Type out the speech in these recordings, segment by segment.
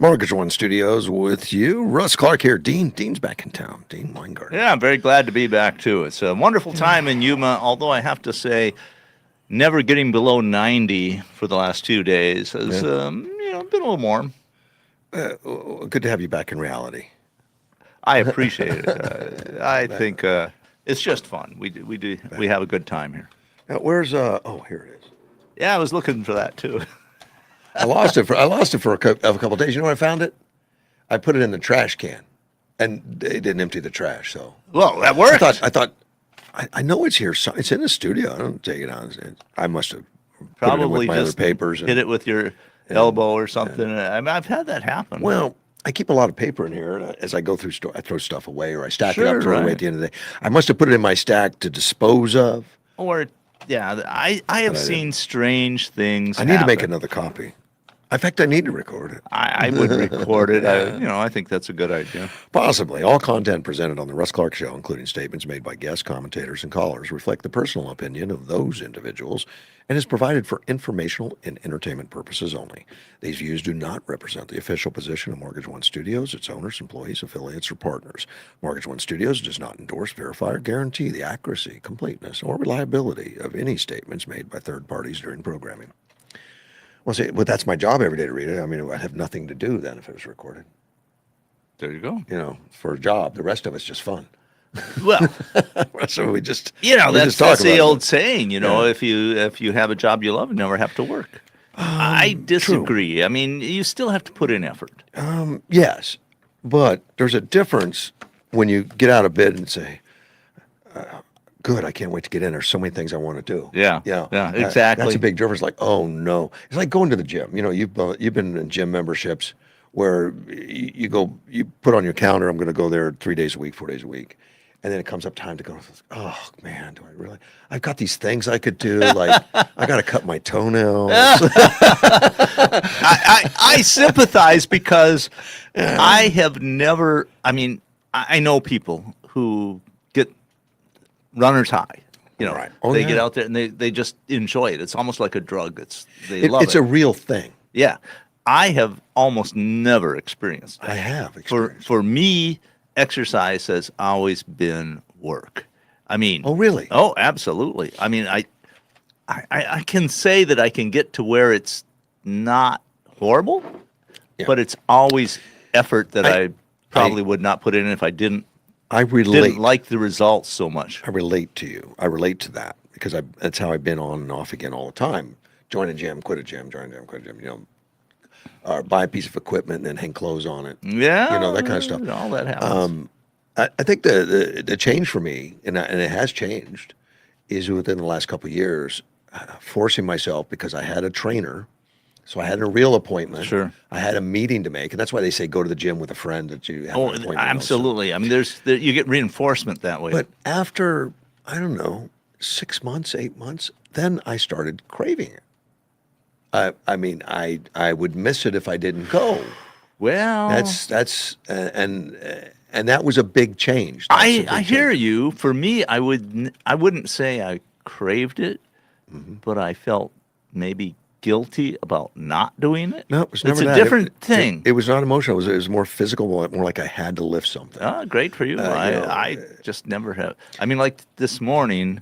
Mortgage One Studios with you. Russ Clark here. Dean's back in town. Dean Weingarten. Yeah, I'm very glad to be back too. It's a wonderful time in Yuma, although I have to say, never getting below 90 for the last 2 days has been a little warm. Good to have you back in reality. I appreciate it. I think it's just fun. We have a good time here. Now, where's here it is. Yeah, I was looking for that too. I lost it for a couple of days. You know where I found it? I put it in the trash can, and they didn't empty the trash. So Well, that worked. I know it's here. It's in the studio. I don't take it on. I must have Probably put it in with my just other papers. hit it with your elbow or something. I mean, I've had that happen. Well, I keep a lot of paper in here. And as I go through, I throw stuff away, or I stack it up, throw it away right. at the end of the day. I must have put it in my stack to dispose of. Or yeah, I have seen strange things. I need to make happen. another copy. In fact, I need to record it. I would record it. I think that's a good idea. Possibly. All content presented on the Russ Clark Show, including statements made by guests, commentators, and callers, reflect the personal opinion of those individuals and is provided for informational and entertainment purposes only. These views do not represent the official position of Mortgage One Studios, its owners, employees, affiliates, or partners. Mortgage One Studios does not endorse, verify, or guarantee the accuracy, completeness, or reliability of any statements made by third parties during programming. Well, see, but that's my job every day to read it. I mean, I'd have nothing to do then if it was recorded. There you go. You know, for a job. The rest of it's just fun. Well, So we just, that's talk the about old it. saying. If you have a job you love, you never have to work. I disagree. I mean, you still have to put in effort. Yes, but there's a difference when you get out of bed and say, good, I can't wait to get in. There's so many things I want to do. Yeah, exactly. That's a big difference. Like, oh no, it's like going to the gym. You've been in gym memberships where you go, you put on your calendar, I'm going to go there 3 days a week, 4 days a week, and then it comes up time to go. Oh man, do I really? I've got these things I could do. Like I got to cut my toenails. I sympathize because I have never. I mean, I know people who get runner's high. Right. They get out there and they just enjoy it. It's almost like a drug. They love it. It's a real thing. Yeah. I have almost never experienced that. I have experienced. For me, exercise has always been work. I mean, Oh, really? Oh, absolutely. I mean, I can say that I can get to where it's not horrible, but it's always effort that I probably would not put in if I didn't like the results so much. I relate to you. I relate to that because that's how I've been on and off again all the time. Join a gym, quit a gym, join a gym, quit a gym. Or buy a piece of equipment and then hang clothes on it. Yeah, that kind of stuff. All that happens. I think the change for me, and it has changed, is within the last couple of years, forcing myself because I had a trainer. So I had a real appointment. Sure. I had a meeting to make, and that's why they say go to the gym with a friend that you have an appointment. Absolutely. I mean, you get reinforcement that way. But after, I don't know, 6 months, 8 months, then I started craving it. I mean, I would miss it if I didn't go. Well, and that was a big change. I hear you. For me, I wouldn't say I craved it, but I felt maybe guilty about not doing it. No, it was never that. It's a different thing. It was not emotional. It was more physical, more like I had to lift something. Great for you. I just never have. I mean, like this morning,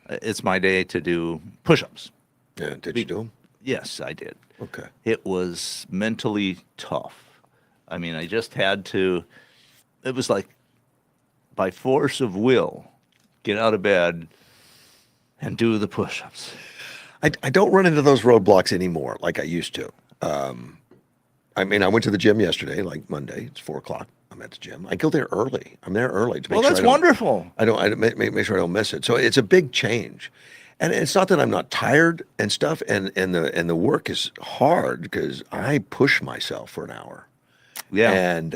it's my day to do push-ups. Yeah, did you do them? Yes, I did. Okay. It was mentally tough. I mean, I just had to. It was like by force of will, get out of bed and do the push-ups. I don't run into those roadblocks anymore like I used to. I mean, I went to the gym yesterday, like Monday. It's 4:00. I'm at the gym. I go there early. I'm there early to make sure. Well, that's wonderful. I make sure I don't miss it. So it's a big change, and it's not that I'm not tired and stuff. And the work is hard because I push myself for an hour. Yeah. And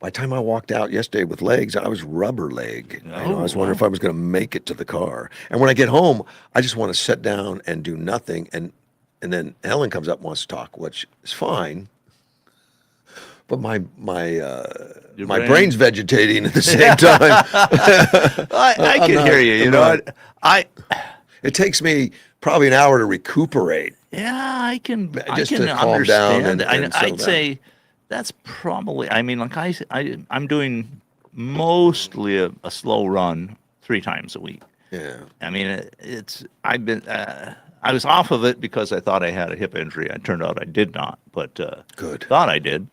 by the time I walked out yesterday with legs, I was rubber leg. I was wondering if I was going to make it to the car. And when I get home, I just want to sit down and do nothing. And then Helen comes up and wants to talk, which is fine. But my brain's vegetating at the same time. I can hear you. You know what? It takes me probably an hour to recuperate. Yeah, I can Just to calm understand. down and I'd say That's probably. I mean, like I'm doing mostly a slow run 3 times a week. Yeah. I mean, it's I've been I was off of it because I thought I had a hip injury. It turned out I did not, but Good. thought I did.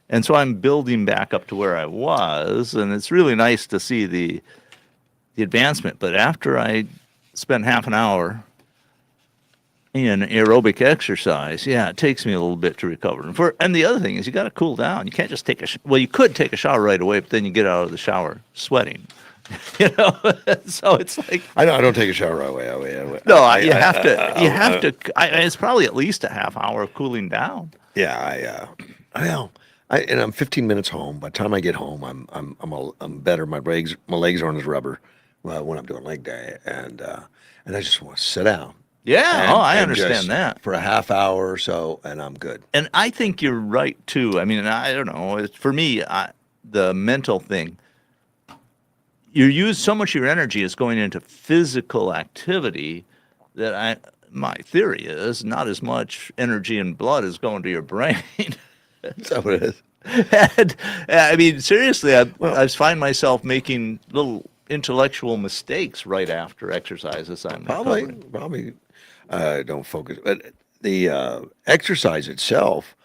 And so I'm building back up to where I was, and it's really nice to see the advancement. But after I spend half an hour in aerobic exercise, yeah, it takes me a little bit to recover. And the other thing is you got to cool down. You can't just take well, you could take a shower right away, but then you get out of the shower sweating. So it's like I don't take a shower right away. no, you have to. It's probably at least a half hour of cooling down. Yeah, and I'm 15 minutes home. By the time I get home, I'm better. My legs aren't as rubber when I'm doing leg day, and I just want to sit down. Yeah, I and understand just that. for a half hour or so, and I'm good. And I think you're right too. I mean, I don't know. For me, the mental thing. So much of your energy is going into physical activity that my theory is not as much energy and blood is going to your brain. Is that what it is? And, I mean, seriously, I find myself making little intellectual mistakes right after exercises. I'm Probably don't focus. But the exercise itself,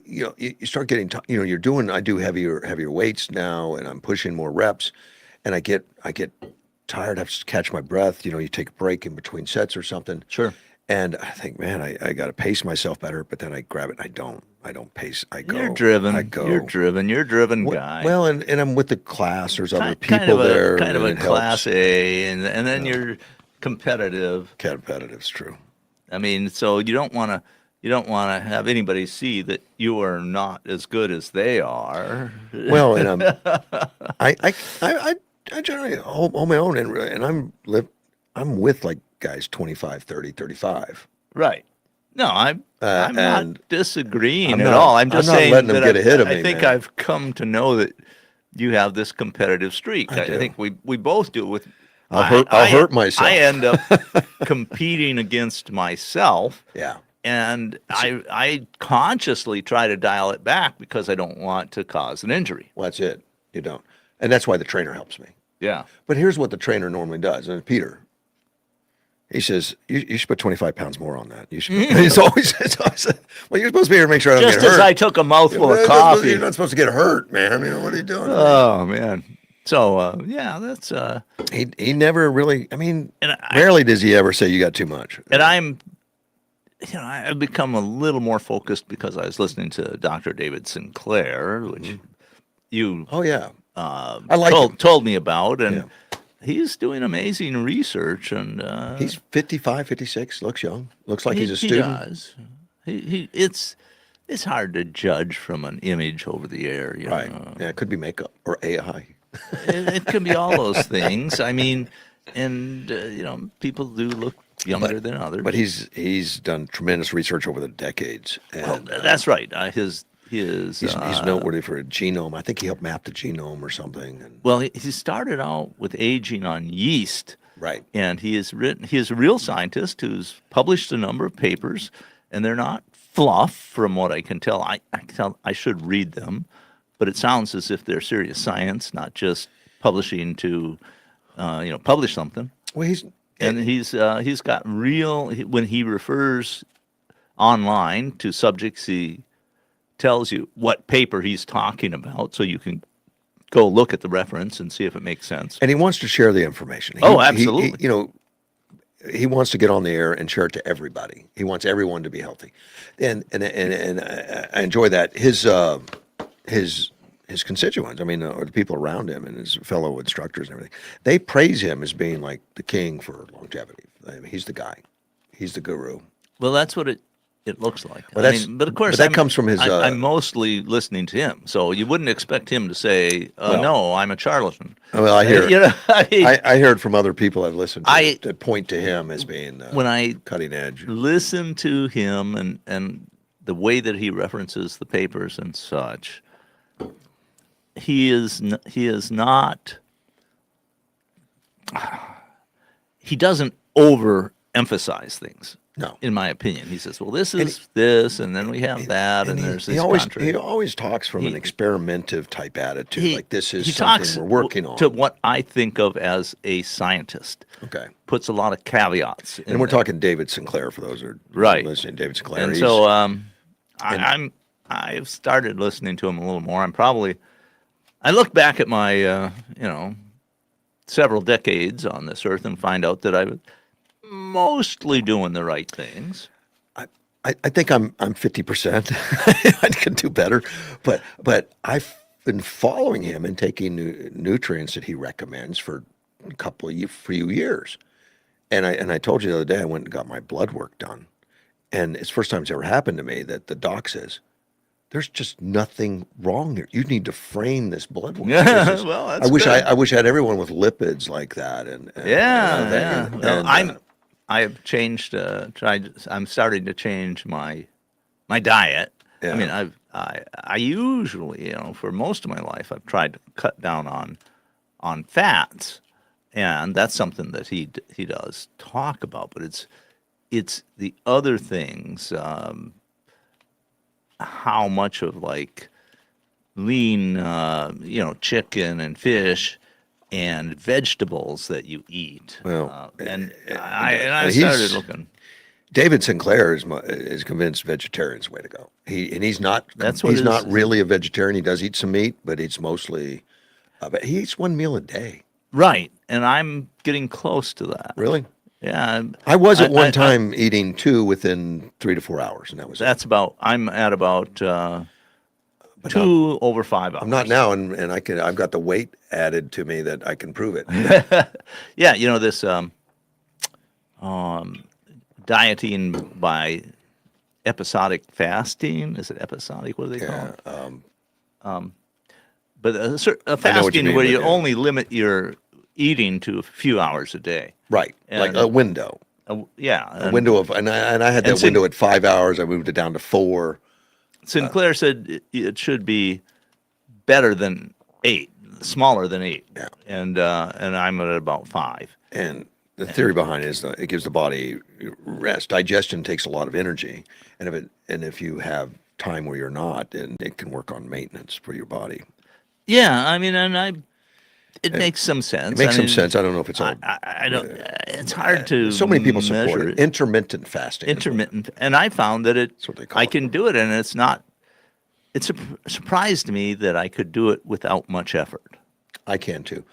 you start getting, I do heavier weights now, and I'm pushing more reps, and I get tired. I have to catch my breath. You take a break in between sets or something. Sure. And I think, man, I got to pace myself better. But then I grab it. And I don't pace. I go. You're driven. I go. You're driven. You're a driven guy. Well, and I'm with the class. There's other people there. Kind of and a it class helps. A, and then you're competitive. Competitive's true. I mean, so you don't want to have anybody see that you are not as good as they are. Well, and I generally hold my own, and I'm with like guys 25, 30, 35. Right. No, I'm and not disagreeing I'm at not- all. I'm just I'm not saying letting them that get ahead of I me, think man. I've come to know that you have this competitive streak. I I do. think we both do. I'll hurt myself. I end up competing against myself. Yeah. And I consciously try to dial it back because I don't want to cause an injury. Well, that's it. You don't. And that's why the trainer helps me. Yeah. But here's what the trainer normally does. And Peter, he says, you should put 25 pounds more on that. You should. It's always, well, you're supposed to be here to make sure I don't Just get hurt. as I took a mouthful You're of not supposed- coffee. You're not supposed to get hurt, man. What are you doing? Oh man. So yeah, that's He never really. I mean, and rarely does he ever say you got too much. and I've become a little more focused because I was listening to Dr. David Sinclair, which you Oh yeah, I like him. told me about, and Yeah. he's doing amazing research, and He's 55, 56. Looks young. Looks like he's a he student. does. It's hard to judge from an image over the air, you Right. know. Yeah, it could be makeup or AI. It can be all those things. I mean, and people do look younger than others. But he's done tremendous research over the decades, and That's right. His he's noteworthy for a genome. I think he helped map the genome or something. And well, he started out with aging on yeast, right. and he is a real scientist who's published a number of papers, and they're not fluff from what I can tell. I should read them, but it sounds as if they're serious science, not just publishing to publish something. Well, He's got when he refers online to subjects, he tells you what paper he's talking about, so you can go look at the reference and see if it makes sense. and he wants to share the information. Absolutely. He wants to get on the air and share it to everybody. He wants everyone to be healthy, and I enjoy that. His constituents, I mean, or the people around him and his fellow instructors and everything, they praise him as being like the king for longevity. I mean, he's the guy. He's the guru. Well, that's what it looks like. Well, But of course, that comes from his. I'm mostly listening to him, so you wouldn't expect him to say, "No, I'm a charlatan." Well, I hear. I I heard from other people I've listened to that point to him as being when I cutting edge. listen to him and the way that he references the papers and such, he is not. He doesn't overemphasize things. No. in my opinion. He says, well, this is this, and then we have that, and there's he this always contrary. he always talks from an He- experimentative type attitude, He, like this is he something talks we're working on. to what I think of as a scientist. Okay. Puts a lot of caveats in And we're there. talking David Sinclair for those who are Right. listening. David Sinclair. And he's- so I've started listening to him a little more. I look back at my several decades on this earth and find out that I was mostly doing the right things. I think I'm 50%. I can do better, but I've been following him and taking nutrients that he recommends for a few years. And I told you the other day I went and got my blood work done, and it's the first time it's ever happened to me that the doc says, "There's just nothing wrong here. You need to frame this blood work." Yeah, well, that's good. I wish I had everyone with lipids like that. And I have changed. I'm starting to change my diet. Yeah. I mean, I usually, for most of my life, I've tried to cut down on fats, and that's something that he does talk about. But it's the other things. How much of like lean, chicken and fish and vegetables that you eat. Well, I started looking. David Sinclair is convinced vegetarian's the way to go. He's not. That's what he's it not is. really a vegetarian. He does eat some meat, but it's mostly. But he eats one meal a day. Right, and I'm getting close to that. Really? Yeah, I was at one time eating 2 within 3 to 4 hours, and that was. I'm at about 2 over 5 hours. I'm not now, and I've got the weight added to me that I can prove it. Yeah, this dieting by episodic fasting. Is it episodic? What do they call it? But a fasting mean, where but you yeah. only limit your eating to a few hours a day. Right, like And- a window. Yeah, Window of, and I had that window at 5 hours. I moved it down to 4. Sinclair said it should be better than 8, smaller than 8. Yeah. And I'm at about 5. And the theory behind it is that it gives the body rest. Digestion takes a lot of energy, and if you have time where you're not, then it can work on maintenance for your body. Yeah, I mean, it makes some sense. It makes some sense. I don't know if it's all. I don't. It's hard to. So many people support measure it. Intermittent fasting. Intermittent, and I found that That's what they call I it. can do it, and it's not. It's surprised me that I could do it without much effort. I can too.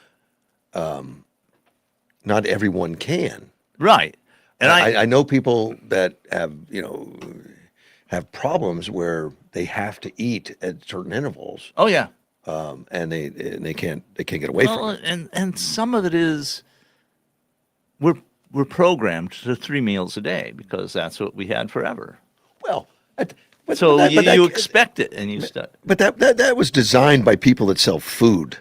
Not everyone can. Right, and I know people that have problems where they have to eat at certain intervals, oh yeah. and they can't get away from it. And some of it is we're programmed to 3 meals a day because that's what we had forever. Well, So you expect it, and you start. But that was designed by people that sell food.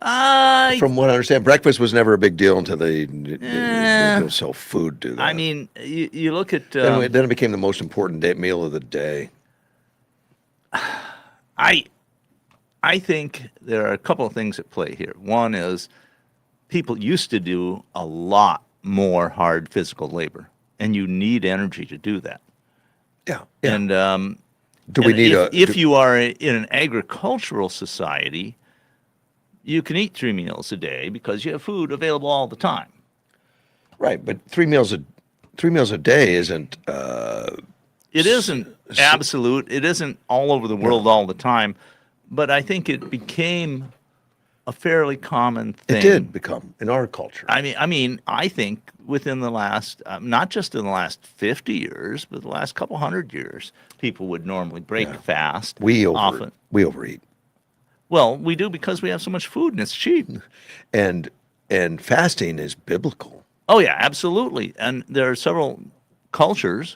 From what I understand, breakfast was never a big deal until they don't sell food. Do that? I mean, you look at. then it became the most important meal of the day. I think there are a couple of things at play here. One is people used to do a lot more hard physical labor, and you need energy to do that. Yeah. And do we need if you are in an agricultural society, you can eat 3 meals a day because you have food available all the time. right? But 3 meals a day isn't. It isn't absolute. It isn't all over the world all the time, but I think it became a fairly common thing. It did become in our culture. I think within the last, not just in the last 50 years, but the last couple hundred years, people would normally break fast. we often. overeat, Well, we do because we have so much food and it's cheap. and fasting is biblical. Oh yeah, absolutely. And there are several cultures.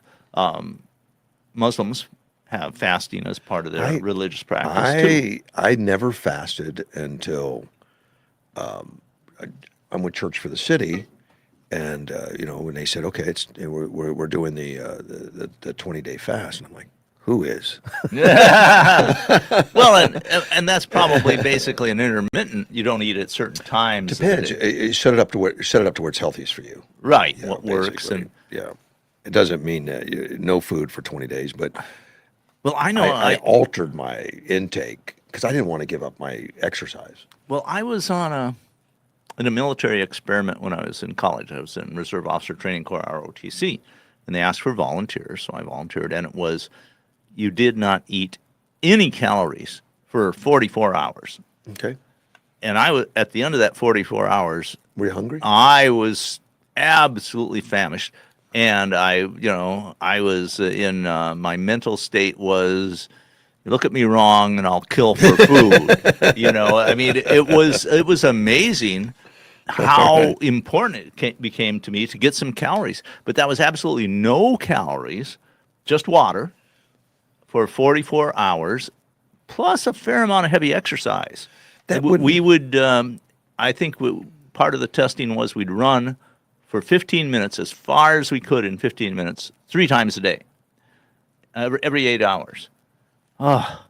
Muslims have fasting as part of their religious practice too. I never fasted until I'm with Church for the City, and when they said, okay, we're doing the 20-day fast, and I'm like, who is? Well, and that's probably basically an intermittent. You don't eat at certain times. Depends. Set it up to where it's healthiest for you. Right. Yeah, What works basically. and yeah. It doesn't mean no food for 20 days, but Well, I know I altered my intake because I didn't want to give up my exercise. well, I was on in a military experiment when I was in college. I was in Reserve Officer Training Corps, ROTC, and they asked for volunteers, so I volunteered, and it was you did not eat any calories for 44 hours. Okay. And I was at the end of that 44 hours, Were you hungry? I was absolutely famished, and I was in my mental state was, look at me wrong, and I'll kill for food. I mean, it was amazing how important it became to me to get some calories. But that was absolutely no calories, just water for 44 hours, plus a fair amount of heavy exercise. We would, I think part of the testing was we'd run for 15 minutes, as far as we could in 15 minutes, 3 times a day, every 8 hours. Oh,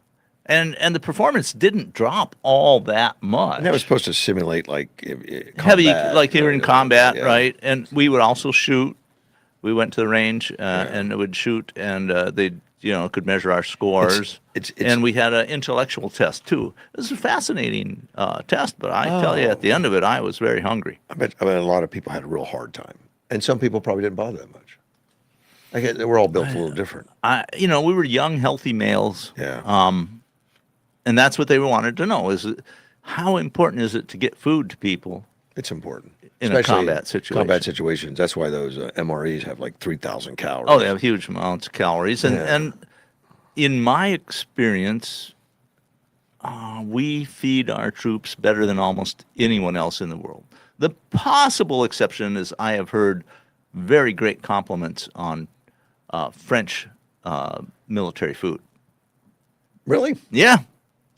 and the performance didn't drop all that much. And that was supposed to simulate like heavy, combat, like you're in combat, yeah. right? And we would also shoot. We went to the range and would shoot, and they could measure our scores. And we had an intellectual test too. It was a fascinating test, but I tell you, at the end of it, I was very hungry. I bet a lot of people had a real hard time, and some people probably didn't bother that much. We're all built a little different. We were young, healthy males. Yeah. And that's what they wanted to know: is how important is it to get food to people? It's important. In Especially a combat situation. Combat situations. That's why those MREs have like 3,000 calories. Oh, they have huge amounts of calories. And in my experience, we feed our troops better than almost anyone else in the world. The possible exception is I have heard very great compliments on French military food. Really? Yeah.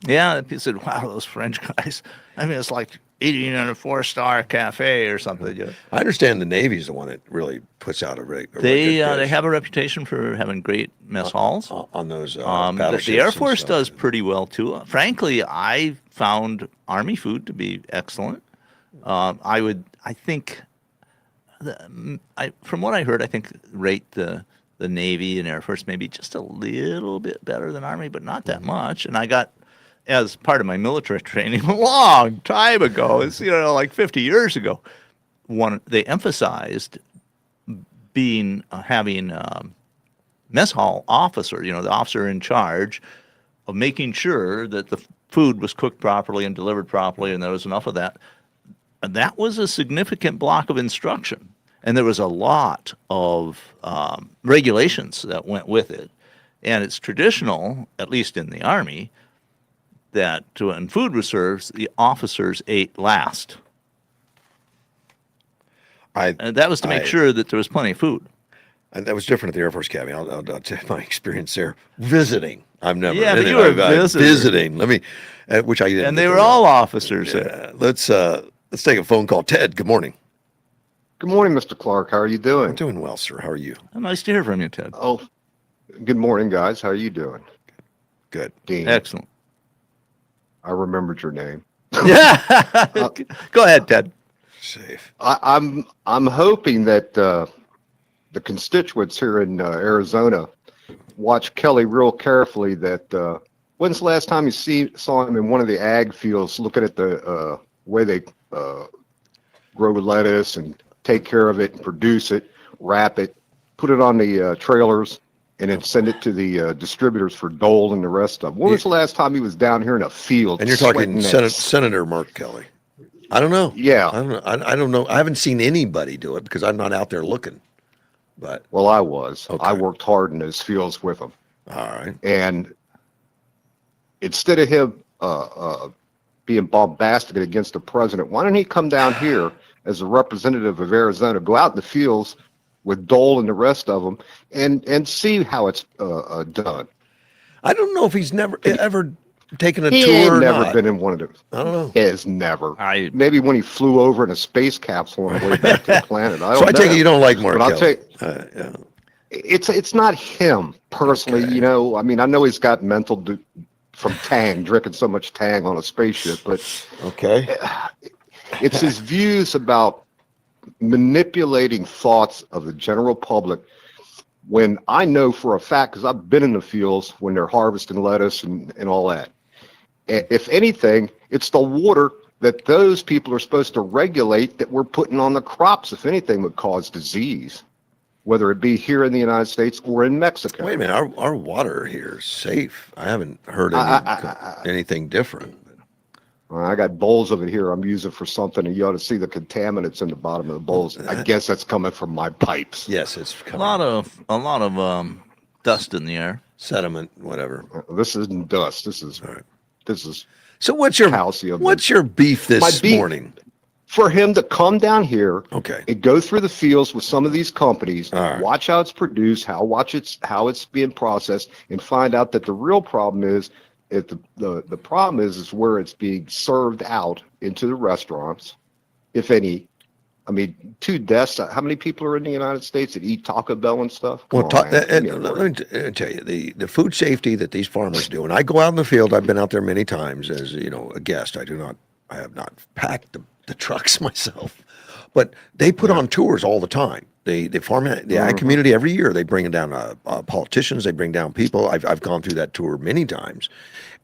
Yeah. People said, wow, those French guys. I mean, it's like eating in a 4-star cafe or something. I understand the Navy's the one that really puts out a really They good dish have a reputation for having great mess halls. on those The Air Force does pretty well too. Frankly, I found Army food to be excellent. From what I heard, I think rate the Navy and Air Force maybe just a little bit better than Army, but not that much. And I got, as part of my military training a long time ago, it's like 50 years ago, they emphasized having mess hall officer, the officer in charge of making sure that the food was cooked properly and delivered properly, and there was enough of that. And that was a significant block of instruction, and there was a lot of regulations that went with it. And it's traditional, at least in the Army, that when food was served, the officers ate last. And that was to make sure that there was plenty of food. And that was different at the Air Force Academy. I'll tell you my experience there. Visiting. I've never. Yeah, but you were visiting. Let me, which I didn't. And they were all officers. Yeah. Let's take a phone call. Ted, good morning. Good morning, Mr. Clark. How are you doing? I'm doing well, sir. How are you? Nice to hear from you, Ted. Oh, good morning, guys. How are you doing? Good. Dean. Excellent. I remembered your name. Yeah. Go ahead, Ted. Safe. I'm hoping that the constituents here in Arizona watch Kelly real carefully. That when's the last time you saw him in one of the ag fields looking at the way they grow lettuce and take care of it and produce it, wrap it, put it on the trailers, and then send it to the distributors for Dole and the rest of them. When was the last time he was down here in a field? And you're talking Senator Mark Kelly. I don't know. Yeah. I don't know. I don't know. I haven't seen anybody do it because I'm not out there looking. But well, I was. Okay. I worked hard in those fields with him. All right. And instead of him being bombastic against the president, why don't he come down here as a representative of Arizona, go out in the fields with Dole and the rest of them, and see how it's done. I don't know if he's ever taken a He tour ain't or never not. been in one of those. I don't know. He has never. I- Maybe when he flew over in a space capsule on the way back to the planet. I don't So I know. take it you don't like Mark But I'll Kelly. tell you, Yeah. it's not him personally. Okay. You know, I mean, I know he's got mental from Tang, drinking so much Tang on a spaceship, but Okay. it's his views about manipulating thoughts of the general public when I know for a fact, because I've been in the fields when they're harvesting lettuce and all that. If anything, it's the water that those people are supposed to regulate that we're putting on the crops, if anything, would cause disease, whether it be here in the United States or in Mexico. Wait a minute, our water here is safe. I haven't heard anything different. I got bowls of it here I'm using for something, and you ought to see the contaminants in the bottom of the bowls. I guess that's coming from my pipes. Yes, it's A coming. lot of dust in the air. Sediment, whatever. This isn't dust. This is All right. this is So what's your calcium. What's your beef My this beef- morning? For him to come down here Okay. and go through the fields with some of these companies, All right. watch how it's produced, how it's being processed, and find out that the real problem is the problem is where it's being served out into the restaurants, if any. I mean, 2 deaths. How many people are in the United States that eat Taco Bell and stuff? Come Well, on, man. Give me a break. let me tell you, the food safety that these farmers do, and I go out in the field. I've been out there many times as a guest. I have not packed the trucks myself, but they put on tours all the time. The ag community every year they bring down politicians, they bring down people. I've gone through that tour many times,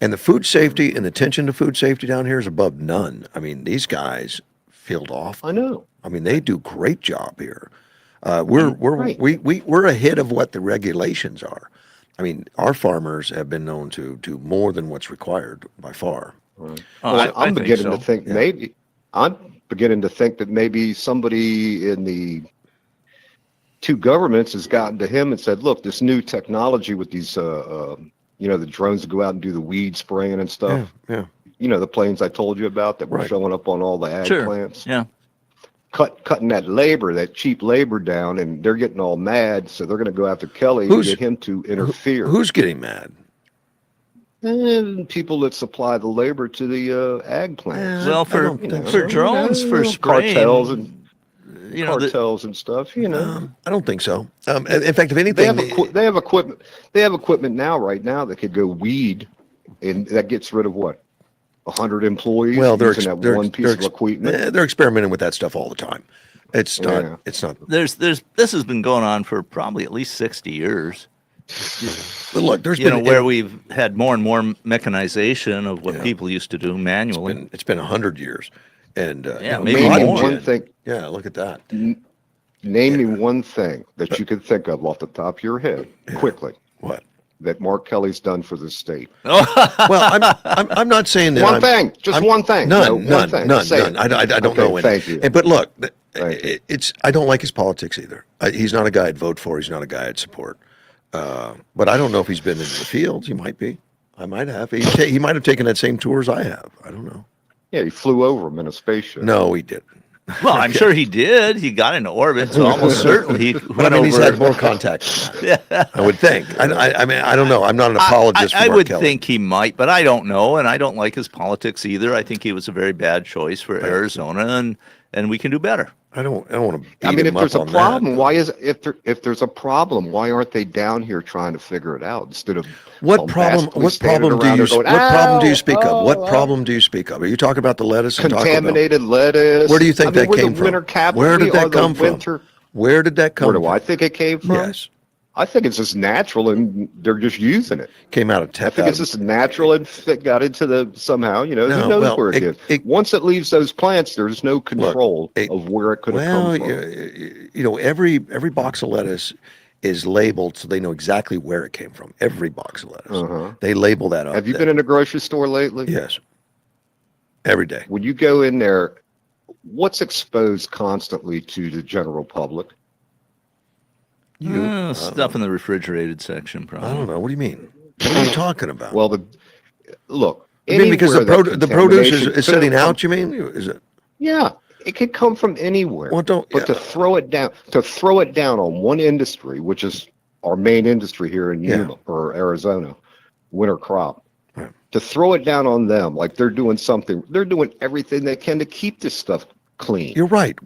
and the food safety and the attention to food safety down here is above none. I mean, these guys field off. I know. I mean, they do a great job here. We're ahead of what the regulations are. I mean, our farmers have been known to do more than what's required by far. Right. Oh, Well, I I'm think beginning so. to think that maybe somebody in the 2 governments has gotten to him and said, "Look, this new technology with these, the drones that go out and do the weed spraying and stuff. Yeah. The planes I told you about that were Right. showing up on all the ag Sure. plants, Yeah. cutting that cheap labor down, and they're getting all mad, so they're going to go after Kelly Who's- and get him to interfere. Who's getting mad? And people that supply the labor to the ag plants. Well, I don't think for so. drones, for spraying, Cartels and the- cartels and stuff. I don't think so. In fact, if They anything, have equipment. They have equipment right now that could go weed, and that gets rid of what 100 employees. well, they're using that one piece of equipment. they're experimenting with that stuff all the time. It's not. Yeah. It's not. there's this has been going on for probably at least 60 years. But look, there's You know, been where we've had more and more mechanization of what Yeah. people used to do manually. it's been 100 years, and maybe Name me more. one thing. Yeah, look at that. Name me one thing that you can think of off the top of your head, quickly, What? that Mark Kelly's done for the state. Well, I'm not saying that. One thing, just one thing. None, No, one none, thing. none, Say none. it. I don't Okay, know any. thank you. But look, Thank you. I don't like his politics either. He's not a guy I'd vote for. He's not a guy I'd support. But I don't know if he's been into the fields. He might be. I might have. He might have taken that same tour as I have. I don't know. Yeah, he flew over him in a spaceship. No, he didn't. Well, I'm sure he did. He got into orbit, so almost certainly he But I went mean, he's over. had more contact than that, I would think. I mean, I don't know. I'm not an apologist for I Mark would Kelly. think he might, but I don't know, and I don't like his politics either. I think he was a very bad choice for Arizona, and we can do better. I don't want to beat I mean, him if there's up a on problem, that. why is if there's a problem, why aren't they down here trying to figure it out instead of What problem? bombastically What standing problem do around you? there going, What problem do you "Ow, speak of? What oh, oh." problem do you speak of? Are you talking about the lettuce and Taco Bell? Contaminated lettuce. Where do you think I mean, that we're came the from? winter capital. Where did We are that the come from? winter- Where did that come Where do from? I think it came from? Yes, I think it's just natural, and they're just using it. came out of I Texas. think it's just natural, and it got into the somehow. No, who knows well, where it is. Once it leaves those plants, there's no control of where it could have Well, come from. every box of lettuce is labeled so they know exactly where it came from. Every box of lettuce, Uh-huh. they label that up. Have you been in a grocery store lately? Yes, every day. When you go in there, what's exposed constantly to the general public? Stuff in the refrigerated section, I probably. don't know. What do you mean? What are you talking about? Well, look. you mean because anywhere the that produce contamination is could sitting have come- out? You mean? Is it? Yeah, it could come from anywhere. Well, don't. But to throw it down on one industry, which is our main industry here in Yuma or Arizona, winter crop, Right. to throw it down on them like they're doing everything they can to keep this stuff clean. You're right.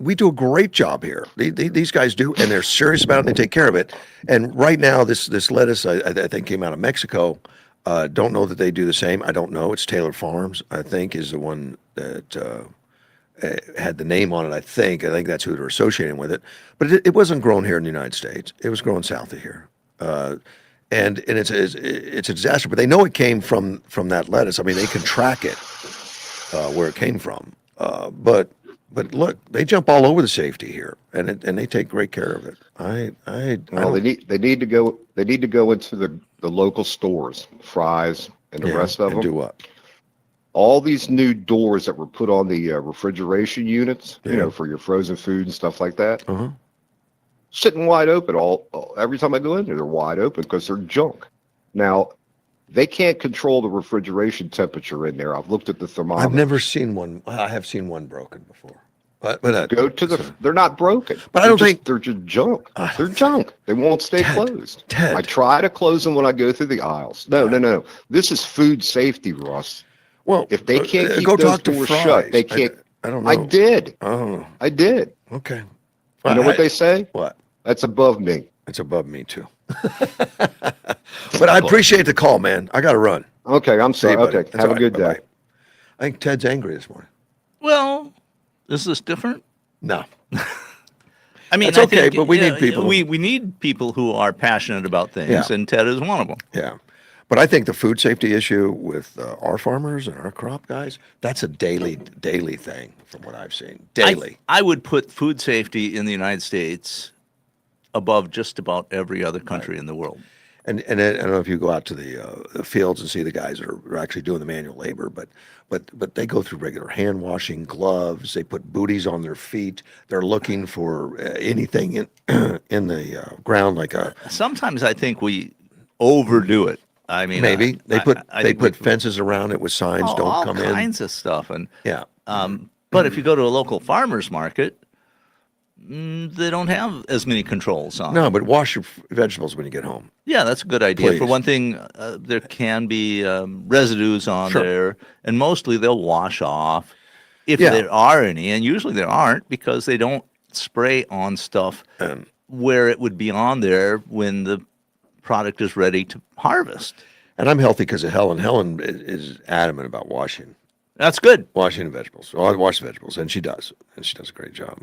We do a great job here. These guys do, and they're serious about it. And they take care of it. And right now, this lettuce I think came out of Mexico. Don't know that they do the same. I don't know. It's Taylor Farms, I think, is the one that had the name on it. I think that's who they're associating with it. But it wasn't grown here in the United States. It was grown south of here. And it's a disaster. But they know it came from that lettuce. I mean, they can track it where it came from. But look, they jump all over the safety here, and they take great care of it. Well, they need to go into the local stores, Fry's and the rest of and them. do what? All these new doors that were put on the refrigeration units, Yeah. for your frozen food and stuff like that, Uh-huh. sitting wide open. Every time I go in there, they're wide open because they're junk. Now, they can't control the refrigeration temperature in there. I've looked at the thermometer. I've never seen one. I have seen one broken before, but Go to they're not broken. But I don't think they're just junk. They're junk. They won't stay closed. Ted. I try to close them when I go through the aisles. No. This is food safety, Russ. well, If they can't keep go those talk to doors Fry's. shut, they can't. I don't know. I did. Oh, I did. okay. You know what they say? What? That's above me. It's above me too. But I appreciate the call, man. I got to run. Okay, I'm See you, sorry. buddy. Okay, That's have all a good right. day. Bye-bye. I think Ted's angry this morning. Well, is this different? No. I mean, That's I okay, think, but we need people. We need people who are passionate about things, Yeah. and Ted is one of them. Yeah. But I think the food safety issue with our farmers and our crop guys, that's a daily thing from what I've seen. Daily. I would put food safety in the United States above just about every other country in the world. And I don't know if you go out to the fields and see the guys that are actually doing the manual labor, but they go through regular hand washing, gloves. They put booties on their feet. They're looking for anything in in the ground, like a Sometimes I think we overdo it. I mean, maybe they put I they think put we- fences around it with signs, all don't come in. kinds of stuff, and Yeah, but if you go to a local farmer's market, they don't have as many controls on. no, but wash your vegetables when you get home. Yeah, that's a good idea. For Please. one thing, there can be residues on Sure. there, and mostly they'll wash off if Yeah. there are any, and usually there aren't because they don't spray on stuff where it would be on there when the product is ready to harvest. And I'm healthy because of Helen. Helen is adamant about washing That's good. the vegetables. Well, I wash the vegetables, and she does a great job.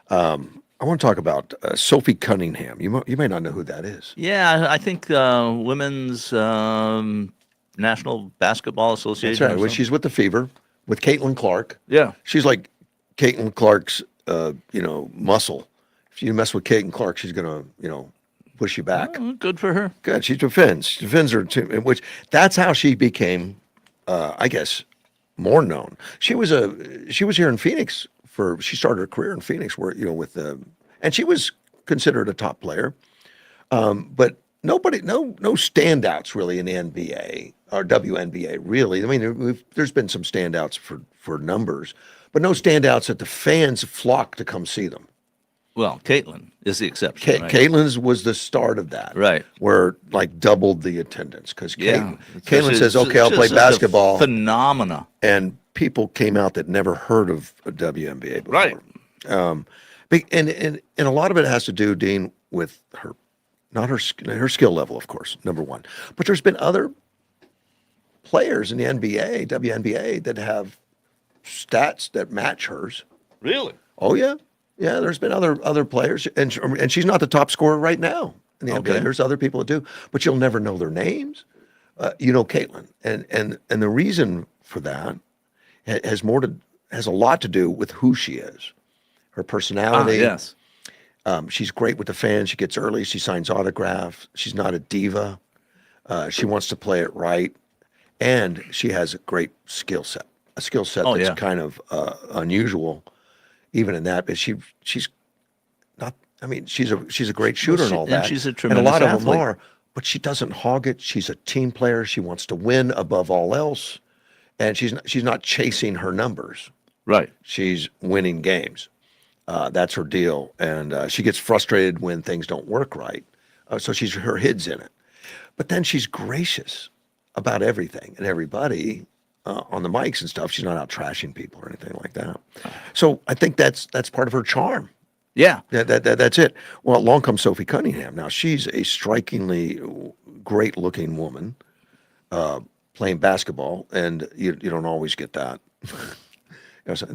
I want to talk about Sophie Cunningham. You may not know who that is. Yeah, I think Women's National Basketball Association. That's right. or Well, something. she's with the Fever, with Caitlin Clark. Yeah. She's like Caitlin Clark's, muscle. If you mess with Caitlin Clark, she's gonna, push you back. Oh, good for her. Good. She defends her team, which that's how she became, I guess, more known. She was here in Phoenix she started her career in Phoenix, where and she was considered a top player, but no standouts really in the NBA or WNBA really. I mean, there's been some standouts for numbers, but no standouts that the fans flock to come see them. Well, Caitlin is the exception. right? Caitlin's was the start of that, Right. Where like doubled the attendance because Yeah. Caitlin says, It's "Okay, I'll play just a basketball," Phenomena. and people came out that never heard of a WNBA before. Right. And a lot of it has to do, Dean, with her, not her skill level, of course, number one. But there's been other players in the NBA, WNBA, that have stats that match hers. Really? Oh yeah, yeah. There's been other players, and she's not the top scorer right now in the NBA. Okay. There's other people that do, but you'll never know their names. Caitlin, and the reason for that has a lot to do with who she is, her personality. Yes. She's great with the fans. She gets early. She signs autographs. She's not a diva. She wants to play it right, and she has a great skill set. A skill set Oh, that's yeah. kind of unusual, even in that. But she's not. I mean, she's a great shooter and all and that. she's a and a tremendous lot of athlete. them are. But she doesn't hog it. She's a team player. She wants to win above all else, and she's not chasing her numbers. Right. She's winning games. That's her deal, and she gets frustrated when things don't work right. So her head's in it, but then she's gracious about everything and everybody on the mics and stuff. She's not out trashing people or anything like that. So I think that's part of her charm. Yeah. That's it. Well, along comes Sophie Cunningham. Now she's a strikingly great-looking woman playing basketball, and you don't always get that.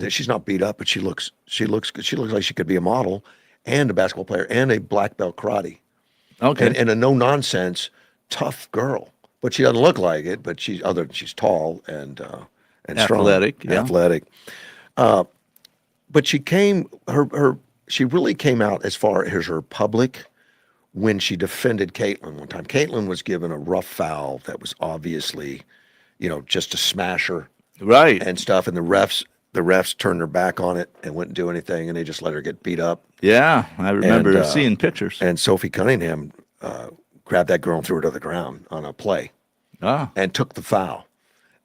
She's not beat up, but she looks good. She looks like she could be a model and a basketball player and a black belt karate Okay. and a no nonsense tough girl. But she doesn't look like it. But she's tall and strong, Athletic, yeah. athletic. But she really came out as far as her public when she defended Caitlyn one time. Caitlyn was given a rough foul that was obviously, just to smash her Right. and stuff, and the refs turned their back on it and wouldn't do anything, and they just let her get beat up. Yeah, I remember And, seeing pictures. And Sophie Cunningham grabbed that girl and threw her to the ground on a play Ah, and took the foul,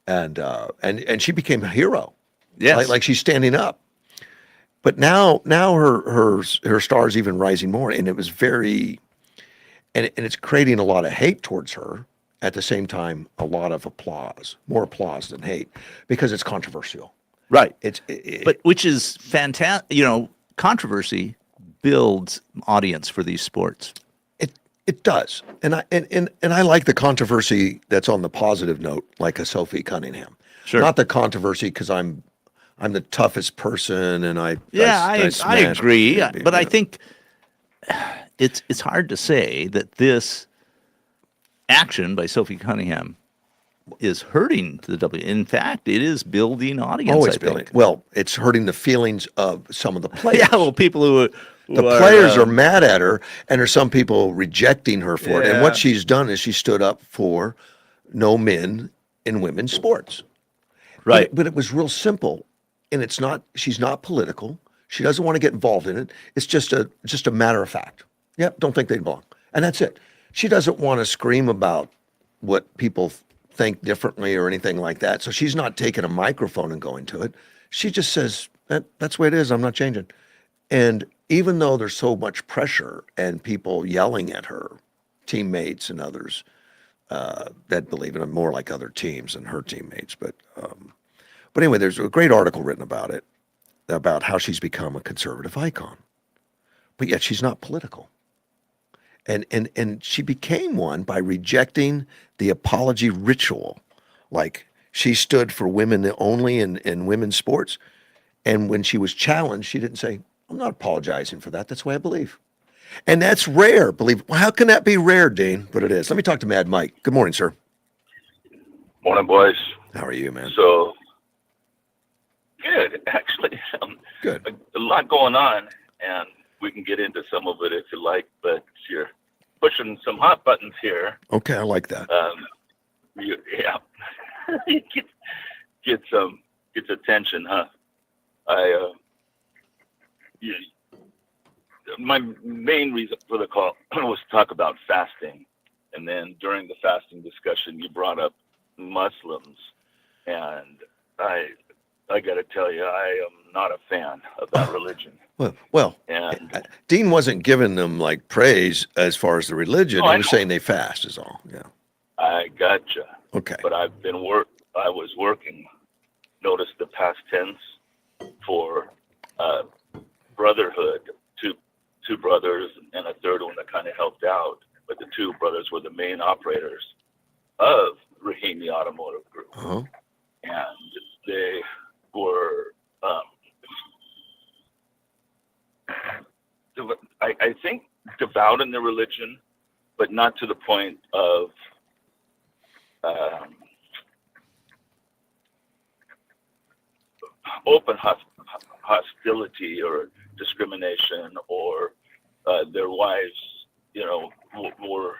and she became a hero. yes. Like she's standing up. But now her star's even rising more, and it was very, and it's creating a lot of hate towards her. At the same time, a lot of applause, more applause than hate, because it's controversial. Right. But But which is fantastic. Controversy builds audience for these sports. it does, and I like the controversy that's on the positive note, like a Sophie Cunningham. Sure. Not the controversy because I'm the toughest person, and I I agree, smash- but I think it's hard to say that this action by Sophie Cunningham is hurting the W. In fact, it is building audience. Oh, it's I building. think. Well, it's hurting the feelings of some of the players. Yeah, well, people who The players are mad at her, and there's some people rejecting her for it. And Yeah. what she's done is she stood up for no men in women's sports. right. But it was real simple, and she's not political. She doesn't want to get involved in it. It's just a matter of fact. Yep, don't think they belong. And that's it. She doesn't want to scream about what people think differently or anything like that. So she's not taking a microphone and going to it. She just says, that's the way it is. I'm not changing. And even though there's so much pressure and people yelling at her, teammates and others that believe in it more like other teams than her teammates. But anyway, there's a great article written about it, about how she's become a conservative icon. But yet she's not political. And she became one by rejecting the apology ritual. Like, she stood for women only in women's sports. And when she was challenged, she didn't say, I'm not apologizing for that. That's the way I believe. And that's rare. Well, how can that be rare, Dean? But it is. Let me talk to Mad Mike. Good morning, sir. Morning, boys. How are you, man? So, good. Actually, Good. a lot going on, and we can get into some of it if you like, but you're pushing some hot buttons here. Okay, I like that. Yeah. Gets attention, huh? My main reason for the call was to talk about fasting. And then during the fasting discussion, you brought up Muslims. And I got to tell you, I am not a fan of that religion. Well, And Dean wasn't giving them like praise as far as the religion. Oh, He I was know. saying they fast is all. Yeah. I gotcha. Okay. But I was working, notice the past tense for brotherhood, two brothers and a third one that kind of helped out. But the two brothers were the main operators of Rahimi Automotive Group. Uh-huh. And they were, I think, devout in their religion, but not to the point of open hostility or discrimination, or their wives, wore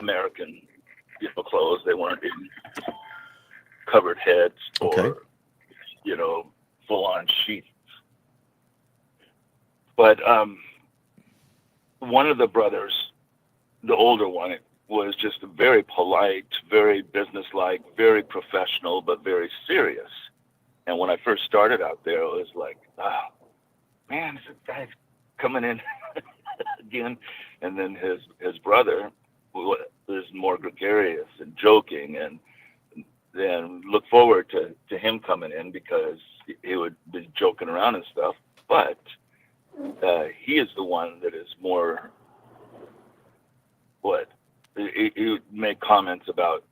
American clothes. They weren't in covered heads or, Okay. full-on sheets. But one of the brothers, the older one, was just very polite, very businesslike, very professional, but very serious. And when I first started out there, it was like, oh, man, this guy's coming in again. And then his brother was more gregarious and joking, and then look forward to him coming in because he would be joking around and stuff. But he is the one that is more he would make comments about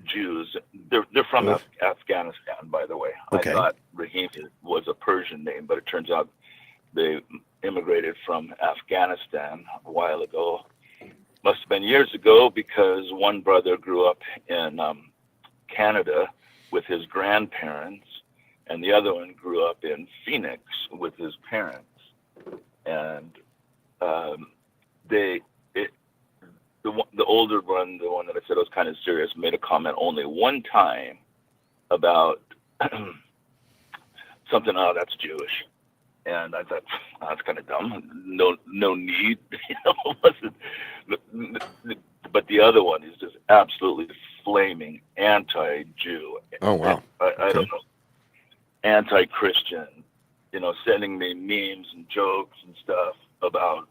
Jews. They're from Oof. Afghanistan, by the way. Okay. I thought Rahim was a Persian name, but it turns out they immigrated from Afghanistan a while ago. Must have been years ago, because one brother grew up in Canada with his grandparents, and the other one grew up in Phoenix with his parents. And the older one, the one that I said was kind of serious, made a comment only one time about something. Oh, that's Jewish. And I thought, oh, that's kind of dumb. No need. But the other one is just absolutely flaming anti-Jew. Oh, wow. I don't know. Anti-Christian. Sending me memes and jokes and stuff about,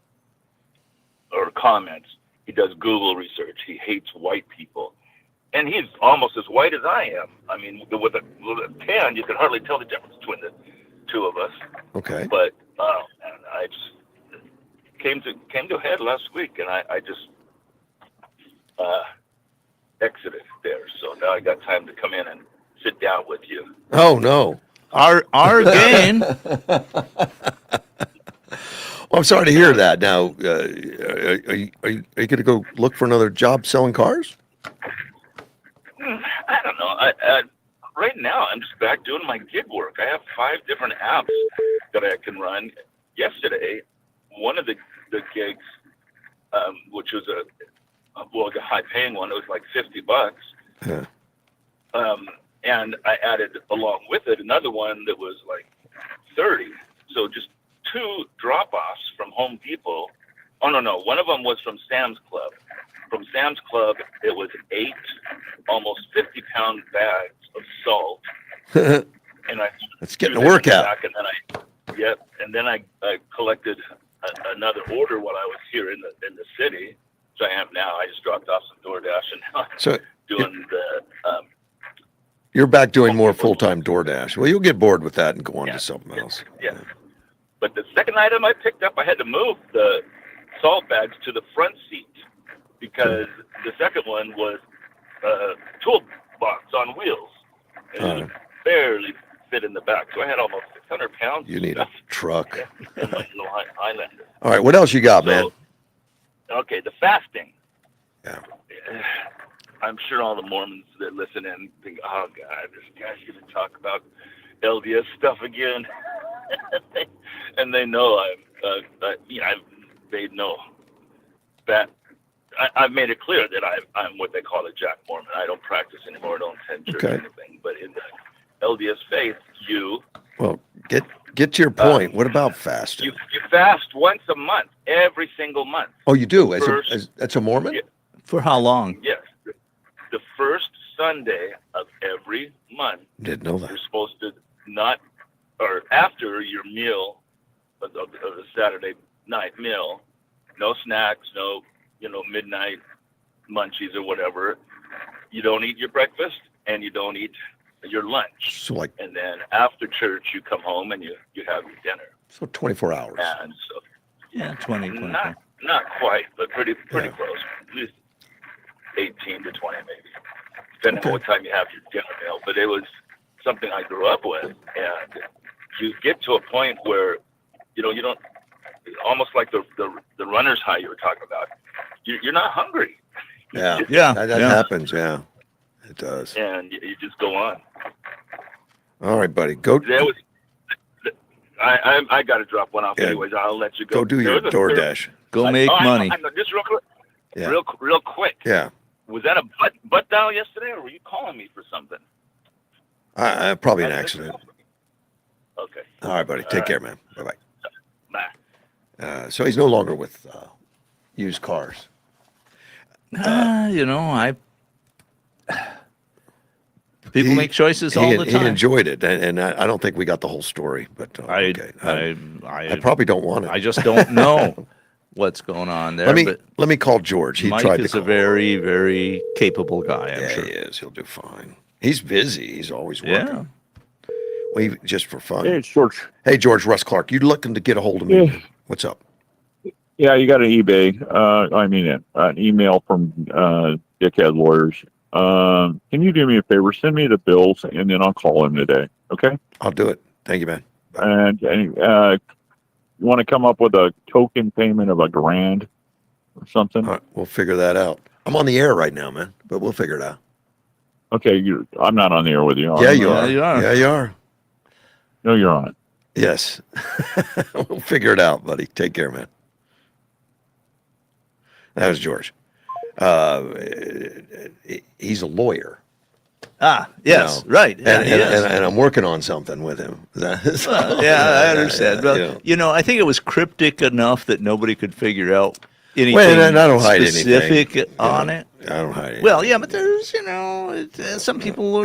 or comments. He does Google research. He hates white people. And he's almost as white as I am. I mean, with a tan, you can hardly tell the difference between the two of us. Okay. But and I just came to a head last week, and I just exited there. So now I got time to come in and sit down with you. Oh, no. Our gain. Well, I'm sorry to hear that. Now, are you going to go look for another job selling cars? I don't know. Right now, I'm just back doing my gig work. I have 5 different apps that I can run. Yesterday, one of the gigs, which was a high-paying one, it was like $50. Yeah. And I added along with it another one that was like 30. So just 2 drop-offs from Home Depot. Oh, no. One of them was from Sam's Club. From Sam's Club, it was 8 almost 50-pound bags of salt. And It's getting a workout. And then I collected another order while I was here in the city. So I am now. I just dropped off some DoorDash, and now I'm doing the. You're back doing more full-time DoorDash. Well, you'll get bored with that and go on to something else. Yeah. But the second item I picked up, I had to move the salt bags to the front seat, because the second one was a toolbox on wheels. And it barely fit in the back. So I had almost 600 pounds. You need a truck. In my little Highlander. All right, what else you got, man? Okay, the fasting. Yeah. I'm sure all the Mormons that listen in think, oh, God, this guy's going to talk about LDS stuff again. And they know I've made no that. I've made it clear that I'm what they call a Jack Mormon. I don't practice anymore. I don't attend church or anything. But in the LDS faith, Well, get to your point. What about fasting? You fast once a month, every single month. Oh, you do? That's a Mormon? Yeah. For how long? Yes. The first Sunday of every month. Didn't know that. You're supposed to or after your meal, of the Saturday night meal, no snacks, no, midnight munchies or whatever. You don't eat your breakfast, and you don't eat your lunch. So and then after church, you come home and you have your dinner. So 24 hours. And so. Yeah, 20. Not quite, but pretty close. At least 18 to 20 maybe, depending on what time you have your dinner meal. But it was something I grew up with, and you get to a point where you don't, almost like the runner's high you were talking about. You're not hungry. Yeah, that happens. Yeah, it does. And you just go on. All right, buddy, go. I got to drop one off anyways. I'll let you go. Go do your DoorDash. Go make money. Just real quick. Yeah. Real quick. Yeah. Was that a butt dial yesterday, or were you calling me for something? Probably an accident. Okay. All right, buddy. Take care, man. Bye-bye. Bye. So he's no longer with used cars. People make choices all the time. He enjoyed it, and I don't think we got the whole story. But okay. I probably don't want it. I just don't know what's going on there. Let me call George. Mike is a very, very capable guy, I'm sure. He is. He'll do fine. He's busy. He's always working. Yeah. Well, just for fun. Hey, it's George. Hey, George, Russ Clark. You looking to get a hold of me? Yeah. What's up? Yeah, you got an eBay. An email from Dickhead Lawyers. Can you do me a favor? Send me the bills, and then I'll call him today. Okay? I'll do it. Thank you, man. And you want to come up with a token payment of $1,000 or something? All right, we'll figure that out. I'm on the air right now, man, but we'll figure it out. Okay, I'm not on the air with you. Yeah, you Yeah, are. you are. Yeah, you are. No, you're on. Yes. We'll figure it out, buddy. Take care, man. That was George. He's a lawyer. Yes, No. right. Yeah, And, he and, is. and I'm working on something with him. Yeah, I understand. Well, you know. I think it was cryptic enough that nobody could figure out anything and I don't hide specific anything. on Yeah, it. I don't hide anything. Well, yeah, but there's, some people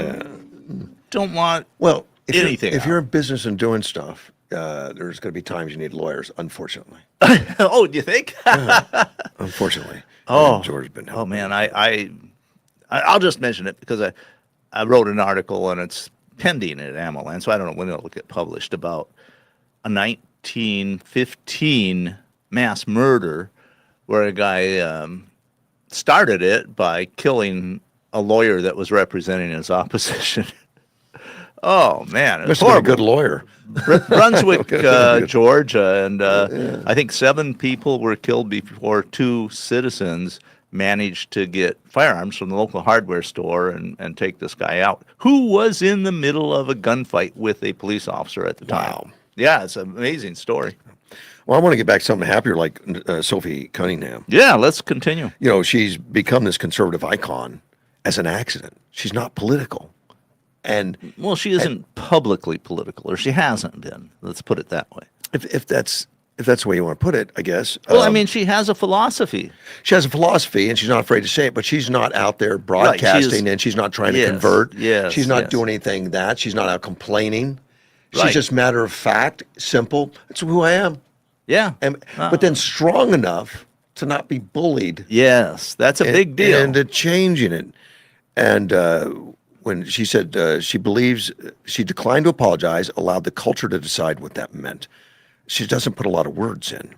don't want Well, anything if out. you're in business and doing stuff, there's going to be times you need lawyers, unfortunately. Oh, do you think? Unfortunately. Oh. And George's been Oh helping. man, I'll just mention it because I wrote an article and it's pending at AmmoLand, so I don't know when it'll get published, about a 1915 mass murder where a guy started it by killing a lawyer that was representing his opposition. Oh man, it's Must have been a horrible. good lawyer. Brunswick, Georgia, and I think 7 people were killed before 2 citizens managed to get firearms from the local hardware store and take this guy out, who was in the middle of a gunfight with a police officer at the time. Wow. Yeah, it's an amazing story. Well, I want to get back to something happier like Sophie Cunningham. Yeah, let's continue. She's become this conservative icon as an accident. She's not political. And Well, she isn't publicly political, or she hasn't been. Let's put it that way. if that's the way you want to put it, I guess. Well, I mean, she has a philosophy. She has a philosophy, and she's not afraid to say it. But she's not out there broadcasting, and she's not trying to Yes, convert. yes, she's not yes. doing anything that. She's not out complaining. She's Right. just matter of fact, simple. That's who I am. Yeah. And but then strong enough to not be bullied. Yes, that's a big deal. And changing it. And when she said she believes she declined to apologize, allowed the culture to decide what that meant. She doesn't put a lot of words in.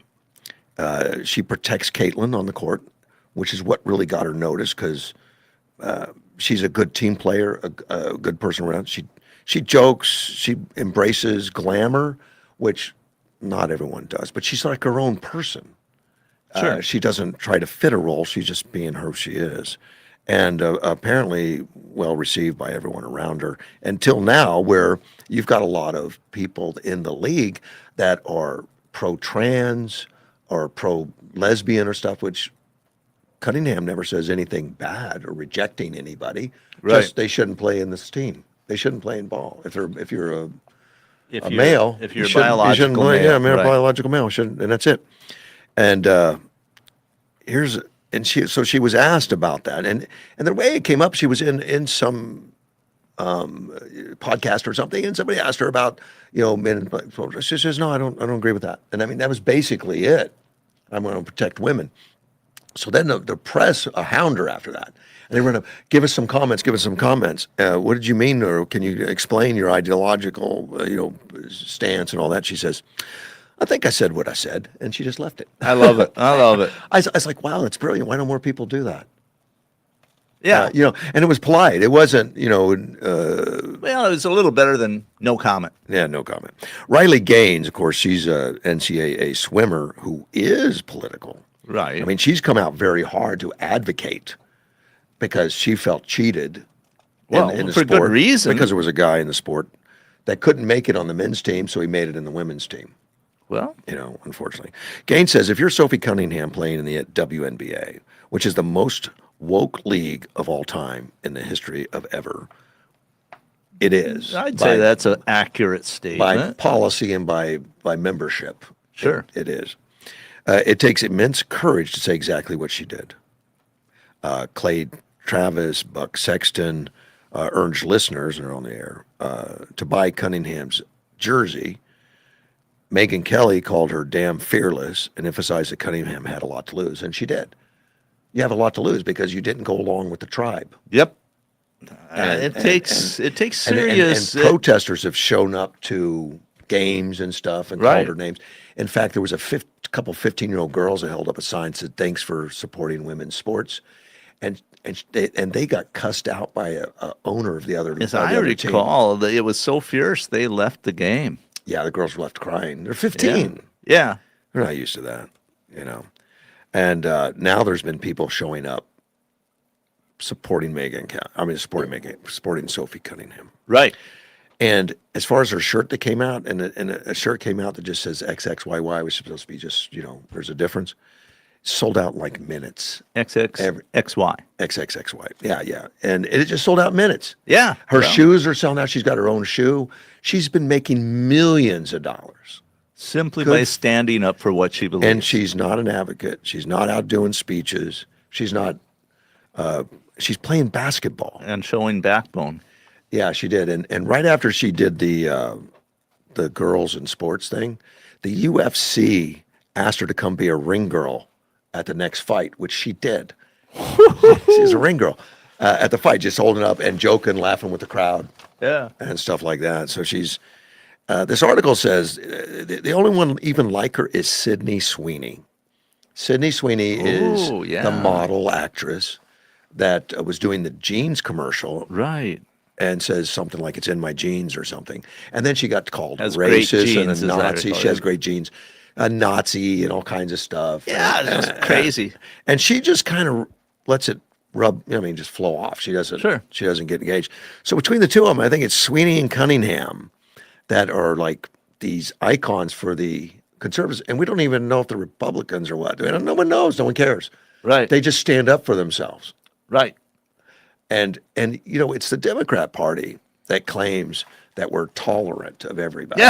She protects Caitlin on the court, which is what really got her noticed because she's a good team player, a good person around. She jokes, she embraces glamour, which not everyone does, but she's like her own person. Sure. She doesn't try to fit a role. She's just being who she is. And apparently well received by everyone around her until now, where you've got a lot of people in the league that are pro-trans or pro-lesbian or stuff, which Cunningham never says anything bad or rejecting anybody. Right. Just they shouldn't play in this team. They shouldn't play in ball. If you're a If male, if you you're a shouldn't- you shouldn't biological play, male, yeah, male, right. biological male shouldn't, and that's it. And she was asked about that, and the way it came up, she was in some podcast or something, and somebody asked her about men. She says, "No, I don't agree with that." And I mean, that was basically it. I'm going to protect women. So then the press hound her after that. And they were going to give us some comments, What did you mean? Or can you explain your ideological, stance and all that? She says, I think I said what I said. And she just left it. I love it. I love it. I was like, wow, that's brilliant. Why don't more people do that? Yeah. And it was polite. It wasn't, Well, it was a little better than no comment. yeah, no comment. Riley Gaines, of course, she's a NCAA swimmer who is political. Right. I mean, she's come out very hard to advocate because she felt cheated Well, in the for sport. good reason. Because there was a guy in the sport that couldn't make it on the men's team, so he made it in the women's team, well, unfortunately. Gaines says, if you're Sophie Cunningham playing in the WNBA, which is the most woke league of all time in the history of ever, it is. I'd say that's an accurate by statement. policy and by membership. Sure. It is. It takes immense courage to say exactly what she did. Clay Travis, Buck Sexton urged listeners, and are on the air, to buy Cunningham's jersey. Megyn Kelly called her damn fearless and emphasized that Cunningham had a lot to lose, and she did. You have a lot to lose because you didn't go along with the tribe. Yep. And- It takes And, serious. protesters have shown up to games and stuff and Right. called her names. In fact, there was a couple 15-year-old girls that held up a sign that said, thanks for supporting women's sports. and they got cussed out by a owner of the other. As the I other team. recall, it was so fierce they left the game. Yeah, the girls were left crying. They're Yeah. 15. Yeah. They're not used to that, you know. And now there's been people showing up supporting supporting Sophie Cunningham. Right. And as far as her shirt that came out, and a shirt came out that just says XXYY, was supposed to be just, there's a difference. Sold out in like minutes. XXXY. XXXY. Yeah, yeah. And it just sold out in minutes. Yeah. Her well, shoes are selling out. She's got her own shoe. She's been making millions of dollars. Simply by standing up for what she believes. And she's not an advocate. She's not out doing speeches. She's not, she's playing basketball. And showing backbone. Yeah, she did. And right after she did the girls in sports thing, the UFC asked her to come be a ring girl at the next fight, which she did. She's a ring girl at the fight, just holding up and joking, laughing with the crowd. Yeah. And stuff like that. So she's, this article says the only one even like her is Sydney Sweeney. Sydney Sweeney is the model actress that was doing the jeans commercial. Right. And says something like it's in my jeans or something. And then she got called Has great racist and genes, a as I Nazi. recall, She has great genes. A Nazi and all kinds of stuff. Yeah, it's crazy. And she just kind of lets it just flow off. She doesn't get engaged. So between the two of them, I think it's Sweeney and Cunningham that are like these icons for the conservatives. And we don't even know if the Republicans or what. No one knows. No one cares. Right. They just stand up for themselves. Right. And it's the Democrat Party that claims that we're tolerant of everybody.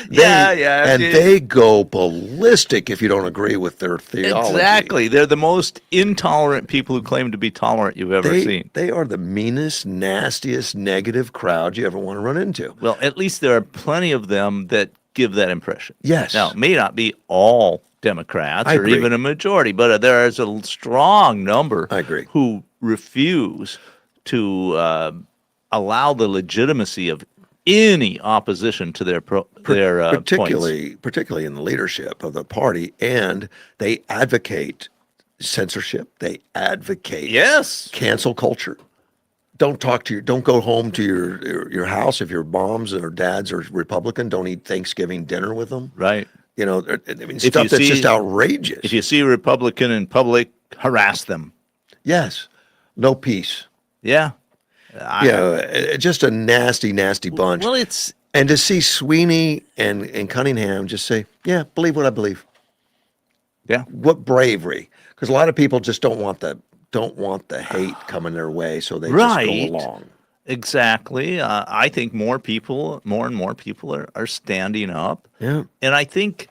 They go ballistic if you don't agree with their theology. Exactly. They're the most intolerant people who claim to be tolerant you've ever seen. They are the meanest, nastiest, negative crowd you ever want to run into. Well, at least there are plenty of them that give that impression. Yes. Now, it may not be all Democrats I or agree. even a majority, but there is a strong number I agree. who refuse to allow the legitimacy of any opposition to their points. particularly in the leadership of the party, and they advocate censorship. They advocate cancel culture. Don't go home to your house if your moms or dads are Republican. Don't eat Thanksgiving dinner with them. Right. Stuff that's just outrageous. If you see a Republican in public, harass them. Yes. No peace. Yeah. Just a nasty, nasty bunch. Well, and to see Sweeney and Cunningham just say, yeah, believe what I believe. Yeah. What bravery. Because a lot of people just don't want the hate coming their way, so they just go along. Exactly. I think more and more people are standing up. Yeah. And I think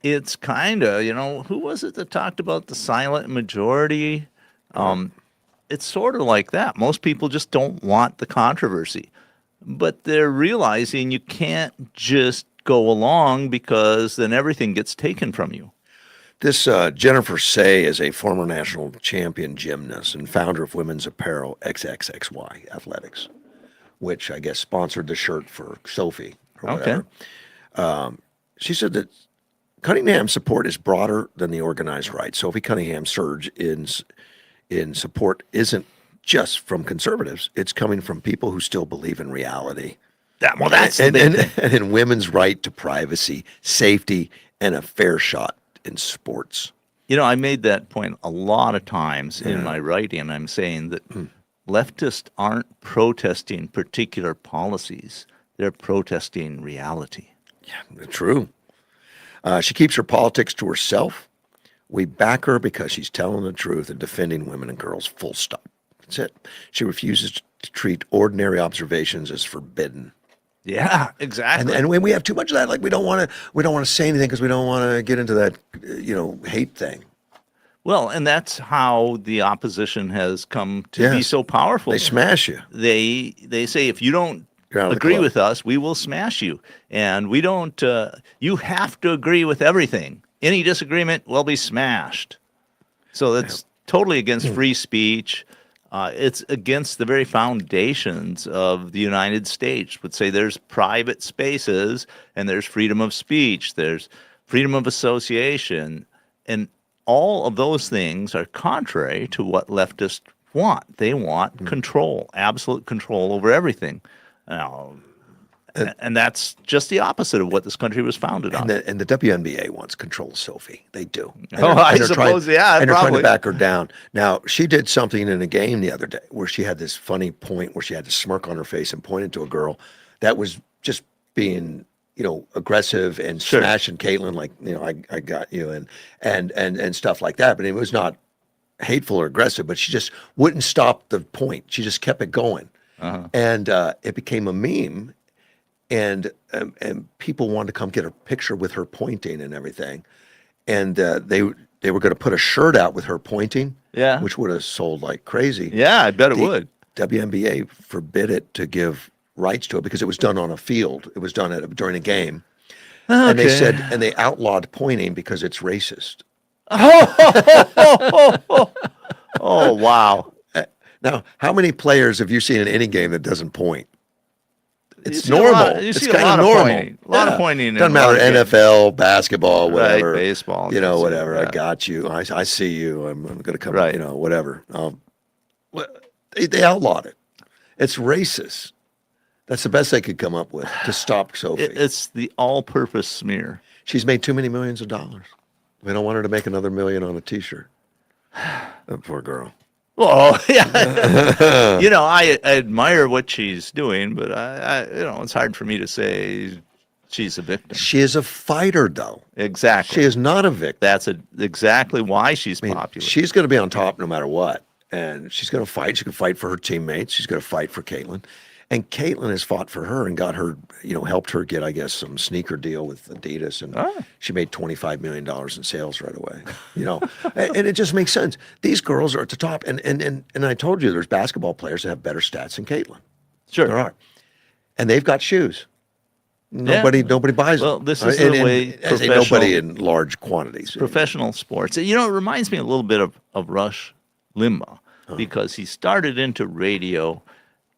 it's kind of, who was it that talked about the silent majority? It's sort of like that. Most people just don't want the controversy, but they're realizing you can't just go along because then everything gets taken from you. This Jennifer Say is a former national champion gymnast and founder of women's apparel XXXY Athletics, which I guess sponsored the shirt for Sophie or whatever. She said that Cunningham's support is broader than the organized right. Sophie Cunningham's surge in support isn't just from conservatives. It's coming from people who still believe in reality. That's and in women's right to privacy, safety, and a fair shot in sports. I made that point a lot of times in my writing. I'm saying that leftists aren't protesting particular policies. They're protesting reality. Yeah, true. She keeps her politics to herself. We back her because she's telling the truth and defending women and girls, full stop. That's it. She refuses to treat ordinary observations as forbidden. Yeah, exactly. And when we have too much of that, like we don't want to say anything because we don't want to get into that, hate thing. Well, and that's how the opposition has come to be so powerful. They smash you. They say, if you don't agree with us, we will smash you. And we don't, you have to agree with everything. Any disagreement will be smashed. So that's totally against free speech. It's against the very foundations of the United States. Would say there's private spaces and there's freedom of speech, there's freedom of association, and all of those things are contrary to what leftists want. They want control, absolute control over everything. Now, and that's just the opposite of what this country was founded on. And the WNBA wants control Sophie. They do. And I they're suppose, trying, yeah, and they're trying probably. to back her down. Now, she did something in a game the other day where she had this funny point where she had this smirk on her face and pointed to a girl that was just being, aggressive and Sure. smashing Caitlin, like, I got you, and stuff like that. But it was not hateful or aggressive, but she just wouldn't stop the point. She just kept it going. And it became a meme. And people wanted to come get a picture with her pointing and everything, and they were going to put a shirt out with her pointing, Yeah. which would have sold like crazy. Yeah, I bet it The would. WNBA forbid it to give rights to it because it was done on a field. It was done during a game, and they said they outlawed pointing because it's racist. Oh, wow. Now, how many players have you seen in any game that doesn't point? It's see a normal. lot- you It's see a kind lot of of normal. pointing. A lot of pointing in Doesn't a lot matter. of games. NFL, basketball, Right, whatever. baseball, Whatever. yeah. I got you. I see you. I'm going to come. Right. Whatever. They outlawed it. It's racist. That's the best they could come up with to stop Sophie. It's the all-purpose smear. She's made too many millions of dollars. We don't want her to make another million on a T-shirt. That poor girl. Well, yeah. I admire what she's doing, but I it's hard for me to say she's a victim. She is a fighter, though. Exactly. She is not a victim. That's exactly why she's popular. She's going to be on top no matter what. And she's going to fight. She can fight for her teammates. She's going to fight for Caitlin. And Caitlin has fought for her and got her, helped her get, I guess, some sneaker deal with Adidas. And she made $25 million in sales right away, and it just makes sense. These girls are at the top. And I told you there's basketball players that have better stats than Caitlin. Sure. There are. And they've got shoes. Nobody buys them. Well, this is the way I say nobody in large quantities. Professional sports. It reminds me a little bit of Rush Limbaugh because he started into radio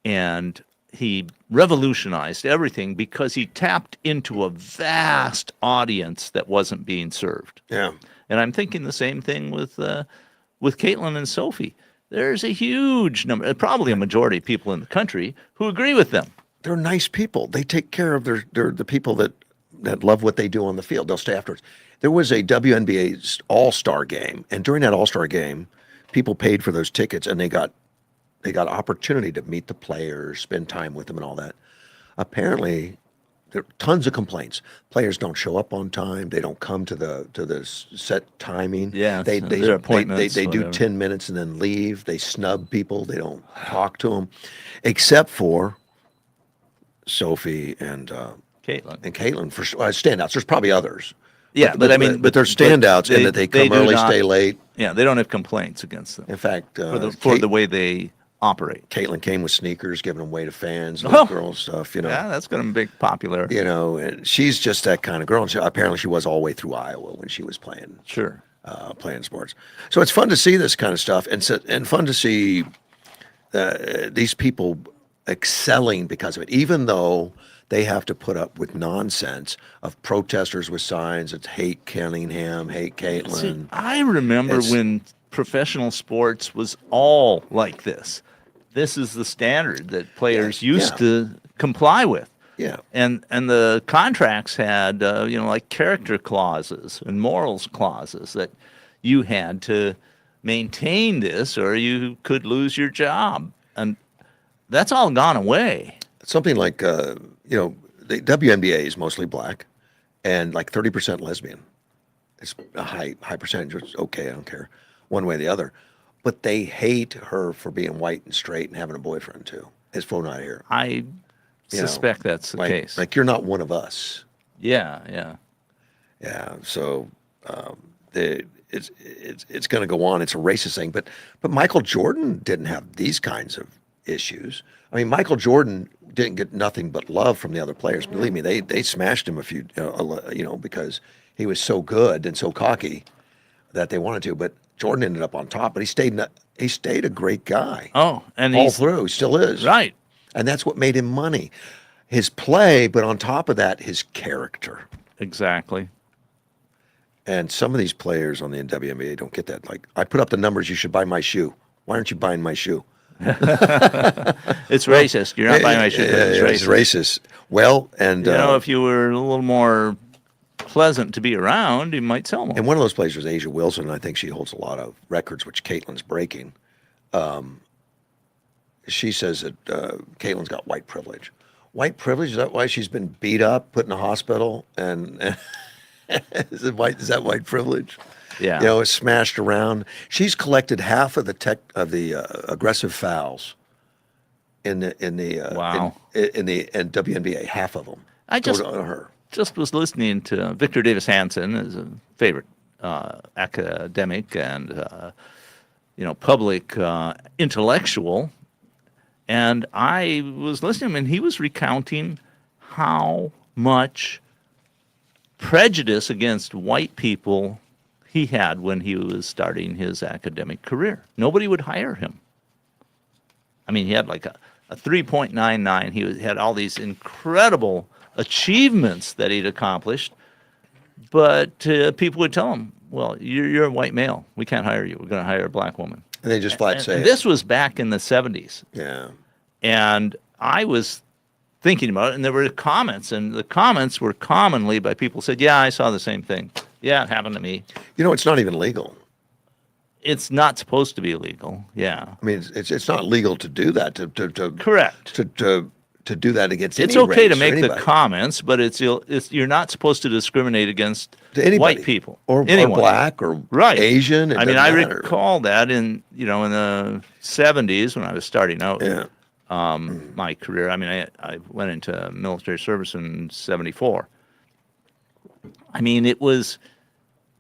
and he revolutionized everything because he tapped into a vast audience that wasn't being served. Yeah. And I'm thinking the same thing with Caitlin and Sophie. There's a huge number, probably a majority of people in the country who agree with them. They're nice people. They take care of the people that love what they do on the field. They'll stay afterwards. There was a WNBA All-Star game, and during that All-Star game, people paid for those tickets, and they got opportunity to meet the players, spend time with them, and all that. Apparently, there are tons of complaints. Players don't show up on time. They don't come to the set timing. Yeah, their appointments, they do whatever. 10 minutes and then leave. They snub people. They don't talk to them, except for Sophie and Caitlin. for standouts. There's probably others. Yeah, but I mean, but they're standouts in that they come do early, not- stay late. Yeah, they don't have complaints against them In fact, for the way they operate. Caitlin came with sneakers, giving them away to fans, Oh. little girl stuff, Yeah, that's going to be popular. and she's just that kind of girl. And apparently she was all the way through Iowa when she was playing Sure. sports. So it's fun to see this kind of stuff, and fun to see these people excelling because of it, even though they have to put up with nonsense of protesters with signs that hate Cunningham, hate Caitlin. See, I remember It's- when professional sports was all like this. This is the standard that players used to comply with. Yeah. And the contracts had like character clauses and morals clauses that you had to maintain this or you could lose your job. And that's all gone away. Something like the WNBA is mostly black and like 30% lesbian. It's a high percentage. It's okay, I don't care one way or the other. But they hate her for being white and straight and having a boyfriend too. It's flown out here. I suspect that's the case. Like you're not one of us. Yeah. Yeah. So it's going to go on. It's a racist thing. But Michael Jordan didn't have these kinds of issues. I mean, Michael Jordan didn't get nothing but love from the other players. Believe me, they smashed him a few, because he was so good and so cocky that they wanted to. But Jordan ended up on top. But he stayed a great guy. Oh, and all he's through. He still is. right. And that's what made him money. His play, but on top of that, his character. Exactly. And some of these players on the WNBA don't get that. Like, I put up the numbers. You should buy my shoe. Why aren't you buying my shoe? It's racist. You're not buying my shoe. It's Yeah, it's racist. racist. Well, and If you were a little more pleasant to be around, you might sell more. and one of those players was Asia Wilson. I think she holds a lot of records, which Caitlin's breaking. She says that Caitlin's got white privilege. White privilege? Is that why she's been beat up, put in a hospital, and is that white privilege? Yeah. You know, it's smashed around. She's collected half of the aggressive fouls in the Wow. in WNBA. Half of them. I go just to her. just was listening to Victor Davis Hanson, as a favorite academic and public intellectual, and I was listening to him, and he was recounting how much prejudice against white people he had when he was starting his academic career. Nobody would hire him. I mean, he had like a 3.99. He had all these incredible achievements that he'd accomplished, but people would tell him, well, you're a white male. We can't hire you. We're going to hire a black woman. And they just flat say And it. this was back in the 70s. Yeah. And I was thinking about it, and there were comments, and the comments were commonly by people who said, yeah, I saw the same thing. Yeah, it happened to me. You know, it's not even legal. It's not supposed to be illegal. Yeah. I mean, it's not legal to do that. Correct. To do that against It's any okay to race or make the anybody. comments, but you're not supposed to discriminate against To anybody. white people or anyone. black or Right. Asian. It I mean, I doesn't matter. recall that in the 70s when I was starting out Yeah. my career. I mean, I went into military service in 74. I mean, it was,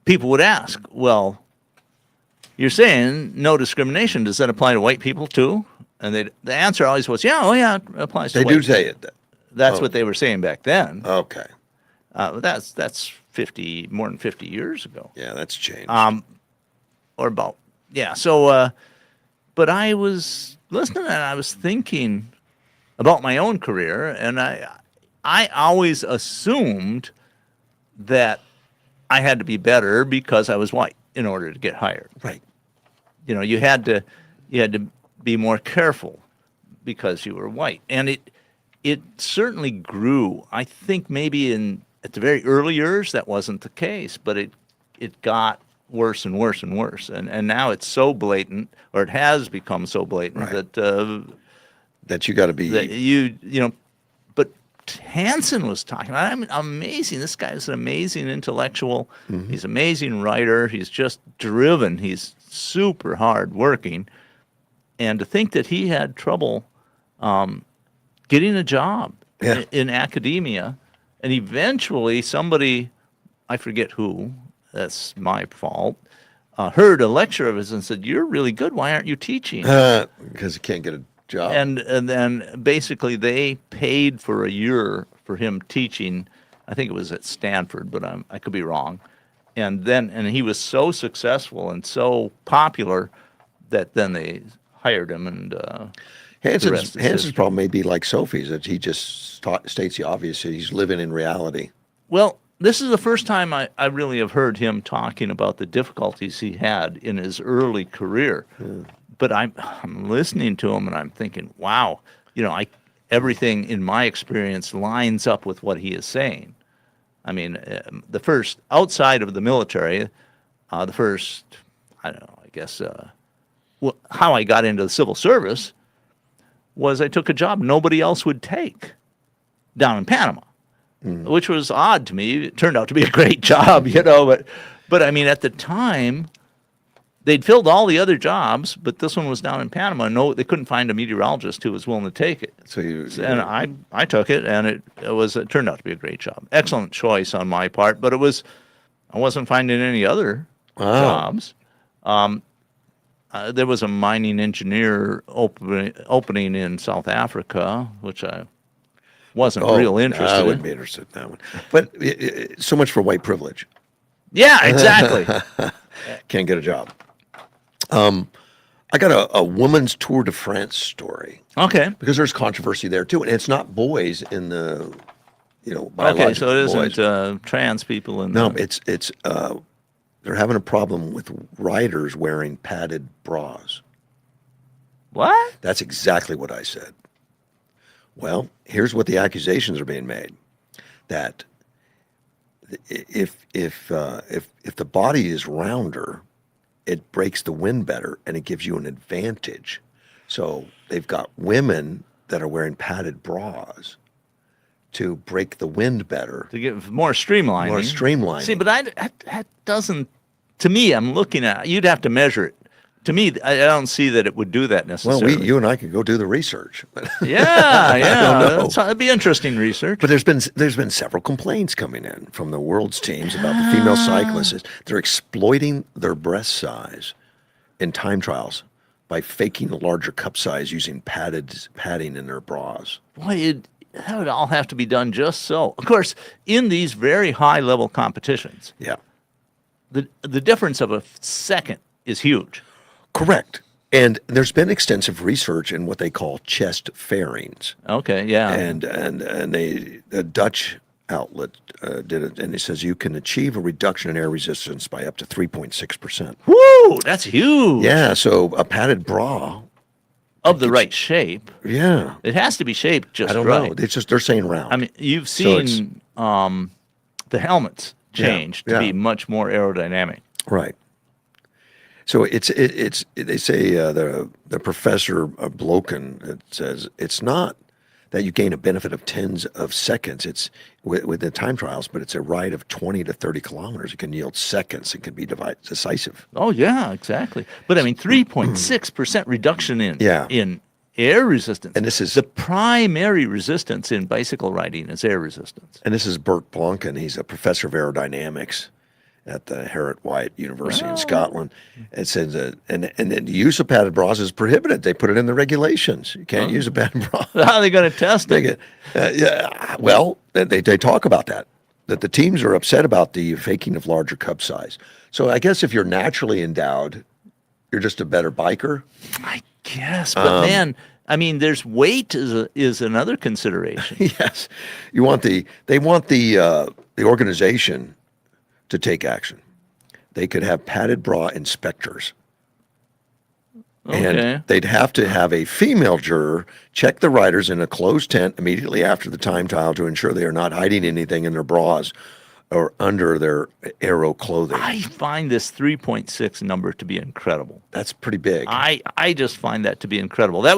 people would ask, well, you're saying no discrimination. Does that apply to white people too? And the answer always was, yeah, it applies to They white do people. say it. That's Oh. what they were saying back then. Okay. That's more than 50 years ago. Yeah, that's changed. Or about, yeah. So, but I was listening and I was thinking about my own career, and I always assumed that I had to be better because I was white in order to get hired. right. You had to be more careful because you were white, and it certainly grew. I think maybe at the very early years that wasn't the case, but it got worse and worse and worse, and now it's so blatant, or it has become so blatant Right. that You got to be. But Hansen was talking. I'm amazing. This guy is an amazing intellectual. Mm-hmm. He's an amazing writer. He's just driven. He's super hard working. And to think that he had trouble getting a job Yeah. in academia, and eventually somebody, I forget who, that's my fault, heard a lecture of his and said, "You're really good. Why aren't you teaching?" Because you can't get a job. And then basically they paid for a year for him teaching. I think it was at Stanford, but I could be wrong. And he was so successful and so popular that then they hired him. And the rest is Hanson's history. problem may be like Sophie's, that he just states the obvious. He's living in reality. Well, this is the first time I really have heard him talking about the difficulties he had in his early career. But I'm listening to him and I'm thinking, wow, everything in my experience lines up with what he is saying. I mean, the first, outside of the military, I don't know, I guess, how I got into the civil service was I took a job nobody else would take down in Panama, which was odd to me. It turned out to be a great job, but I mean, at the time, they'd filled all the other jobs, but this one was down in Panama. No, they couldn't find a meteorologist who was willing to take it. So And I took it, and it turned out to be a great job. Excellent choice on my part, but I wasn't finding any other jobs. There was a mining engineer opening in South Africa, which I wasn't real interested I in. wouldn't be interested in that one. But so much for white privilege. Yeah, exactly. Can't get a job. I got a woman's Tour de France story Okay. because there's controversy there too, and it's not boys in the Okay, biological so it boys. isn't trans people in No, the... it's They're having a problem with riders wearing padded bras. What? That's exactly what I said. Well, here's what the accusations are being made: that if the body is rounder, it breaks the wind better and it gives you an advantage. So they've got women that are wearing padded bras to break the wind better. To get more streamlining. More streamlining. See, but that doesn't, to me, I'm looking at, you'd have to measure it. To me, I don't see that it would do that Well, necessarily. you and I could go do the research. Yeah, know. that'd be interesting research. But there's been several complaints coming in from the world's teams about the female cyclists. They're exploiting their breast size in time trials by faking a larger cup size using padding in their bras. Boy, that would all have to be done just so. Of course, in these very high level competitions, Yeah, the difference of a second is huge. correct. And there's been extensive research in what they call chest fairings. Okay, yeah. And the Dutch outlet did it, and it says you can achieve a reduction in air resistance by up to 3.6%. Woo, that's huge. Yeah, so a padded bra. Of the right shape. Yeah, It has to be shaped just I don't right. know. It's just they're saying round. I mean, you've So it's- seen the helmets change to yeah. be much more aerodynamic. Right. So they say the professor Bloken, it says it's not that you gain a benefit of tens of seconds. It's with the time trials, but it's a ride of 20 to 30 kilometers. It can yield seconds. It can be decisive. Oh yeah, exactly. But I mean, 3.6% reduction Yeah. in air resistance. And this is- the primary resistance in bicycle riding is air resistance. And this is Bert Blunken. He's a professor of aerodynamics at the Harriet White University in Scotland. It says and the use of padded bras is prohibited. They put it in the regulations. You can't use a padded bra. How are they going to test it? Yeah, well, they talk about that the teams are upset about the faking of larger cup size. So I guess if you're naturally endowed, you're just a better biker. I guess, but man, I mean, there's weight is another consideration. Yes, they want the organization to take action. They could have padded bra inspectors. Okay. And they'd have to have a female juror check the riders in a closed tent immediately after the time trial to ensure they are not hiding anything in their bras or under their aero clothing. I find this 3.6 number to be incredible. That's pretty big. I just find that to be incredible. That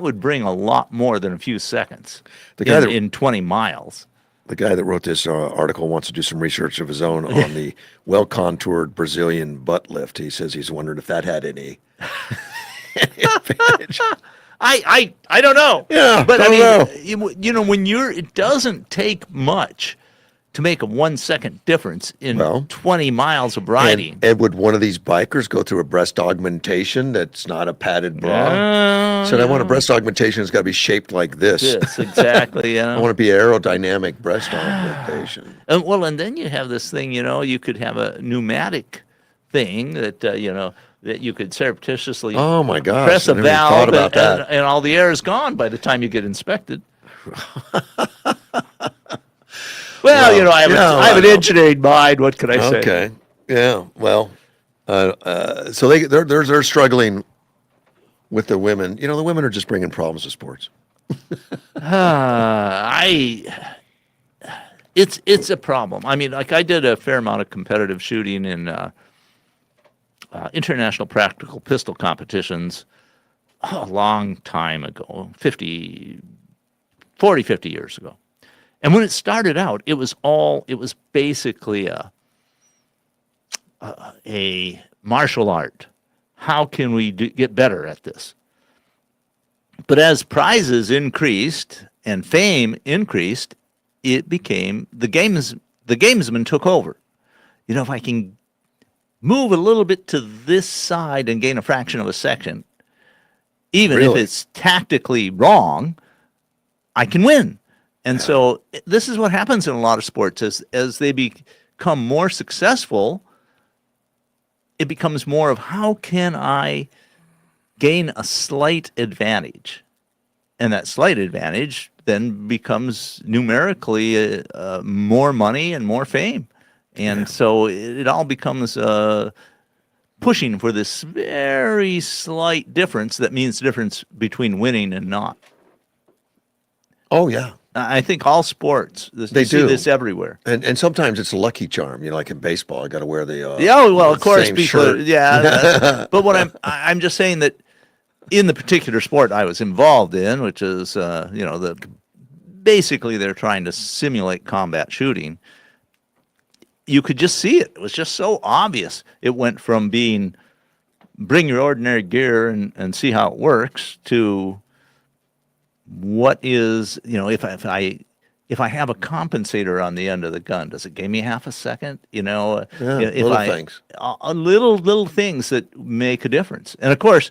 would bring a lot more than a few seconds The guy in 20 miles. The guy that wrote this article wants to do some research of his own on the well-contoured Brazilian butt lift. He says he's wondered if that had any advantage. I don't know. Yeah, but I don't mean, you know, it doesn't take much to make a 1 second difference in Well, 20 miles of riding. And would one of these bikers go through a breast augmentation that's not a padded bra? So I want a breast augmentation that's got to be shaped like this. Yes, exactly. I want to be aerodynamic breast augmentation. And then you have this thing, you know, you could have a pneumatic thing that, you know, that you could surreptitiously Oh my gosh! press a I never even valve thought about that. and all the air is gone by the time you get inspected. Well, you know, I have an engineering mind. What can I say? Okay. Yeah. Well, so they're struggling with the women. You know, the women are just bringing problems to sports. It's a problem. I mean, like I did a fair amount of competitive shooting in international practical pistol competitions a long time ago, 50 years ago. And when it started out, it was basically a martial art. How can we get better at this? But as prizes increased and fame increased, it became the gamesman took over. You know, if I can move a little bit to this side and gain a fraction of a second, even if Really? it's tactically wrong, I can win. And so this is what happens in a lot of sports as they become more successful, it becomes more of how can I gain a slight advantage? And that slight advantage then becomes numerically more money and more fame. And so it all becomes pushing for this very slight difference that means the difference between winning and not. Oh yeah, I think all sports, They you see do. this everywhere. and sometimes it's a lucky charm. Like in baseball, I got to wear the Yeah, well, of the course, same people. shirt. But what I'm just saying that in the particular sport I was involved in, which is basically they're trying to simulate combat shooting. You could just see it. It was just so obvious. It went from being bring your ordinary gear and see how it works to what is, if I have a compensator on the end of the gun, does it give me half a second? Yeah, If little things. Little things that make a difference. And of course,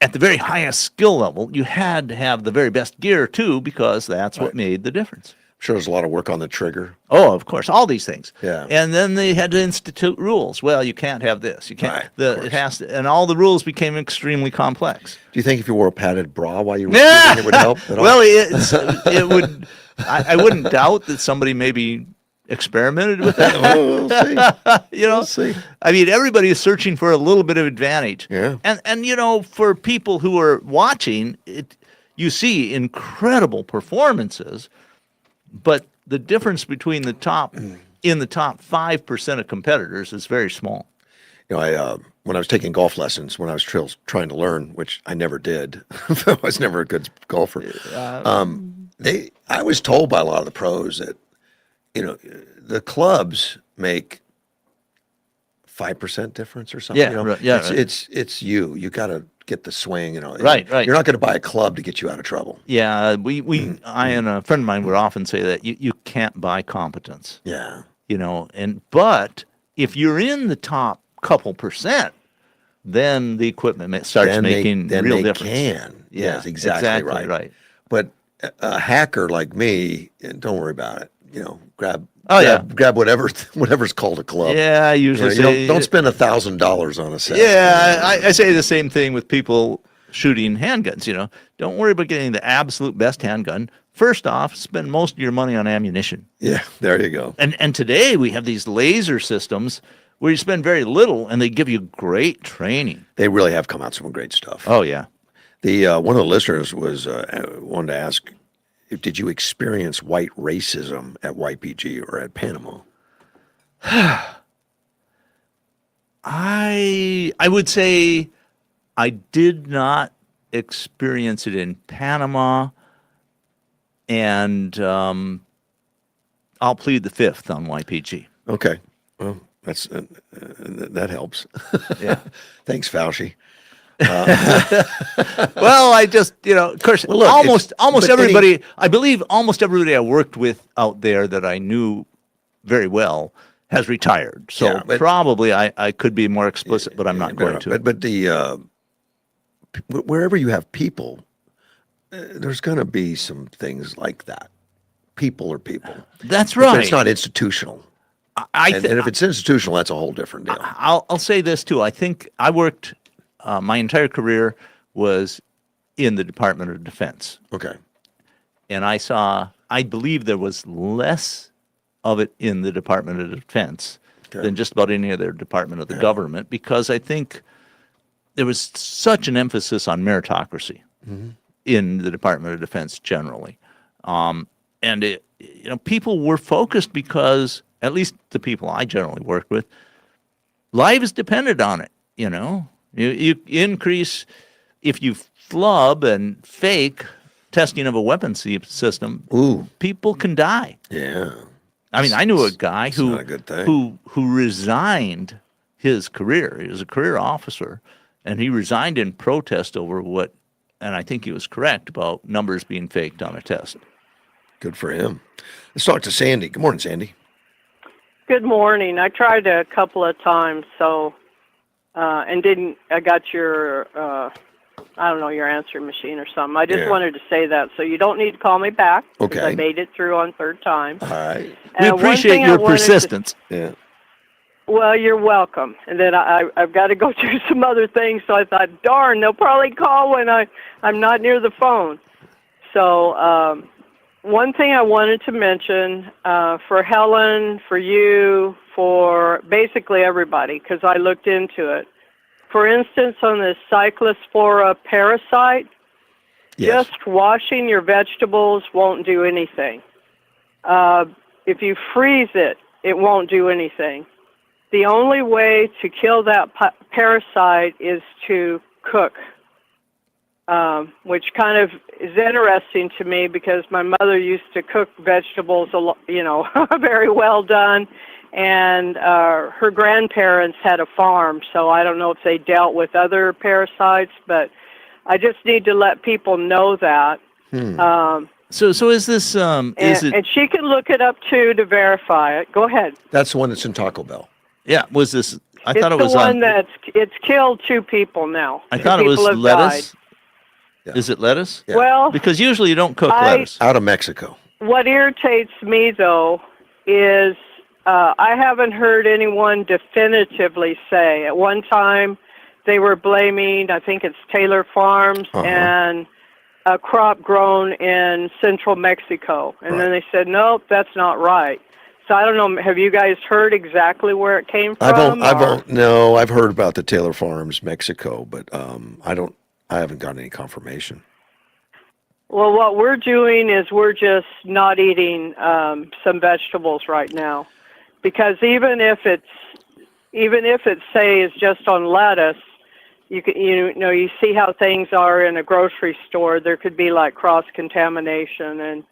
at the very highest skill level, you had to have the very best gear too, because that's what made the difference. I'm sure there's a lot of work on the trigger. Oh, of course, all these things. Yeah. And then they had to institute rules. Well, you can't have this. You can't. Right, of It course. has to, and all the rules became extremely complex. Do you think if you wore a padded bra while you were Yeah. shooting, it would help at all? Well, it would. I wouldn't doubt that somebody maybe experimented with that. Well, we'll see. We'll see. I mean, everybody is searching for a little bit of advantage. Yeah. And for people who are watching it, you see incredible performances, but the difference between the top 5% of competitors is very small. When I was taking golf lessons, when I was trying to learn, which I never did, I was never a good golfer. I was told by a lot of the pros that, the clubs make 5% difference or something. Yeah, right, yeah, right. It's you. You got to get the swing. Right. You're not going to buy a club to get you out of trouble. Yeah, I and a friend of mine would often say that you can't buy competence. Yeah. But if you're in the top couple percent, then the equipment starts making real difference. Can. Yeah, Yes, exactly right. But a hacker like me, don't worry about it. Grab whatever's called a club. Yeah, I usually say don't spend $1,000 on a set. Yeah, I say the same thing with people shooting handguns. Don't worry about getting the absolute best handgun. First off, spend most of your money on ammunition. Yeah, there you go. And today we have these laser systems where you spend very little and they give you great training. They really have come out with some great stuff. Oh yeah. The one of the listeners was wanted to ask, did you experience white racism at YPG or at Panama? I would say I did not experience it in Panama, and I'll plead the fifth on YPG. Okay, well, that's that helps. Yeah. Thanks, Fauci. Well, I just, of course, Well, look, almost but everybody, I believe almost everybody I worked with out there that I knew very well has retired. So Yeah, but- probably I could be more explicit, but I'm not going to. But the wherever you have people, there's going to be some things like that. People are people. That's But right. it's not institutional. And if it's institutional, that's a whole different deal. I'll say this too. I think I worked, my entire career was in the Department of Defense. Okay. And I believe there was less of it in the Department of Defense than just about any other department of the government, because I think there was such an emphasis on meritocracy in the Department of Defense generally. And people were focused because, at least the people I generally worked with, lives depended on it. You increase, if you flub and fake testing of a weapons system, people can die. Yeah. I mean, I knew a guy who not a good thing. who resigned his career. He was a career officer, and he resigned in protest over what, and I think he was correct about numbers being faked on a test. Good for him. Let's talk to Sandy. Good morning, Sandy. Good morning. I tried a couple of times, so and didn't. I got your, I don't know, your answering machine or something. I just wanted to say that, so you don't need to call me back. 'Cause Okay. I made it through on third time. All right. We one appreciate thing I your wanted to- persistence. Yeah. Well, you're welcome. And then I've got to go do some other things, so I thought, darn, they'll probably call when I'm not near the phone. So one thing I wanted to mention for Helen, for you, for basically everybody, because I looked into it. For instance, on this Cyclospora parasite, Yes. just washing your vegetables won't do anything. If you freeze it, it won't do anything. The only way to kill that parasite is to cook, which kind of is interesting to me because my mother used to cook vegetables, very well done, and her grandparents had a farm, so I don't know if they dealt with other parasites, but I just need to let people know that. So is this And she can look it up too to verify it. Go ahead. That's the one that's in Taco Bell. yeah, was this I It's thought it the was one on it's killed 2 people now. I 2 thought it was people have lettuce. Yeah. Is it lettuce? Yeah. Well, Because usually you don't cook I- lettuce. Out of Mexico. what irritates me though is I haven't heard anyone definitively say. At one time, they were blaming, I think it's Taylor Farms and a crop grown in central Mexico. And then they said, nope, that's not right. So I don't know, have you guys heard exactly where it came from? No, I've heard about the Taylor Farms, Mexico, but I haven't gotten any confirmation. Well, what we're doing is we're just not eating some vegetables right now, because even if it say is just on lettuce, you see how things are in a grocery store. There could be like cross contamination, and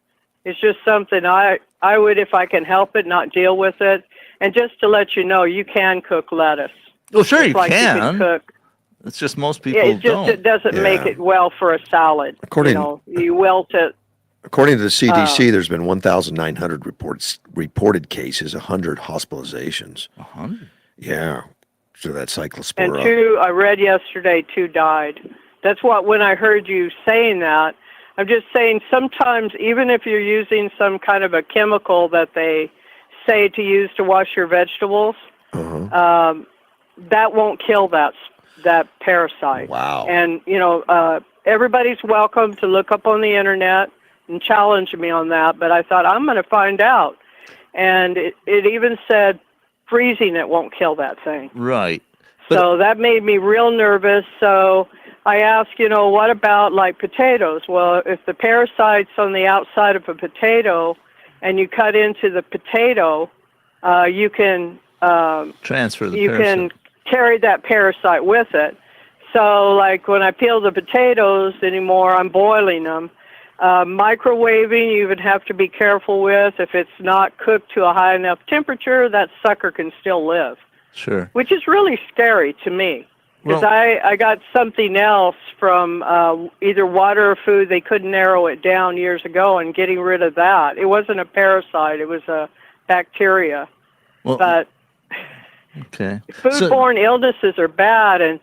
it's just something I would, if I can help it, not deal with it. And just to let you know, you can cook lettuce. Well, sure Just you like can. You can cook. It's just most people Yeah, don't. it doesn't make it well for a salad. You wilt it. According to the CDC, there's been 1,900 reported cases, 100 hospitalizations. 100? Yeah, so that Cyclospora. And 2, I read yesterday, 2 died. That's when I heard you saying that, I'm just saying sometimes even if you're using some kind of a chemical that they say to use to wash your vegetables, that won't kill that parasite. Wow. And, everybody's welcome to look up on the internet and challenge me on that, but I thought I'm going to find out. And it even said freezing it won't kill that thing. Right. So that made me real nervous. So I asked, what about like potatoes? Well, if the parasite's on the outside of a potato and you cut into the potato, you can transfer the you parasite. can carry that parasite with it. So like when I peel the potatoes anymore, I'm boiling them. Microwaving, you would have to be careful with. If it's not cooked to a high enough temperature, that sucker can still live. Sure. Which is really scary to me. Because I got something else from either water or food. They couldn't narrow it down years ago, and getting rid of that. It wasn't a parasite. It was a bacteria. Well, but okay. Foodborne illnesses are bad, and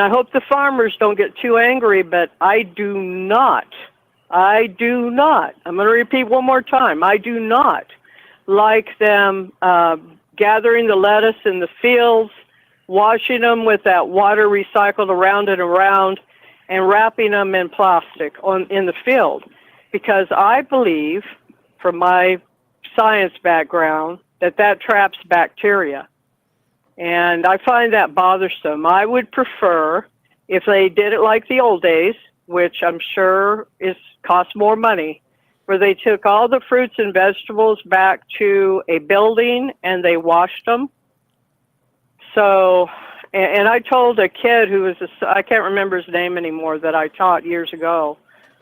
I hope the farmers don't get too angry, but I do not, I'm going to repeat one more time, I do not like them gathering the lettuce in the fields, washing them with that water recycled around and around, and wrapping them in plastic in the field. Because I believe, from my science background, that traps bacteria. And I find that bothersome. I would prefer if they did it like the old days, which I'm sure costs more money, where they took all the fruits and vegetables back to a building and they washed them. So, and I told a kid who was I can't remember his name anymore, that I taught years ago,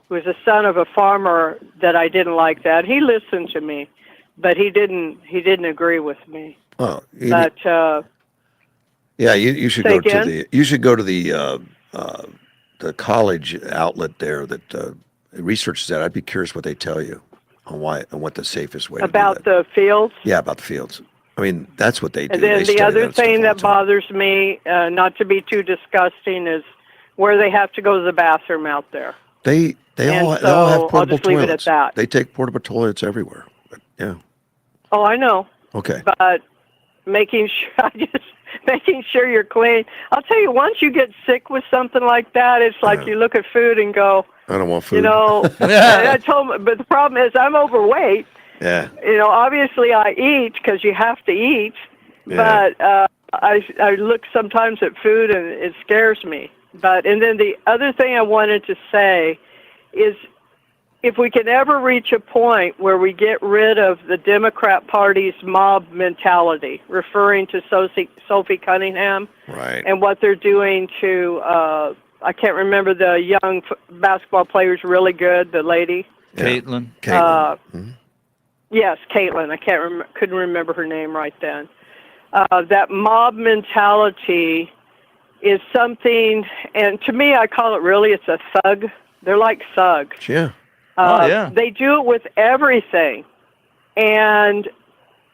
who was a son of a farmer, that I didn't like that. He listened to me, but he didn't agree with me. Oh, But yeah, you should say go again? to the college outlet there that researches that. I'd be curious what they tell you on what the safest way about to do that. the fields. Yeah, about the fields. I mean, that's what they do. And then They the study other that stuff thing all that the time. bothers me, not to be too disgusting, is where they have to go to the bathroom out there. They And all so have I'll portable just leave it toilets. at that. They take portable toilets everywhere. But, yeah. Oh, I know. Okay. But making sure you're clean. I'll tell you, once you get sick with something like that, it's like you look at food and go, I don't want food. You know, and I told him, but the problem is I'm overweight. Yeah. You know, obviously I eat because you have to eat, Yeah. but I look sometimes at food and it scares me. And then the other thing I wanted to say is if we can ever reach a point where we get rid of the Democrat Party's mob mentality, referring to Sophie Cunningham Right. and what they're doing to, I can't remember the young basketball player's really good, the lady. Caitlin. Caitlin. Yes, Caitlin. I couldn't remember her name right then. That mob mentality is something, and to me, I call it really, it's a thug. They're like thugs. Yeah. They do it with everything. And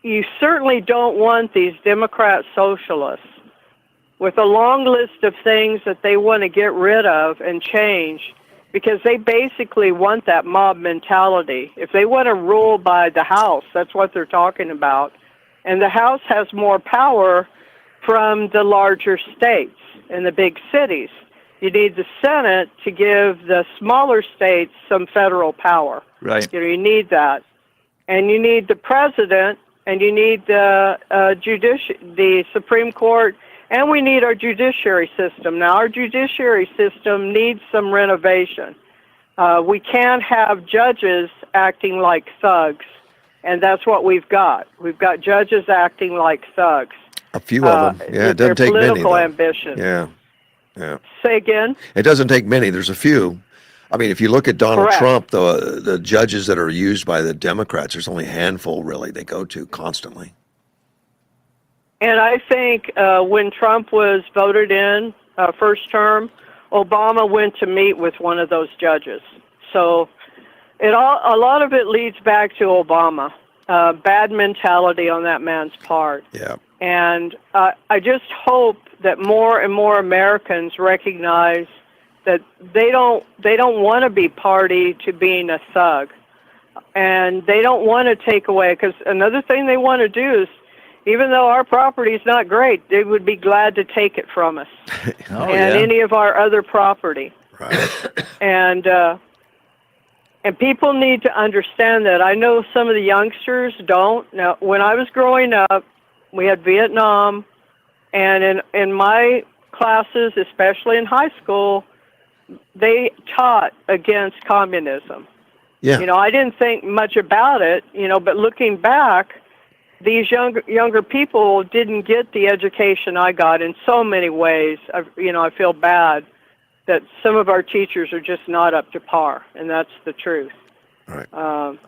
you certainly don't want these Democrat socialists with a long list of things that they want to get rid of and change because they basically want that mob mentality. If they want to rule by the House, that's what they're talking about. And the House has more power from the larger states and the big cities. You need the Senate to give the smaller states some federal power. Right. You know, you need that. And you need the president, and you need the the Supreme Court, and we need our judiciary system. Now, our judiciary system needs some renovation. We can't have judges acting like thugs, and that's what we've got. We've got judges acting like thugs. A few of them. Yeah, it doesn't take many. Political ambition. Yeah. Yeah. Say again? It doesn't take many. There's a few. I mean, if you look at Donald Correct. Trump, the judges that are used by the Democrats, there's only a handful really they go to constantly. And I think when Trump was voted in first term, Obama went to meet with one of those judges. So a lot of it leads back to Obama. Bad mentality on that man's part. Yeah. And I just hope that more and more Americans recognize that they don't want to be party to being a thug, and they don't want to take away. Because another thing they want to do is, even though our property is not great, they would be glad to take it from us any of our other property. Right. And people need to understand that. I know some of the youngsters don't. Now, when I was growing up, we had Vietnam, and in my classes, especially in high school, they taught against communism. Yeah. You know, I didn't think much about it, you know, but looking back, these younger people didn't get the education I got in so many ways. I feel bad that some of our teachers are just not up to par, and that's the truth. All right.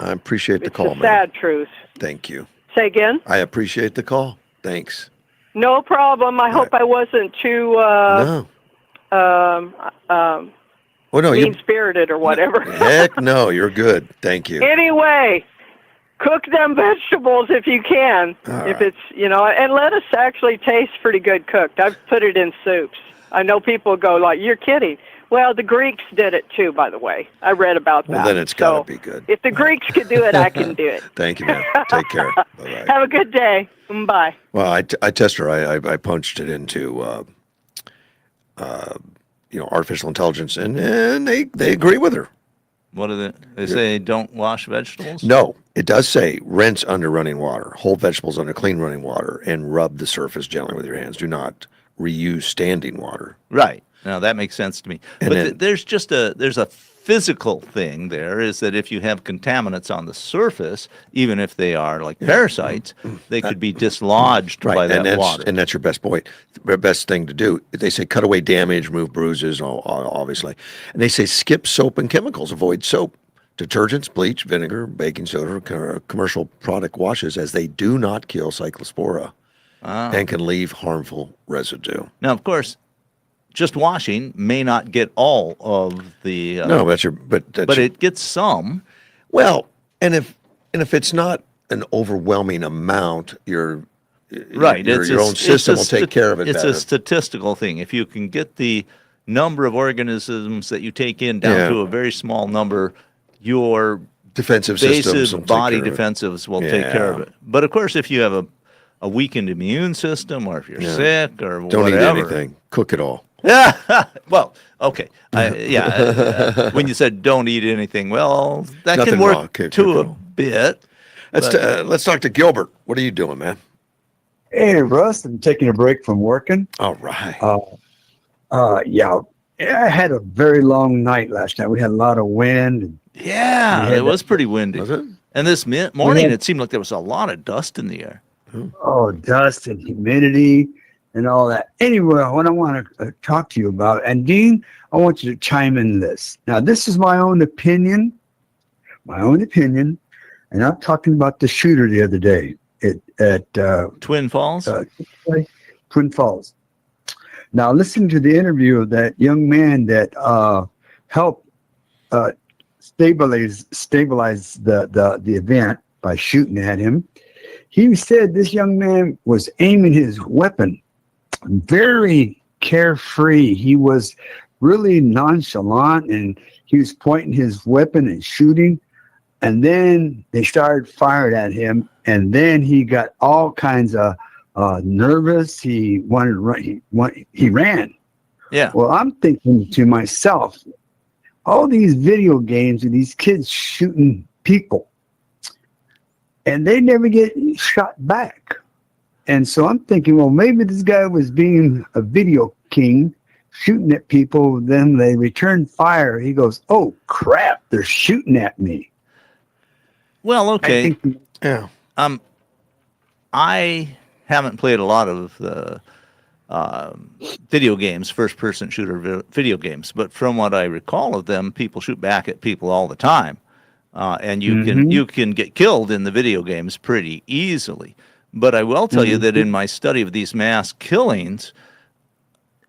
I appreciate the call, It's a sad truth. Thank you. Say again? I appreciate the call. Thanks. No problem. I hope I wasn't too No. Well, no, mean-spirited or whatever. Heck no, you're good. Thank you. Anyway, cook them vegetables if you can. If it's, and lettuce actually tastes pretty good cooked. I've put it in soups. I know people go like, you're kidding. Well, the Greeks did it too, by the way. I read about that. Well, then it's got to be good. If the Greeks could do it, I can do it. Thank you, man. Take care. Bye-bye. Have a good day. Bye. Well, I test her. I punched it into, artificial intelligence, and they agree with her. What are they say? Don't wash vegetables? No, it does say rinse under running water, hold vegetables under clean running water, and rub the surface gently with your hands. Do not reuse standing water. Right. Now that makes sense to me. And But there's a physical thing there, is that if you have contaminants on the surface, even if they are like parasites, they could be dislodged by that water. And that's your best point. The best thing to do. They say cut away damage, remove bruises, obviously. And they say skip soap and chemicals, avoid soap, detergents, bleach, vinegar, baking soda, commercial product washes, as they do not kill cyclospora and can leave harmful residue. Now, of course, just washing may not get all of the no, but it gets some. Well, and if it's not an overwhelming amount, your own system will take care of it. It's better. a statistical thing. If you can get the number of organisms that you take in down to a very small number, your defensive systems, body defensives will take care of it. But of course, if you have a weakened immune system, or if you're sick or don't whatever, eat anything, cook it all. Yeah. Well, okay. When you said don't eat anything, well, that Nothing can work wrong. Can't to a wrong. bit. Let's talk to Gilbert. What are you doing, man? Hey, Russ, I'm taking a break from working. All right. Yeah, I had a very long night last night. We had a lot of wind. And we Yeah, had it was pretty windy. Was it? And this we morning, had it seemed like there was a lot of dust in the air. dust and humidity and all that. Anyway, what I want to talk to you about, and Dean, I want you to chime in this. Now, this is my own opinion, and I'm talking about the shooter the other day at Twin Falls? Twin Falls. Now, listen to the interview of that young man that helped stabilize the event by shooting at him. He said this young man was aiming his weapon very carefree. He was really nonchalant, and he was pointing his weapon and shooting. And then they started firing at him, and then he got all kinds of nervous. He wanted to run. He ran. Yeah. Well, I'm thinking to myself, all these video games and these kids shooting people, and they never get shot back. And so I'm thinking, well, maybe this guy was being a video king, shooting at people. Then they return fire. He goes, "Oh crap! They're shooting at me." Well, okay. Yeah. I haven't played a lot of the video games, first-person shooter video games, but from what I recall of them, people shoot back at people all the time, and you can get killed in the video games pretty easily. But I will tell you that in my study of these mass killings,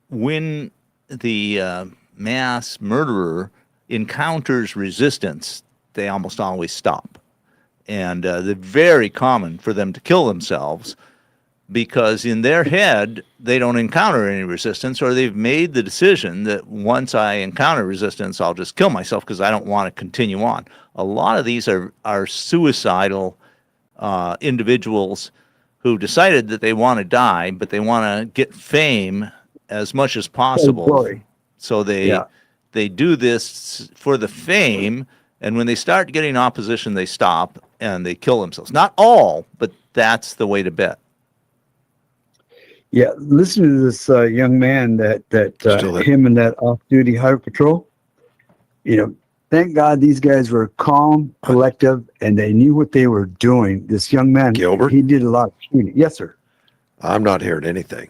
when the mass murderer encounters resistance, they almost always stop. And they're very common for them to kill themselves because in their head, they don't encounter any resistance, or they've made the decision that once I encounter resistance, I'll just kill myself because I don't want to continue on. A lot of these are suicidal individuals who decided that they want to die, but they want to get fame as much as possible. So they do this for the fame, and when they start getting opposition, they stop and they kill themselves. Not all, but that's the way to bet. Yeah, listen to this young man that Still there. him and that off-duty highway patrol. You know, thank God these guys were calm, collective, and they knew what they were doing. This young man, Gilbert? he did a lot of shooting. Yes, sir. I'm not hearing anything.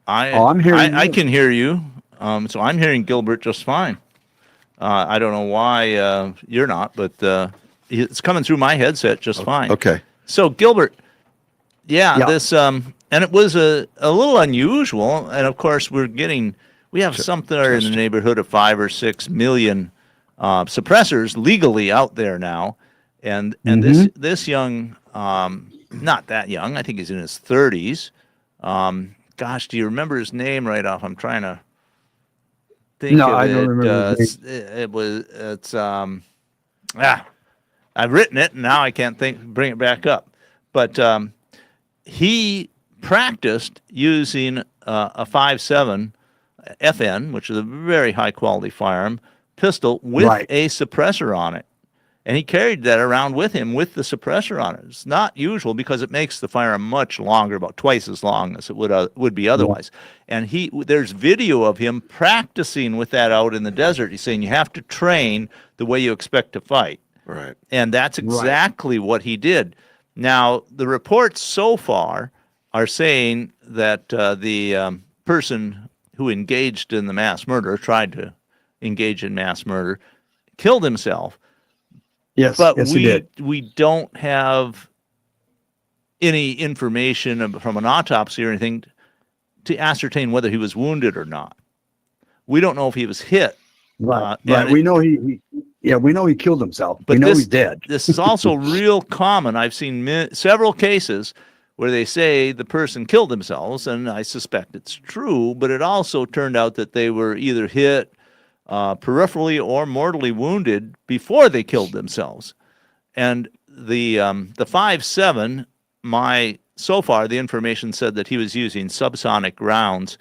I'm hearing I you. can hear you. So I'm hearing Gilbert just fine. I don't know why you're not, but it's coming through my headset just fine. Okay. So Gilbert, Yeah. this and it was a little unusual, and of course we have something in the neighborhood of 5 or 6 million suppressors legally out there now, and this young, not that young, I think he's in his 30s. Gosh, do you remember his name right off? I'm trying to think No, of I it. don't remember his I've written it, and now I can't bring it back up. But he practiced using a 5.7 FN, which is a very high quality firearm, pistol with a suppressor on it. And he carried that around with him with the suppressor on it. It's not usual because it makes the firearm much longer, about twice as long as it would be otherwise. And there's video of him practicing with that out in the desert. He's saying you have to train the way you expect to fight. Right. And that's exactly what he did. Now, the reports so far are saying that the person who engaged in the mass murder, tried to engage in mass murder, killed himself. Yes, but he did. We don't have any information from an autopsy or anything to ascertain whether he was wounded or not. We don't know if he was hit. Right. We know we know he killed himself. But we know he's dead. This is also real common. I've seen several cases where they say the person killed themselves, and I suspect it's true, but it also turned out that they were either hit peripherally or mortally wounded before they killed themselves. And the 5.7, so far the information said that he was using subsonic rounds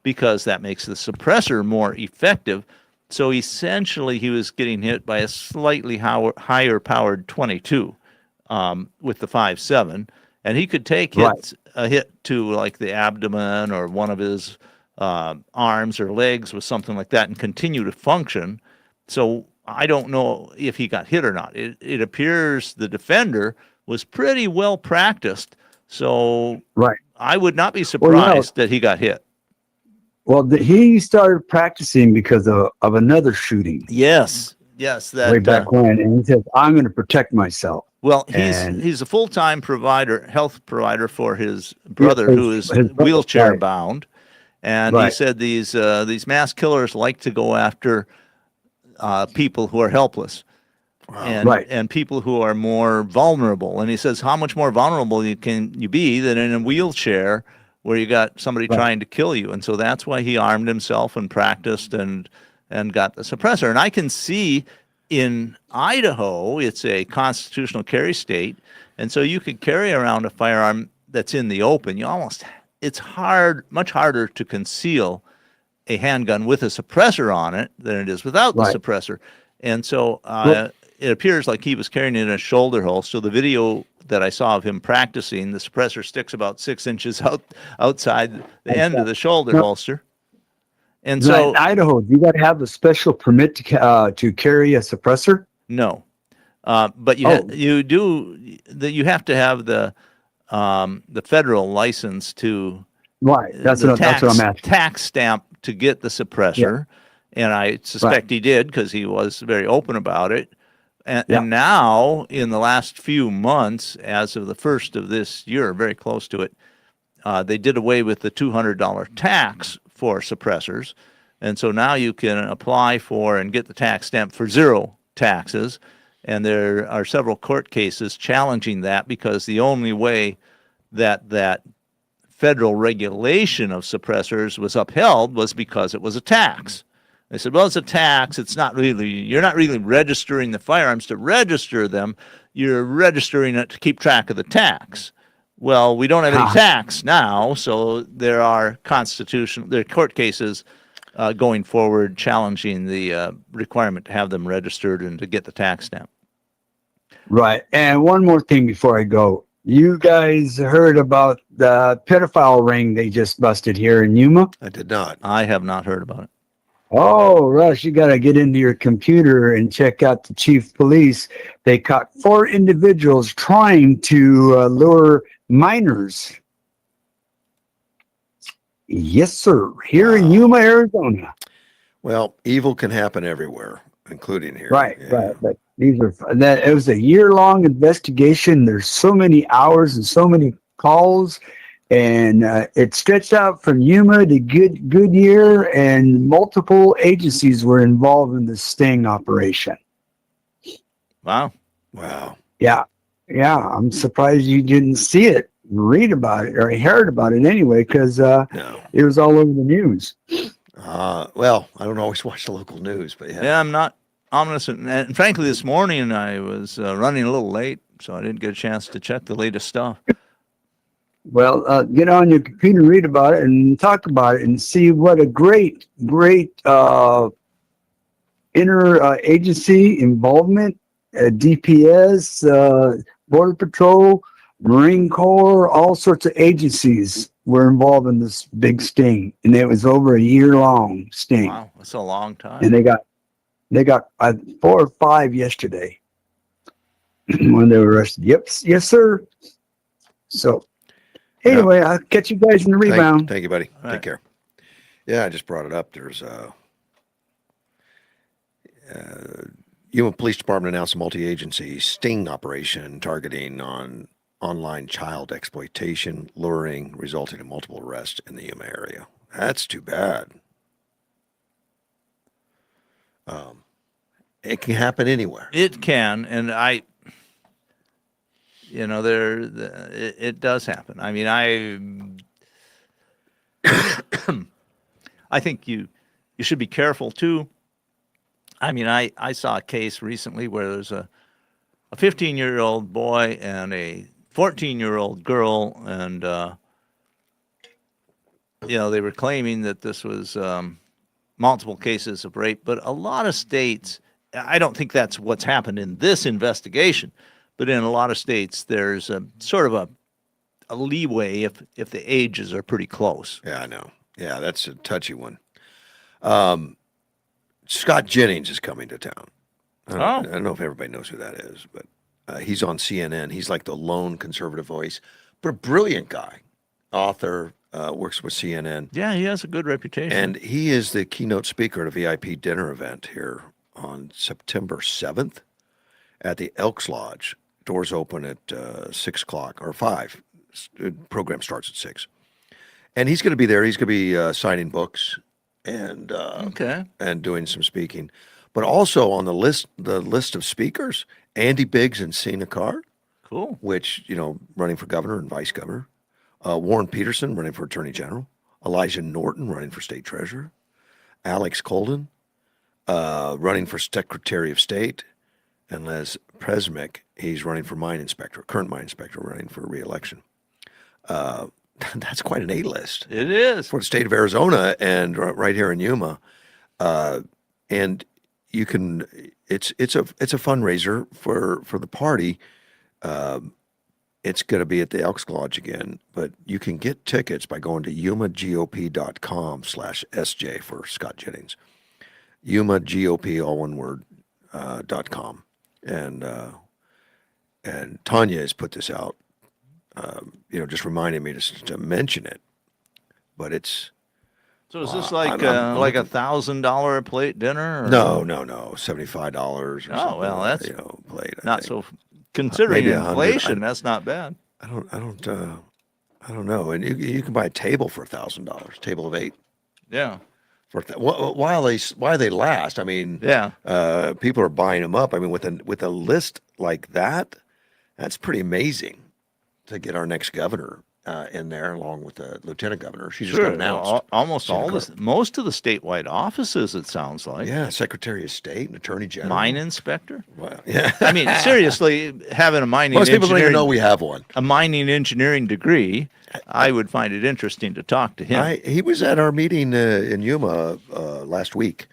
because that makes the suppressor more effective. So essentially, he was getting hit by a slightly higher powered 22 with the 5.7, and he could take a hit to like the abdomen or one of his arms or legs with something like that and continue to function. So I don't know if he got hit or not. It appears the defender was pretty well practiced. So I would not be surprised that he got hit. Well, he started practicing because of another shooting. Yes. That way back when, and he says, "I'm going to protect myself." Well, he's a full-time health provider for his brother, who is wheelchair bound, and he said these mass killers like to go after people who are helpless. And people who are more vulnerable. And he says, how much more vulnerable can you be than in a wheelchair where you got somebody trying to kill you? And so that's why he armed himself and practiced and got the suppressor. And I can see in Idaho, it's a constitutional carry state, and so you could carry around a firearm that's in the open. It's much harder to conceal a handgun with a suppressor on it than it is without the suppressor. And so it appears like he was carrying it in a shoulder holster. The video that I saw of him practicing, the suppressor sticks about 6 inches outside the end of the shoulder holster. And so in Idaho, you got to have a special permit to carry a suppressor? No. But you have to have the federal license to That's what I'm asking. Tax stamp to get the suppressor, and I suspect he did because he was very open about it. And now, in the last few months, as of the first of this year, very close to it, they did away with the $200 tax for suppressors, and so now you can apply for and get the tax stamp for zero taxes. And there are several court cases challenging that because the only way that federal regulation of suppressors was upheld was because it was a tax. They said, well, it's a tax. You're not really registering the firearms to register them. You're registering it to keep track of the tax. Well, we don't have any tax now, so there are court cases going forward challenging the requirement to have them registered and to get the tax stamp. Right. And one more thing before I go. You guys heard about the pedophile ring they just busted here in Yuma? I did not. I have not heard about it. Oh, Russ, you got to get into your computer and check out the chief police. They caught 4 individuals trying to lure minors. Yes, sir. Here in Yuma, Arizona. Well, evil can happen everywhere, including here. Right. But it was a year-long investigation. There's so many hours and so many calls. And it stretched out from Yuma to Goodyear, and multiple agencies were involved in the sting operation. Wow. Yeah. I'm surprised you didn't see it, read about it, or heard about it anyway, because it was all over the news. Well, I don't always watch the local news, but yeah, I'm not ominous. And frankly, this morning I was running a little late, so I didn't get a chance to check the latest stuff. Well, get on your computer, read about it, and talk about it, and see what a great interagency involvement, DPS, Border Patrol, Marine Corps, all sorts of agencies were involved in this big sting, and it was over a year-long sting. Wow, that's a long time. And they got 4 or 5 yesterday when they were arrested. Yep, yes, sir. So. Anyway, I'll catch you guys in the rebound. Thank you, buddy. All Take care. Yeah, I just brought it up. There's Yuma Police Department announced a multi-agency sting operation targeting on online child exploitation, luring, resulting in multiple arrests in the Yuma area. That's too bad. It can happen anywhere. It can, and it does happen. I mean, I think you should be careful too. I mean, I saw a case recently where there's a 15-year-old boy and a 14-year-old girl, and they were claiming that this was multiple cases of rape, but a lot of states, I don't think that's what's happened in this investigation, but in a lot of states, there's a sort of a leeway if the ages are pretty close. Yeah, I know. Yeah, that's a touchy one. Scott Jennings is coming to town. I don't know if everybody knows who that is, but he's on CNN. He's like the lone conservative voice, but a brilliant guy, author, works with CNN. Yeah, he has a good reputation. And he is the keynote speaker at a VIP dinner event here on September 7th at the Elks Lodge. Doors open at 6 o'clock or 5. The program starts at 6. And he's going to be there. He's going to be signing books and doing some speaking. But also on the list of speakers, Andy Biggs and Sina Carr. Cool. Which, running for governor and vice governor. Warren Peterson running for attorney general. Elijah Norton running for state treasurer. Alex Colden running for secretary of state. And Les Presmick, he's running for current mine inspector, running for re-election. That's quite an A-list. It is. For the state of Arizona and right here in Yuma. And you can, it's a fundraiser for the party. It's going to be at the Elks Lodge again, but you can get tickets by going to yumagop.com/SJ for Scott Jennings. YumaGOP, all one word, .com. And Tanya has put this out, just reminding me to mention it. But it's... So is this like $1,000 a plate dinner? Or? No, $75 or something. Oh, well, that's plate. not so. Considering Maybe inflation, that's not bad. I don't know. And you can buy a table for $1,000, table of 8. Yeah. While they last, I mean, people are buying them up. I mean, with a list like that, that's pretty amazing to get our next governor in there, along with the lieutenant governor. She just got announced. Most of the statewide offices, it sounds like. Yeah, Secretary of State and Attorney General. Mine inspector. Well, yeah. I mean, seriously, having a mining most people don't even know we have one. A mining engineering degree, I would find it interesting to talk to him. He was at our meeting in Yuma last week.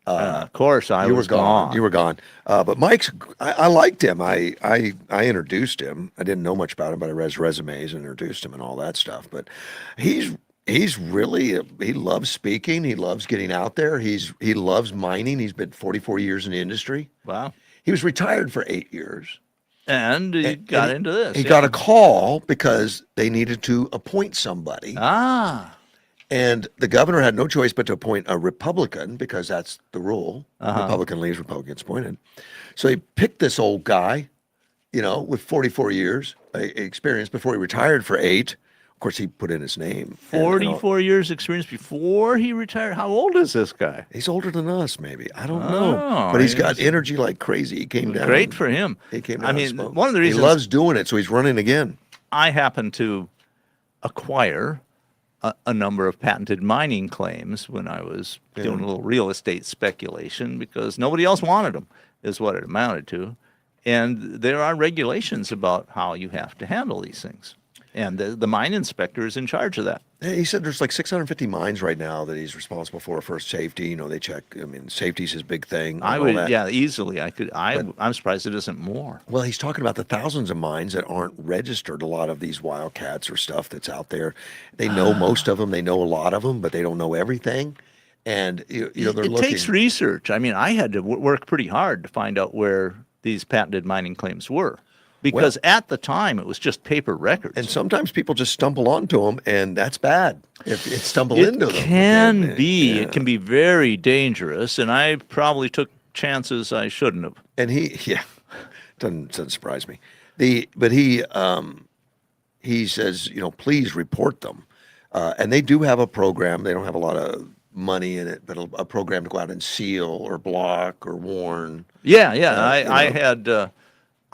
Of course, I was gone. You were gone. But Mike's, I liked him. I introduced him. I didn't know much about him, but I read his resumes and introduced him and all that stuff. But he's really, he loves speaking. He loves getting out there. He loves mining. He's been 44 years in the industry. Wow. He was retired for 8 years. And he got into this. He got a call because they needed to appoint somebody. And the governor had no choice but to appoint a Republican because that's the rule. Republican leaves, Republicans appointed. So he picked this old guy, with 44 years experience before he retired for 8. Of course, he put in his name. 44 years experience before he retired. How old is this guy? He's older than us, maybe. I don't know. But he's got energy like crazy. He came down. Great for him. He came down. I mean, one of the reasons he loves doing it, so he's running again. I happened to acquire a number of patented mining claims when I was doing a little real estate speculation because nobody else wanted them, is what it amounted to. And there are regulations about how you have to handle these things. And the mine inspector is in charge of that. He said there's like 650 mines right now that he's responsible for safety. They check. I mean, safety's his big thing. Easily. I'm surprised it isn't more. Well, he's talking about the thousands of mines that aren't registered. A lot of these wildcats or stuff that's out there. They know most of them. They know a lot of them, but they don't know everything. And they're looking. It takes research. I mean, I had to work pretty hard to find out where these patented mining claims were. Because at the time, it was just paper records. And sometimes people just stumble onto them, and that's bad. If it stumble into them. It can be. It can be very dangerous, and I probably took chances I shouldn't have. And doesn't surprise me. But he says, please report them. And they do have a program. They don't have a lot of money in it, but a program to go out and seal or block or warn.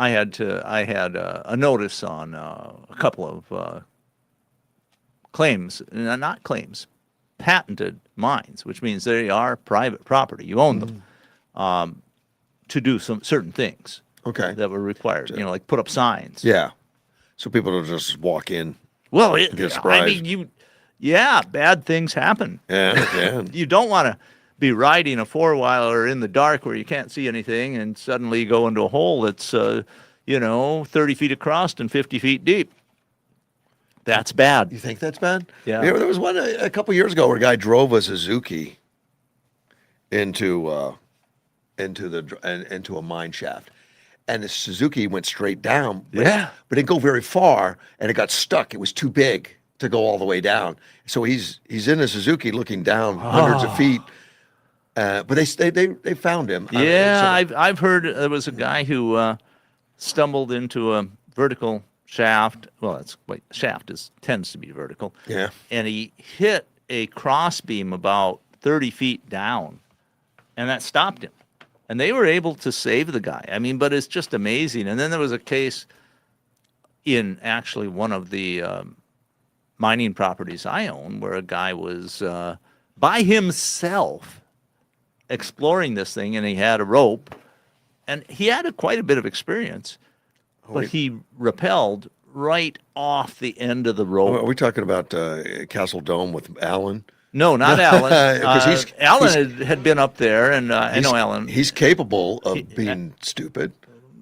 I had a notice on a couple of claims, not claims, patented mines, which means they are private property. You own them to do some certain things. Okay. That were required. Like put up signs. Yeah. So people don't just walk in. Well, get surprised. I mean, yeah, bad things happen. Yeah. You don't want to be riding a four-wheeler in the dark where you can't see anything and suddenly you go into a hole that's, 30 feet across and 50 feet deep. That's bad. You think that's bad? Yeah. There was one a couple years ago where a guy drove a Suzuki into a mine shaft, and the Suzuki went straight down. But didn't go very far, and it got stuck. It was too big to go all the way down. So he's in a Suzuki looking down hundreds of feet. But they found him. Yeah, I've heard there was a guy who stumbled into a vertical shaft. Well, shaft tends to be vertical. Yeah. And he hit a cross beam about 30 feet down, and that stopped him. And they were able to save the guy. I mean, but it's just amazing. And then there was a case in actually one of the mining properties I own where a guy was by himself exploring this thing, and he had a rope, and he had quite a bit of experience, but he rappelled right off the end of the rope. Are we talking about Castle Dome with Alan? No, not Alan. 'Cause Alan had been up there, and I know Alan. He's capable of being stupid.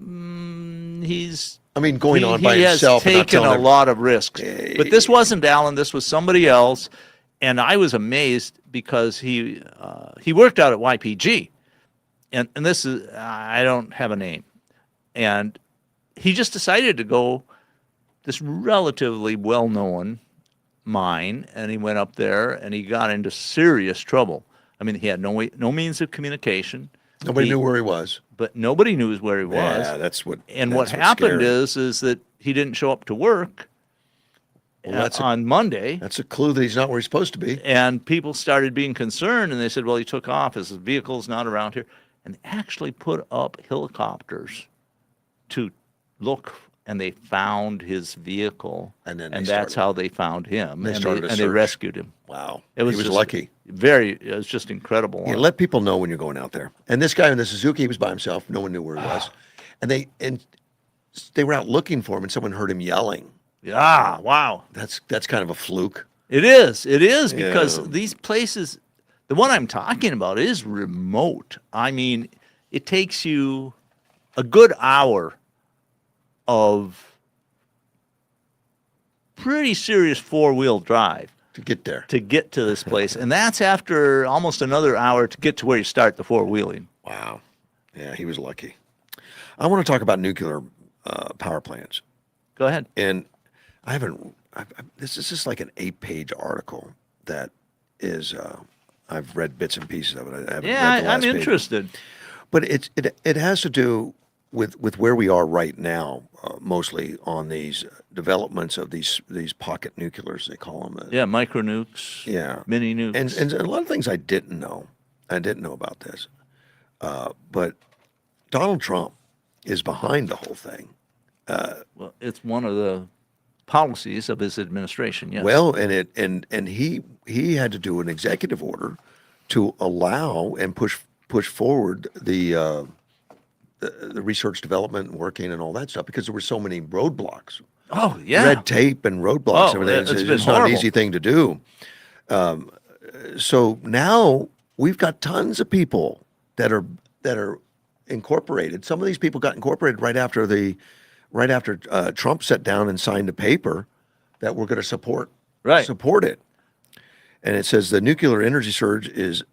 He's going on by himself. He has taken a lot of risks. But this wasn't Alan. This was somebody else. And I was amazed because he worked out at YPG. And this is, I don't have a name. And he just decided to go this relatively well-known mine, and he went up there and he got into serious trouble. I mean, he had no means of communication. Nobody knew where he was. But nobody knew where he was. Yeah, that's what. And that's what what's happened scary. is that he didn't show up to work on Monday. That's a clue that he's not where he's supposed to be. And people started being concerned, and they said, well, he took off. His vehicle's not around here. And they actually put up helicopters to look, and they found his vehicle. And then that's how they found him. They started a they search. rescued him. Wow. He was just lucky. It was just incredible. Yeah, let people know when you're going out there. And this guy in the Suzuki, he was by himself. No one knew where he was. And they were out looking for him, and someone heard him yelling. Yeah, wow. That's kind of a fluke. It is because these places, the one I'm talking about is remote. I mean, it takes you a good hour of pretty serious four-wheel drive to get there, to get to this place. And that's after almost another hour to get to where you start the four-wheeling. Wow. Yeah, he was lucky. I want to talk about nuclear power plants. Go ahead. And this is just like an 8-page article that is, I've read bits and pieces of it. I haven't read the last I'm interested. But it has to do with where we are right now, mostly on these developments of these pocket nuclears, they call them. Micro nukes. Yeah. Mini nukes. And a lot of things I didn't know. I didn't know about this. But Donald Trump is behind the whole thing. Well, it's one of the policies of his administration, yes. Well, and he had to do an executive order to allow and push forward the research development and working and all that stuff because there were so many roadblocks. Oh, yeah. Red tape and roadblocks. Oh, Everything. it's not horrible. an easy thing to do. So now we've got tons of people that are incorporated. Some of these people got incorporated right after Trump sat down and signed a paper that we're going to support it. And it says the nuclear energy surge is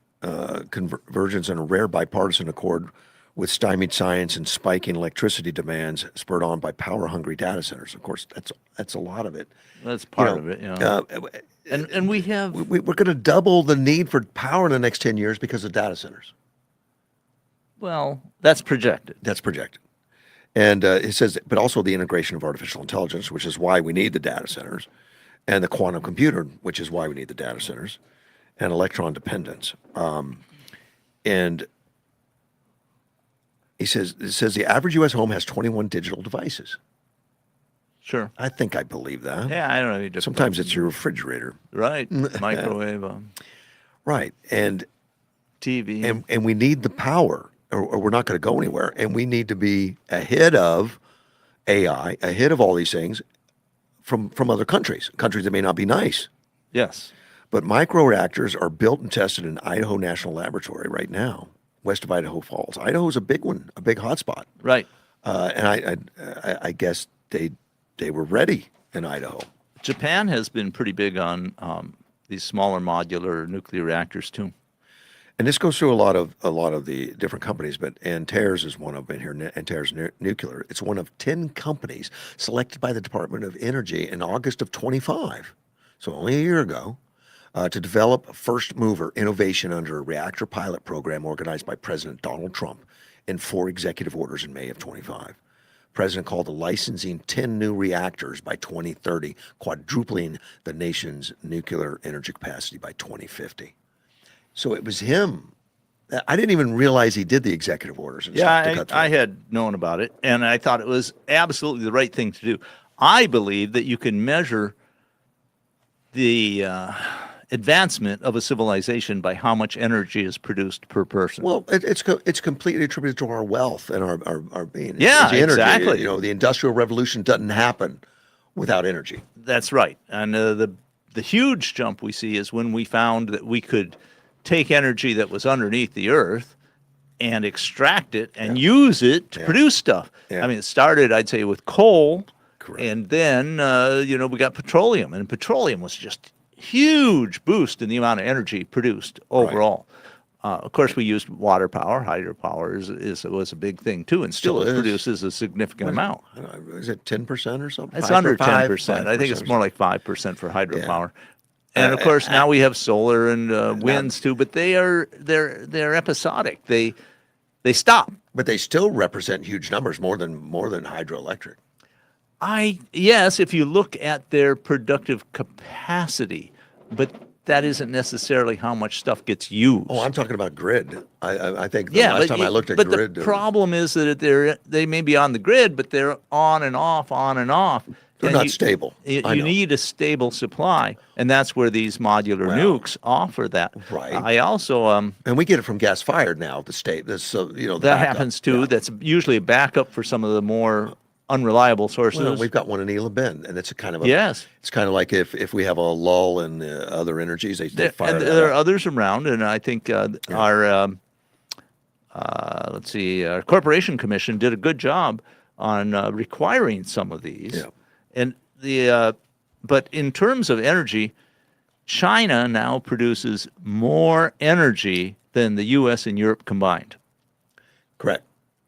convergence in a rare bipartisan accord with stymied science and spiking electricity demands spurred on by power-hungry data centers. Of course, that's a lot of it. That's part of it, and we have... We're going to double the need for power in the next 10 years because of data centers. Well, that's projected. That's projected. And it says, but also the integration of artificial intelligence, which is why we need the data centers, and the quantum computer, which is why we need the data centers, and electron dependence. And it says the average U.S. home has 21 digital devices. Sure. I think I believe that. Yeah, I don't know. Sometimes it's your refrigerator. Right. Microwave. Right. And TV. And we need the power, or we're not going to go anywhere. And we need to be ahead of AI, ahead of all these things from other countries that may not be nice. Yes. But microreactors are built and tested in Idaho National Laboratory right now, west of Idaho Falls. Idaho's a big one, a big hotspot. Right. And I guess they were ready in Idaho. Japan has been pretty big on these smaller modular nuclear reactors too. And this goes through a lot of the different companies, but Antares is one of them in here. Antares Nuclear. It's one of 10 companies selected by the Department of Energy in August of 25, so only a year ago, to develop first mover innovation under a reactor pilot program organized by President Donald Trump in 4 executive orders in May of 25. President called the licensing 10 new reactors by 2030, quadrupling the nation's nuclear energy capacity by 2050. So it was him. I didn't even realize he did the executive orders and stuff to cut through. I had known about it, and I thought it was absolutely the right thing to do. I believe that you can measure the advancement of a civilization by how much energy is produced per person. Well, it's completely attributed to our wealth and our being. Yeah, It's the energy. exactly. You know, the Industrial Revolution doesn't happen without energy. That's right. And the huge jump we see is when we found that we could take energy that was underneath the earth and extract it and use it to produce stuff. Yeah. I mean, it started, I'd say, with coal. Correct. And then, we got petroleum. And petroleum was just huge boost in the amount of energy produced overall. Of course, we used water power. Hydropower was a big thing too, and still Still it is. produces a significant amount. Is it 10% or something? It's 5 under or 5? 10%. I think it's more like 5% for hydropower. Yeah. And of course, now we have solar and winds too, but they're episodic. They stop. But they still represent huge numbers, more than hydroelectric. Yes, if you look at their productive capacity, but that isn't necessarily how much stuff gets used. Oh, I'm talking about grid. I think the last time I looked at but grid. the problem is that they may be on the grid, but they're on and off, on and off. They're And not stable. You I know. need a stable supply, and that's where these modular nukes offer that. Right. I also And we get it from gas fired now. The state. This the that backup. happens too. Yeah. That's usually a backup for some of the more unreliable sources. Well, we've got one in Elam Bend, and it's a kind of Yes. It's kind of like if we have a lull in other energies, they fire And that there are up. others around, and I think our our Corporation Commission did a good job on requiring some of these. Yeah. And but in terms of energy, China now produces more energy than the U.S. and Europe combined. Correct.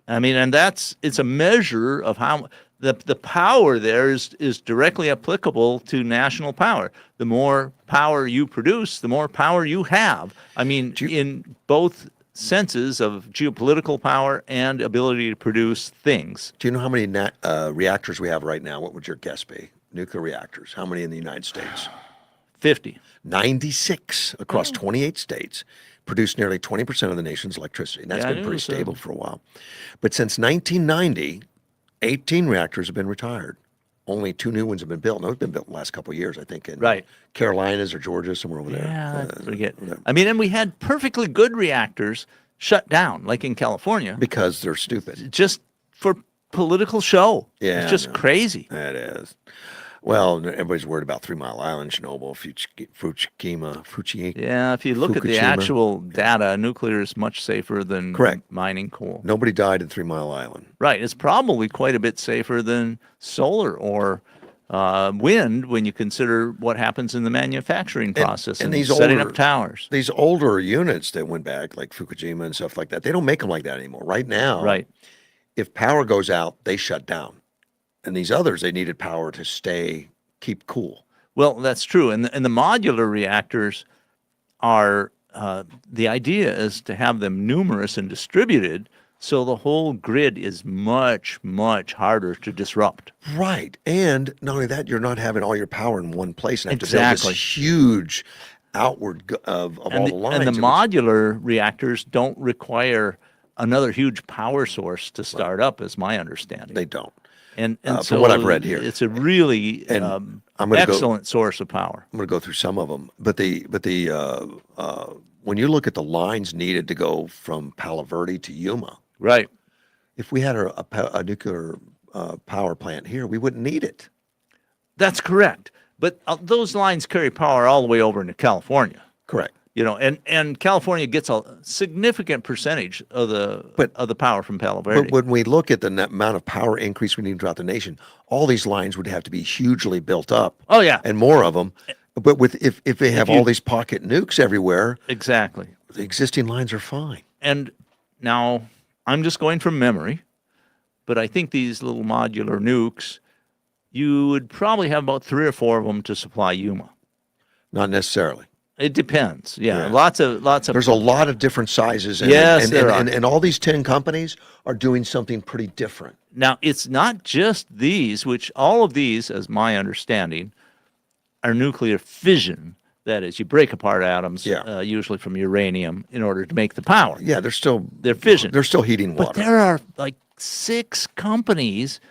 I mean, and it's a measure of how the power there is directly applicable to national power. The more power you produce, the more power you have. I mean, in both senses of geopolitical power and ability to produce things. Do you know how many reactors we have right now? What would your guess be? Nuclear reactors. How many in the United States? 50. 96 across 28 states. Produce nearly 20% of the nation's electricity. And that's Yeah, I been knew pretty so. stable for a while. But since 1990, 18 reactors have been retired. Only 2 new ones have been built. Those have been built in the last couple of years, I think, in Right. Carolinas or Georgia, somewhere over there. Yeah, I forget. Yeah. I mean, and we had perfectly good reactors shut down, like in California, Because they're stupid. just for political show. Yeah, It's just I know. crazy. That is. Well, everybody's worried about 3 Mile Island, Chernobyl, Fukushima. Yeah, if you look at the Fukushima. actual data, nuclear is much safer than Correct. mining coal. Nobody died in 3 Mile Island. Right. It's probably quite a bit safer than solar or wind when you consider what happens in the manufacturing process and and, these setting older- up towers. These older units that went back, like Fukushima and stuff like that, they don't make them like that anymore. Right now, Right. if power goes out, they shut down. And these others, they needed power to keep cool. Well, that's true. And the modular reactors are, the idea is to have them numerous and distributed so the whole grid is much, much harder to disrupt. Right. And not only that, you're not having all your power in one place and have to Exactly. build this huge outward of all the lines. And the It was- modular reactors don't require another huge power source to start up, is my understanding. They don't. And from so what I've read here. it's a really And I'm gonna go- excellent source of power. I'm going to go through some of them, but when you look at the lines needed to go from Palo Verde to Yuma, Right. if we had a nuclear power plant here, we wouldn't need it. That's correct. But those lines carry power all the way over into California. Correct. And California gets a significant percentage of the power from Palo Verde. But when we look at the amount of power increase we need throughout the nation, all these lines would have to be hugely built up. Oh yeah, and more of them. But if they have all these pocket nukes everywhere, exactly, the existing lines are fine. And now I'm just going from memory, but I think these little modular nukes, you would probably have about 3 or 4 of them to supply Yuma. Not necessarily. It depends. Yeah. Lots of. There's a lot of different sizes. And, Yes, there are. And all these 10 companies are doing something pretty different. Now, it's not just these, which all of these, as my understanding, are nuclear fission. That is, you break apart atoms, usually from uranium, in order to make the power. Yeah, they're fission. They're still heating water. But there are like 6 companies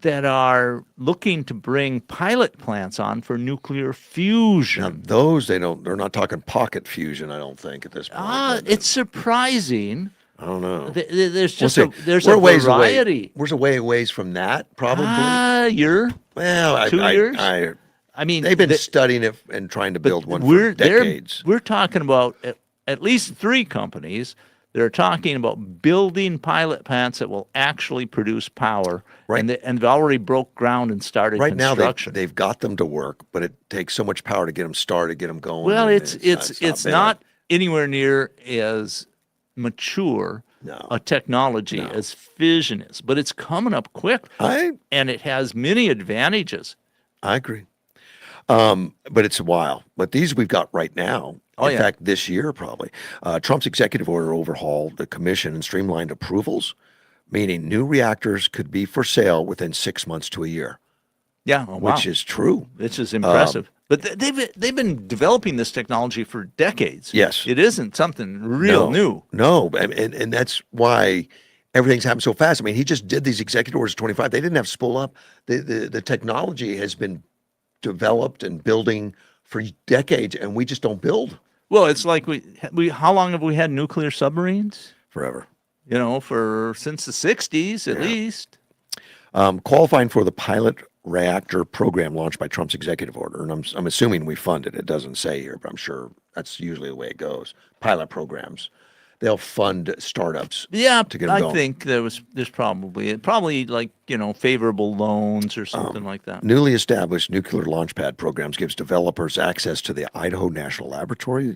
that are looking to bring pilot plants on for nuclear fusion. Now, those they're not talking pocket fusion, I don't think, at this point. It's surprising. I don't know. There's just there's we're a ways variety. We're a ways from that, probably. Year. Well, 2 years. I mean, they've been studying it and trying to build one for decades. We're talking about at least 3 companies that are talking about building pilot plants that will actually produce power. Right. And they've already broke ground and started construction. Now they've got them to work, but it takes so much power to get them started, get them going. Well, it's not anywhere near as mature a technology as fission is, but it's coming up quick. And it has many advantages. I agree. But it's a while. But these we've got right now. In fact, this year probably. Trump's executive order overhauled the commission and streamlined approvals, meaning new reactors could be for sale within 6 months to a year. Yeah, which is true. Which is impressive. But they've been developing this technology for decades. Yes. It isn't something real new. No, and that's why everything's happened so fast. I mean, he just did these executive orders 25. They didn't have to spool up. The technology has been developed and building for decades, and we just don't build. Well, it's like we how long have we had nuclear submarines? Forever. Since the 60s at least. Qualifying for the pilot reactor program launched by Trump's executive order, and I'm assuming we fund it. It doesn't say here, but I'm sure that's usually the way it goes. Pilot programs, they'll fund startups. Yeah, to get them going. I think there's probably like favorable loans or something like that. Newly established nuclear launchpad programs gives developers access to the Idaho National Laboratory,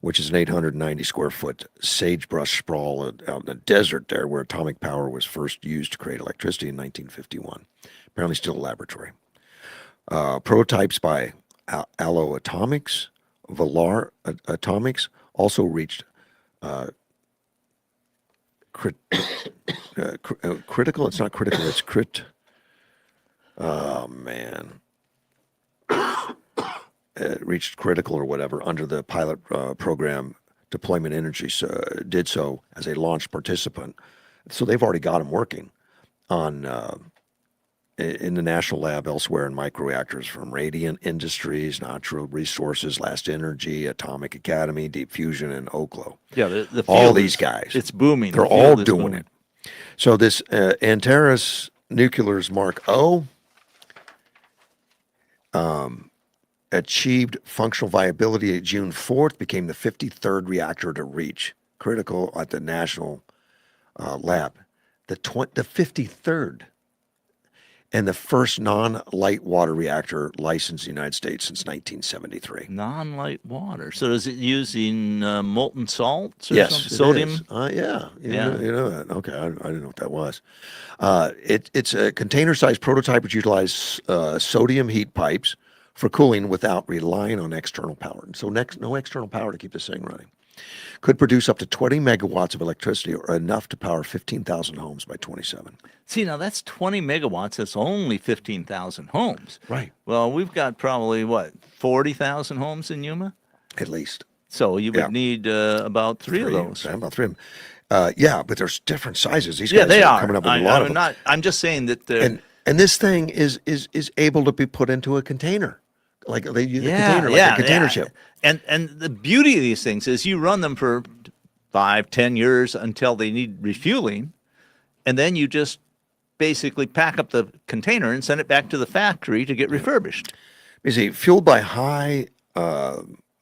which is an 890 square foot sagebrush sprawl out in the desert there, where atomic power was first used to create electricity in 1951. Apparently still a laboratory. Prototypes by Allo Atomics, Valar Atomics also reached critical. It's not critical. It's crit. Oh man, it reached critical or whatever under the pilot program. Deployment Energy did so as a launch participant, so they've already got them working on in the national lab elsewhere in microreactors from Radiant Industries, Natural Resources, Last Energy, Atomic Academy, Deep Fusion, and Oklo. Yeah, the all these guys. It's booming. They're all doing it. So this Antares Nuclear's Mark O achieved functional viability at June 4th, became the 53rd reactor to reach critical at the national lab. The 53rd. And the first non-light water reactor licensed in the United States since 1973. Non-light water. So is it using molten salts or yes, something? Sodium? Yeah. You know that. Okay, I didn't know what that was. It's a container-sized prototype which utilizes sodium heat pipes for cooling without relying on external power. And so no external power to keep this thing running. Could produce up to 20 megawatts of electricity, or enough to power 15,000 homes by 27. See, now that's 20 megawatts. That's only 15,000 homes. Right. Well, we've got probably, 40,000 homes in Yuma? At least. So you would need about three of those. About 3 of them. Yeah, but there's different sizes. These guys they are coming up with a lot of them. I'm just saying that they're... And this thing is able to be put into a container. Like they use a container, like a container ship. And the beauty of these things is you run them for 5-10 years until they need refueling, and then you just basically pack up the container and send it back to the factory to get refurbished. You see, fueled by high,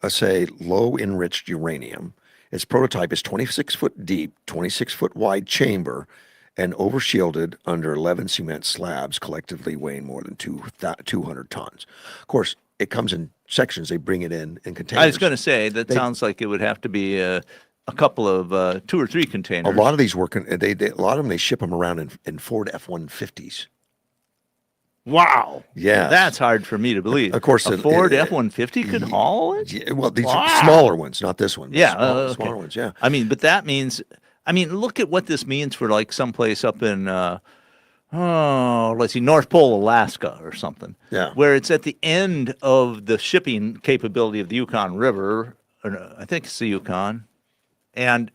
say, low enriched uranium. Its prototype is 26 foot deep, 26 foot wide chamber, and overshielded under 11 cement slabs, collectively weighing more than 200 tons. Of course, it comes in sections. They bring it in containers. I was going to say that sounds like it would have to be a couple of 2 or 3 containers. A lot of these work. A lot of them they ship them around in Ford F-150s. Wow. Yeah, that's hard for me to believe. Of course, a Ford F-150 could haul it. Yeah, well, these are smaller ones, not this one. Yeah, smaller ones. Yeah. I mean, but that means. I mean, look at what this means for like someplace up in, let's see, North Pole, Alaska or something. Yeah. Where it's at the end of the shipping capability of the Yukon River, or no, I think it's the Yukon, and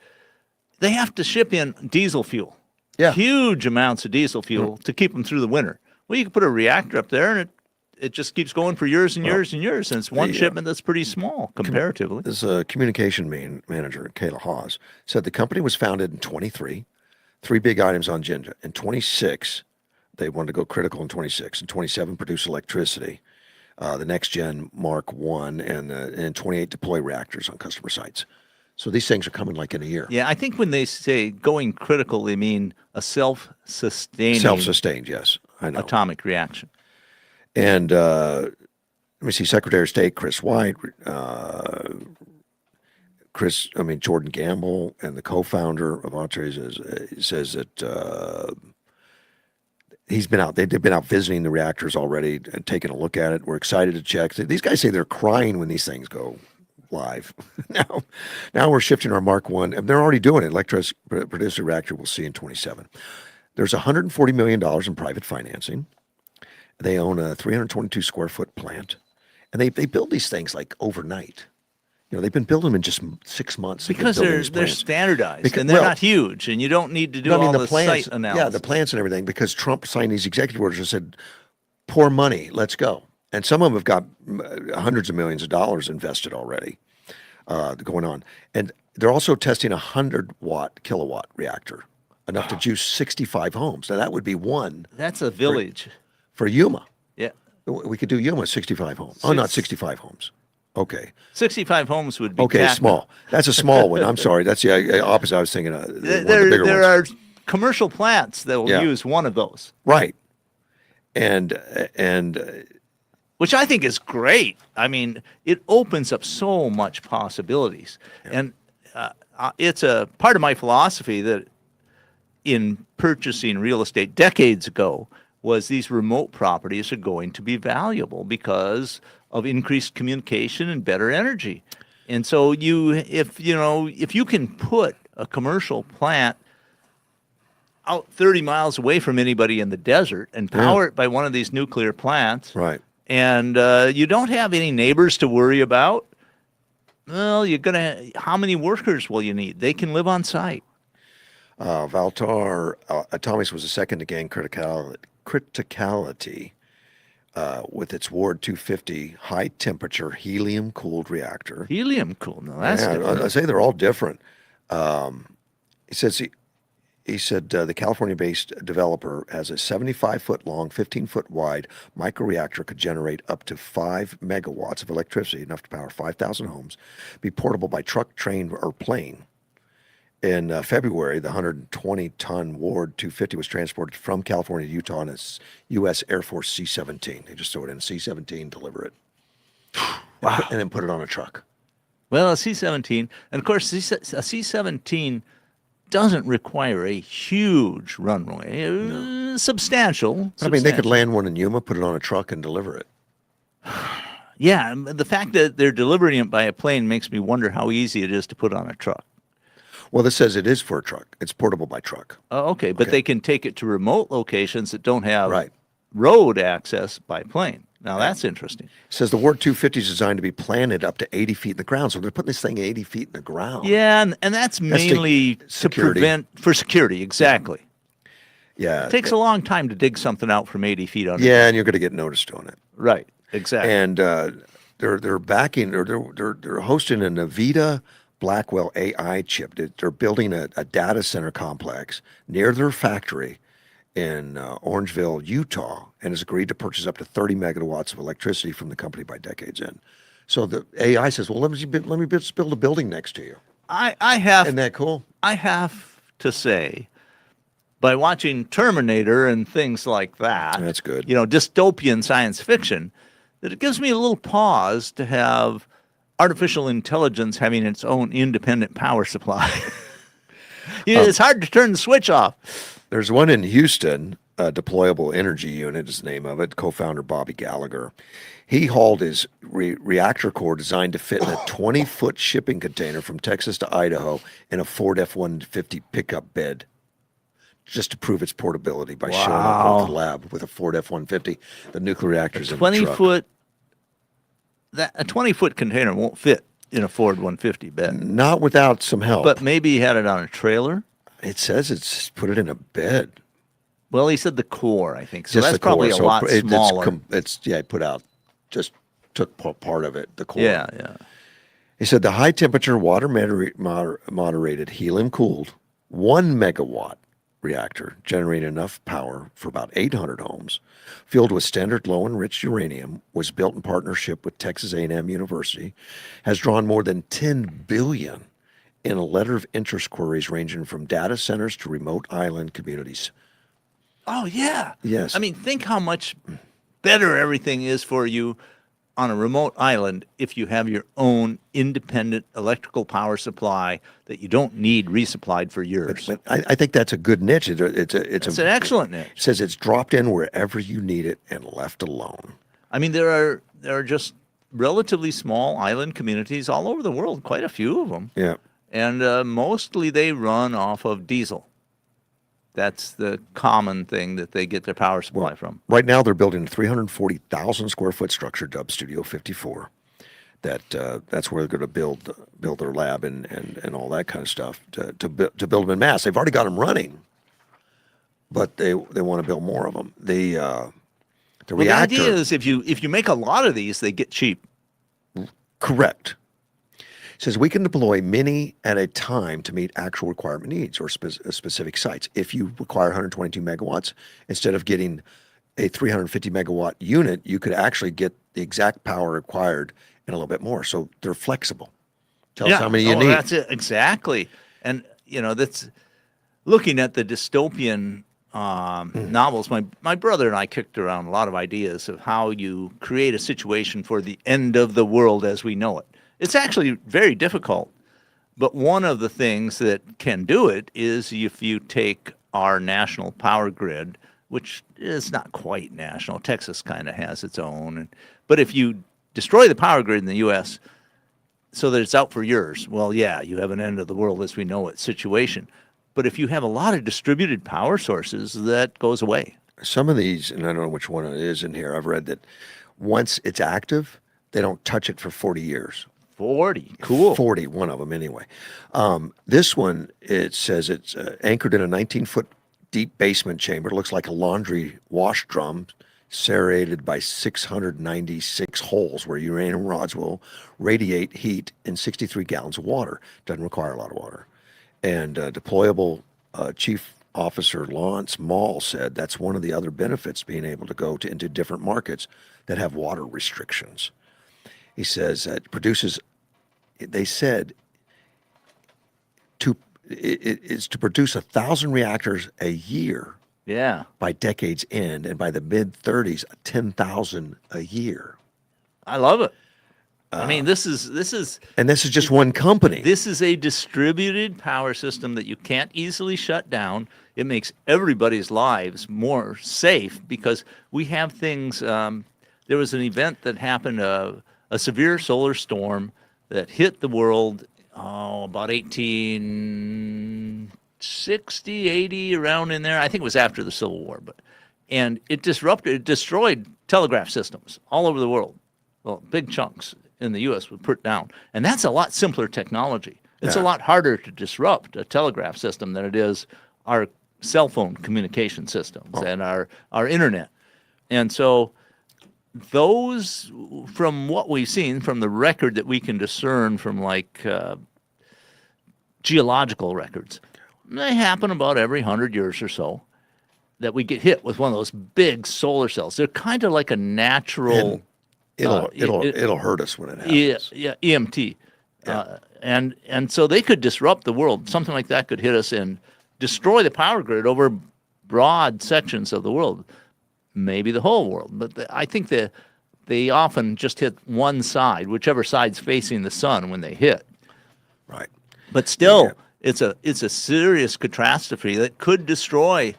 they have to ship in diesel fuel. Yeah. Huge amounts of diesel fuel to keep them through the winter. Well, you can put a reactor up there and it just keeps going for years and years and years. And it's one shipment that's pretty small comparatively. This communication manager, Kayla Hawes, said the company was founded in 23, 3 big items on agenda. In 26, they wanted to go critical in 26. In 27, produce electricity, the next gen Mark 1, and in 28, deploy reactors on customer sites. So these things are coming like in a year. Yeah, I think when they say going critical, they mean a self-sustaining. Self-sustained, yes. I know. Atomic reaction. And let me see, Secretary of State Chris White, Jordan Gamble, and the co-founder of Entrée says that he's been out. They've been out visiting the reactors already and taking a look at it. We're excited to check. These guys say they're crying when these things go live. now we're shifting our Mark 1. And they're already doing it. Electricity producer reactor we'll see in 27. There's $140 million in private financing. They own a 322 square foot plant, and they build these things like overnight. You know, they've been building them in just 6 months. Because they're standardized and they're not huge, and you don't need to do all the plants, site analysis. Yeah, the plants and everything, because Trump signed these executive orders and said, pour money, let's go. And some of them have got hundreds of millions of dollars invested already going on. And they're also testing a 100 kilowatt reactor, enough to juice 65 homes. Now, that would be one. That's a village. For Yuma. Yeah. We could do Yuma 65 homes. Oh, not 65 homes. Okay. 65 homes would be small. That's a small one. I'm sorry. That's the opposite I was thinking of. There are commercial plants that will use one of those. Right. And which I think is great. I mean, it opens up so much possibilities. Yeah. And it's a part of my philosophy that in purchasing real estate decades ago was these remote properties are going to be valuable because of increased communication and better energy. And so if you can put a commercial plant out 30 miles away from anybody in the desert and power it by one of these nuclear plants, right? And you don't have any neighbors to worry about, well, how many workers will you need? They can live on site. Valtar Atomics was the second to gain criticality with its Ward 250 high temperature helium cooled reactor. Helium cooled, no, that's different. I say they're all different. He said the California-based developer has a 75-foot long, 15-foot wide microreactor could generate up to 5 megawatts of electricity, enough to power 5,000 homes, be portable by truck, train, or plane. In February, the 120-ton Ward 250 was transported from California to Utah in a U.S. Air Force C-17. They just throw it in a C-17, deliver it, and then put it on a truck. Well, a C-17, and of course, a C-17 doesn't require a huge runway. No. Substantial. I mean, they could land one in Yuma, put it on a truck, and deliver it. Yeah, the fact that they're delivering it by a plane makes me wonder how easy it is to put on a truck. Well, this says it is for a truck. It's portable by truck. Oh, okay. But they can take it to remote locations that don't have road access by plane. Now, that's interesting. It says the Ward 250 is designed to be planted up to 80 feet in the ground. So they're putting this thing 80 feet in the ground. Yeah, and that's mainly to prevent, for security, exactly. Yeah. It takes a long time to dig something out from 80 feet under. Yeah, and you're going to get noticed doing it. Right, exactly. And they're backing, they're hosting a NVIDIA Blackwell AI chip. They're building a data center complex near their factory in Orangeville, Utah, and has agreed to purchase up to 30 megawatts of electricity from the company by decades end. So the AI says, "Well, let me just build a building next to you." I have Isn't that cool? I have to say, by watching Terminator and things like that, That's good. Dystopian science fiction, that it gives me a little pause to have artificial intelligence having its own independent power supply. It's hard to turn the switch off. There's one in Houston, a deployable energy unit is the name of it. Co-founder Bobby Gallagher. He hauled his reactor core designed to fit in a 20-foot shipping container from Texas to Idaho in a Ford F-150 pickup bed, just to prove its portability by showing up at the lab with a Ford F-150. The nuclear reactors in the truck. A 20-foot container won't fit in a Ford 150 bed. Not without some help. But maybe he had it on a trailer. It says it's put it in a bed. Well, he said the core, I think. So Just that's the core. probably a So lot smaller. He put out, just took part of it, the core. Yeah. He said the high temperature water moderated helium cooled 1 megawatt reactor generating enough power for about 800 homes, filled with standard low enriched uranium, was built in partnership with Texas A&M University, has drawn more than 10 billion in a letter of interest queries ranging from data centers to remote island communities. Oh, yeah. Yes. I mean, think how much better everything is for you on a remote island if you have your own independent electrical power supply that you don't need resupplied for years. But I think that's a good niche. It's an excellent niche. It says it's dropped in wherever you need it and left alone. I mean, there are just relatively small island communities all over the world, quite a few of them. Yeah. And mostly they run off of diesel. That's the common thing that they get their power supply from. Right now, they're building a 340,000 square foot structure dubbed Studio 54. That's where they're going to build their lab and all that kind of stuff to build them in mass. They've already got them running, but they want to build more of them. The reactor. The idea is if you make a lot of these, they get cheap. Correct. Says we can deploy many at a time to meet actual requirement needs or specific sites. If you require 122 megawatts, instead of getting a 350 megawatt unit, you could actually get the exact power required and a little bit more. So they're flexible. Tell us how many you need. That's it. Exactly. And, that's looking at the dystopian novels. My brother and I kicked around a lot of ideas of how you create a situation for the end of the world as we know it. It's actually very difficult, but one of the things that can do it is if you take our national power grid, which is not quite national. Texas kind of has its own. But if you destroy the power grid in the U.S. so that it's out for years, well, yeah, you have an end of the world as we know it situation. But if you have a lot of distributed power sources, that goes away. Some of these, and I don't know which one it is in here, I've read that once it's active, they don't touch it for 40 years. 40. Cool. 40, one of them anyway. This one, it says it's anchored in a 19-foot deep basement chamber. It looks like a laundry wash drum serrated by 696 holes where uranium rods will radiate heat in 63 gallons of water. Doesn't require a lot of water. And deployable Chief Officer Lawrence Mall said that's one of the other benefits, being able to go into different markets that have water restrictions. He says it produces, they said, it's to produce 1,000 reactors a year. Yeah. By decade's end, and by the mid-30s, 10,000 a year. I love it. I mean, this is and this is just one company. This is a distributed power system that you can't easily shut down. It makes everybody's lives more safe because we have things. There was an event that happened. A severe solar storm that hit the world about 1860, 80, around in there. I think it was after the Civil War, and it destroyed telegraph systems all over the world. Well, big chunks in the U.S. were put down, and that's a lot simpler technology. It's a lot harder to disrupt a telegraph system than it is our cell phone communication systems and our internet, and so. Those, from what we've seen, from the record that we can discern from geological records, they happen about every 100 years or so. that we get hit with one of those big solar cells. They're kind of like a natural. It'll hurt us when it Yeah, happens. yeah, EMT. Yeah. And so they could disrupt the world. Something like that could hit us and destroy the power grid over broad sections of the world, maybe the whole world. But I think they often just hit one side, whichever side's facing the sun when they hit. Right. But still, Yeah. it's a serious catastrophe that could destroy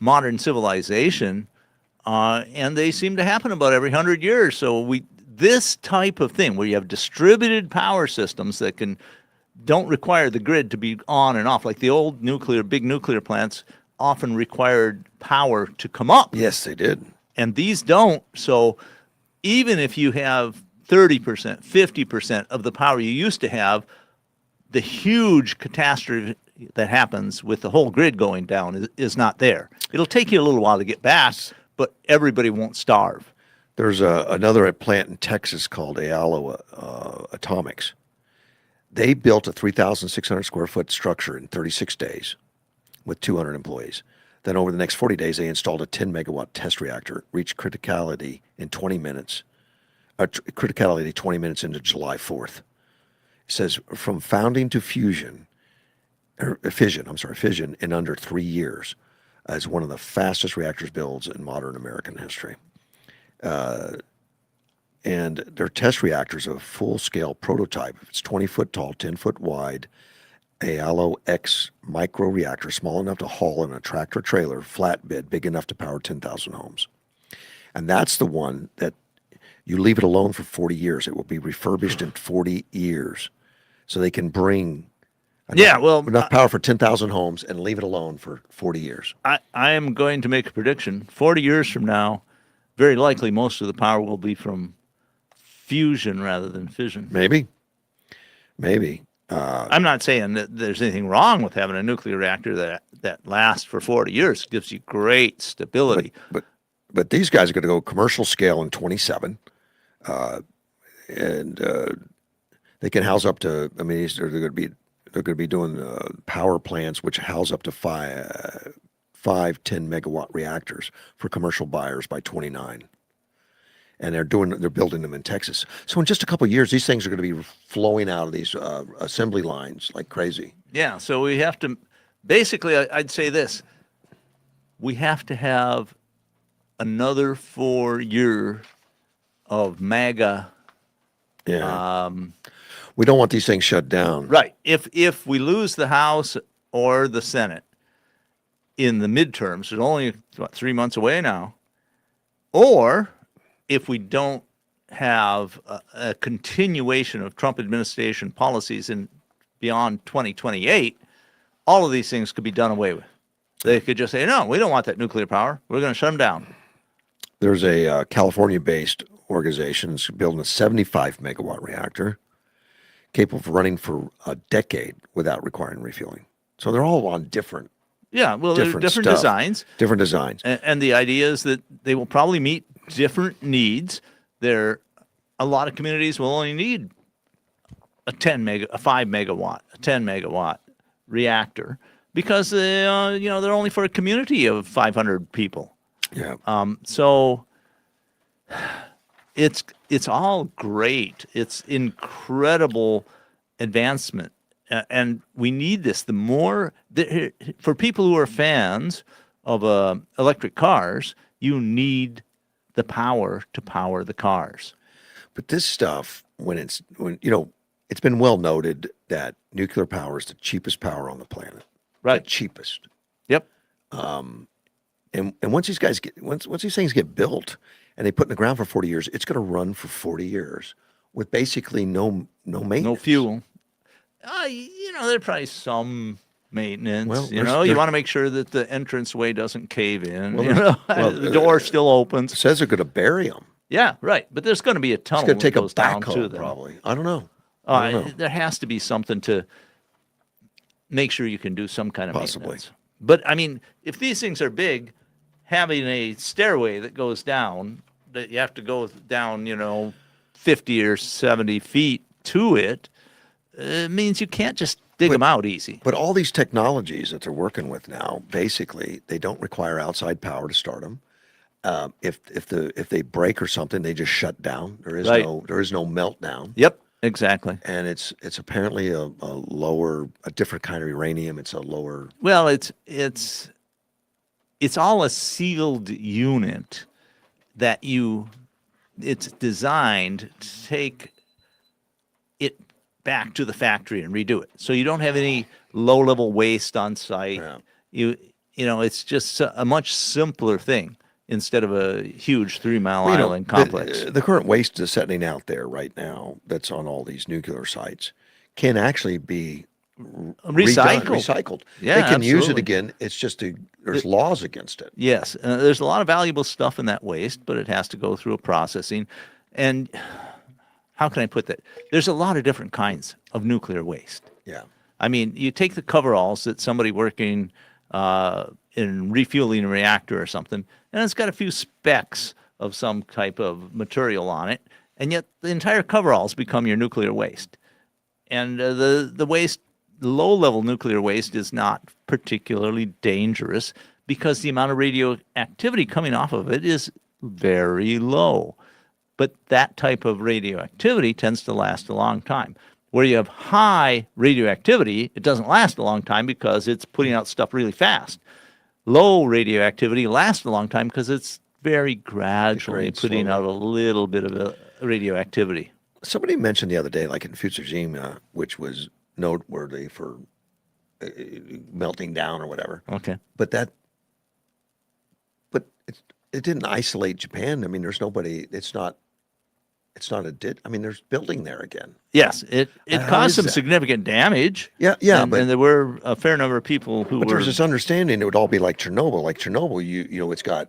modern civilization, and they seem to happen about every 100 years. So this type of thing where you have distributed power systems that don't require the grid to be on and off, like the old big nuclear plants often required power to come up. Yes, they did. And these don't. So even if you have 30%, 50% of the power you used to have, the huge catastrophe that happens with the whole grid going down is not there. It'll take you a little while to get back, but everybody won't starve. There's another plant in Texas called Ayala Atomics. They built a 3,600 square foot structure in 36 days with 200 employees. Then over the next 40 days, they installed a 10 megawatt test reactor, reached criticality in 20 minutes. Criticality 20 minutes into July 4th. It says from founding to fission in under 3 years, as one of the fastest reactors builds in modern American history. And their test reactors, a full-scale prototype. It's 20-foot tall, 10-foot wide, Ayala X micro reactor, small enough to haul in a tractor trailer, flatbed, big enough to power 10,000 homes. And that's the one that you leave it alone for 40 years. It will be refurbished in 40 years. So they can bring enough power for 10,000 homes and leave it alone for 40 years. I am going to make a prediction. 40 years from now, very likely most of the power will be from fusion rather than fission. Maybe. I'm not saying that there's anything wrong with having a nuclear reactor that lasts for 40 years. It gives you great stability. But these guys are going to go commercial scale in 27. And they can house up to, they're going to be doing power plants which house up to five 10 megawatt reactors for commercial buyers by 29. And they're building them in Texas. So in just a couple of years, these things are going to be flowing out of these assembly lines like crazy. Yeah. So we have to, basically, I'd say this: we have to have another 4 year of MAGA. Yeah. We don't want these things shut down. Right. If we lose the House or the Senate in the midterms, it's only 3 months away now, or if we don't have a continuation of Trump administration policies in beyond 2028, all of these things could be done away with. They could just say, no, we don't want that nuclear power. We're going to shut them down. There's a California-based organization that's building a 75 megawatt reactor capable of running for a decade without requiring refueling. So they're all on different different designs. Different designs. And the idea is that they will probably meet different needs. A lot of communities will only need a 5 megawatt, a 10 megawatt reactor because they're only for a community of 500 people. Yeah. So it's all great. It's incredible advancement, and we need this. The more for people who are fans of electric cars, you need the power to power the cars. But this stuff, it's been well noted that nuclear power is the cheapest power on the planet. Right. The cheapest. Yep. And once these things get built and they put in the ground for 40 years, it's going to run for 40 years with basically no maintenance. No fuel. There's probably some maintenance. Well, you want to make sure that the entranceway doesn't cave in. Well, the door still opens. It says they're going to bury them. Yeah, right. But there's going to be a tunnel It's going to take that goes a down to backhoe, them. probably. I don't know. There has to be something to make sure you can do some kind of Possibly. maintenance. But I mean, if these things are big, having a stairway that goes down, that you have to go down, 50 or 70 feet to it, it means you can't just dig them out easy. But all these technologies that they're working with now, basically, they don't require outside power to start them. If they break or something, they just shut down. There is Right. no meltdown. Yep, exactly. And it's apparently a different kind of uranium. It's a lower. Well, it's all a sealed unit that it's designed to take it back to the factory and redo it. So you don't have any low-level waste on site. Yeah. It's just a much simpler thing instead of a huge 3-mile Well, island complex. The current waste that's sitting out there right now, that's on all these nuclear sites, can actually be recycled. Yeah, they can use it absolutely. again. It's just there's laws against it. Yes, there's a lot of valuable stuff in that waste, but it has to go through a processing. And how can I put that? There's a lot of different kinds of nuclear waste. Yeah. I mean, you take the coveralls that somebody working in refueling a reactor or something, and it's got a few specks of some type of material on it, and yet the entire coveralls become your nuclear waste. And the waste, low-level nuclear waste, is not particularly dangerous because the amount of radioactivity coming off of it is very low. But that type of radioactivity tends to last a long time. Where you have high radioactivity, it doesn't last a long time because it's putting out stuff really fast. Low radioactivity lasts a long time because it's very gradually Degrades putting slowly. out a little bit of radioactivity. Somebody mentioned the other day, like in Fukushima, which was noteworthy for melting down or whatever. Okay. But it didn't isolate Japan. I mean, there's nobody. It's not I mean, there's building there again. Yes, it How caused is some that? significant damage. Yeah, and but there were a fair number of people who but were. there's this understanding it would all be like Chernobyl. Like Chernobyl, you know, it's got.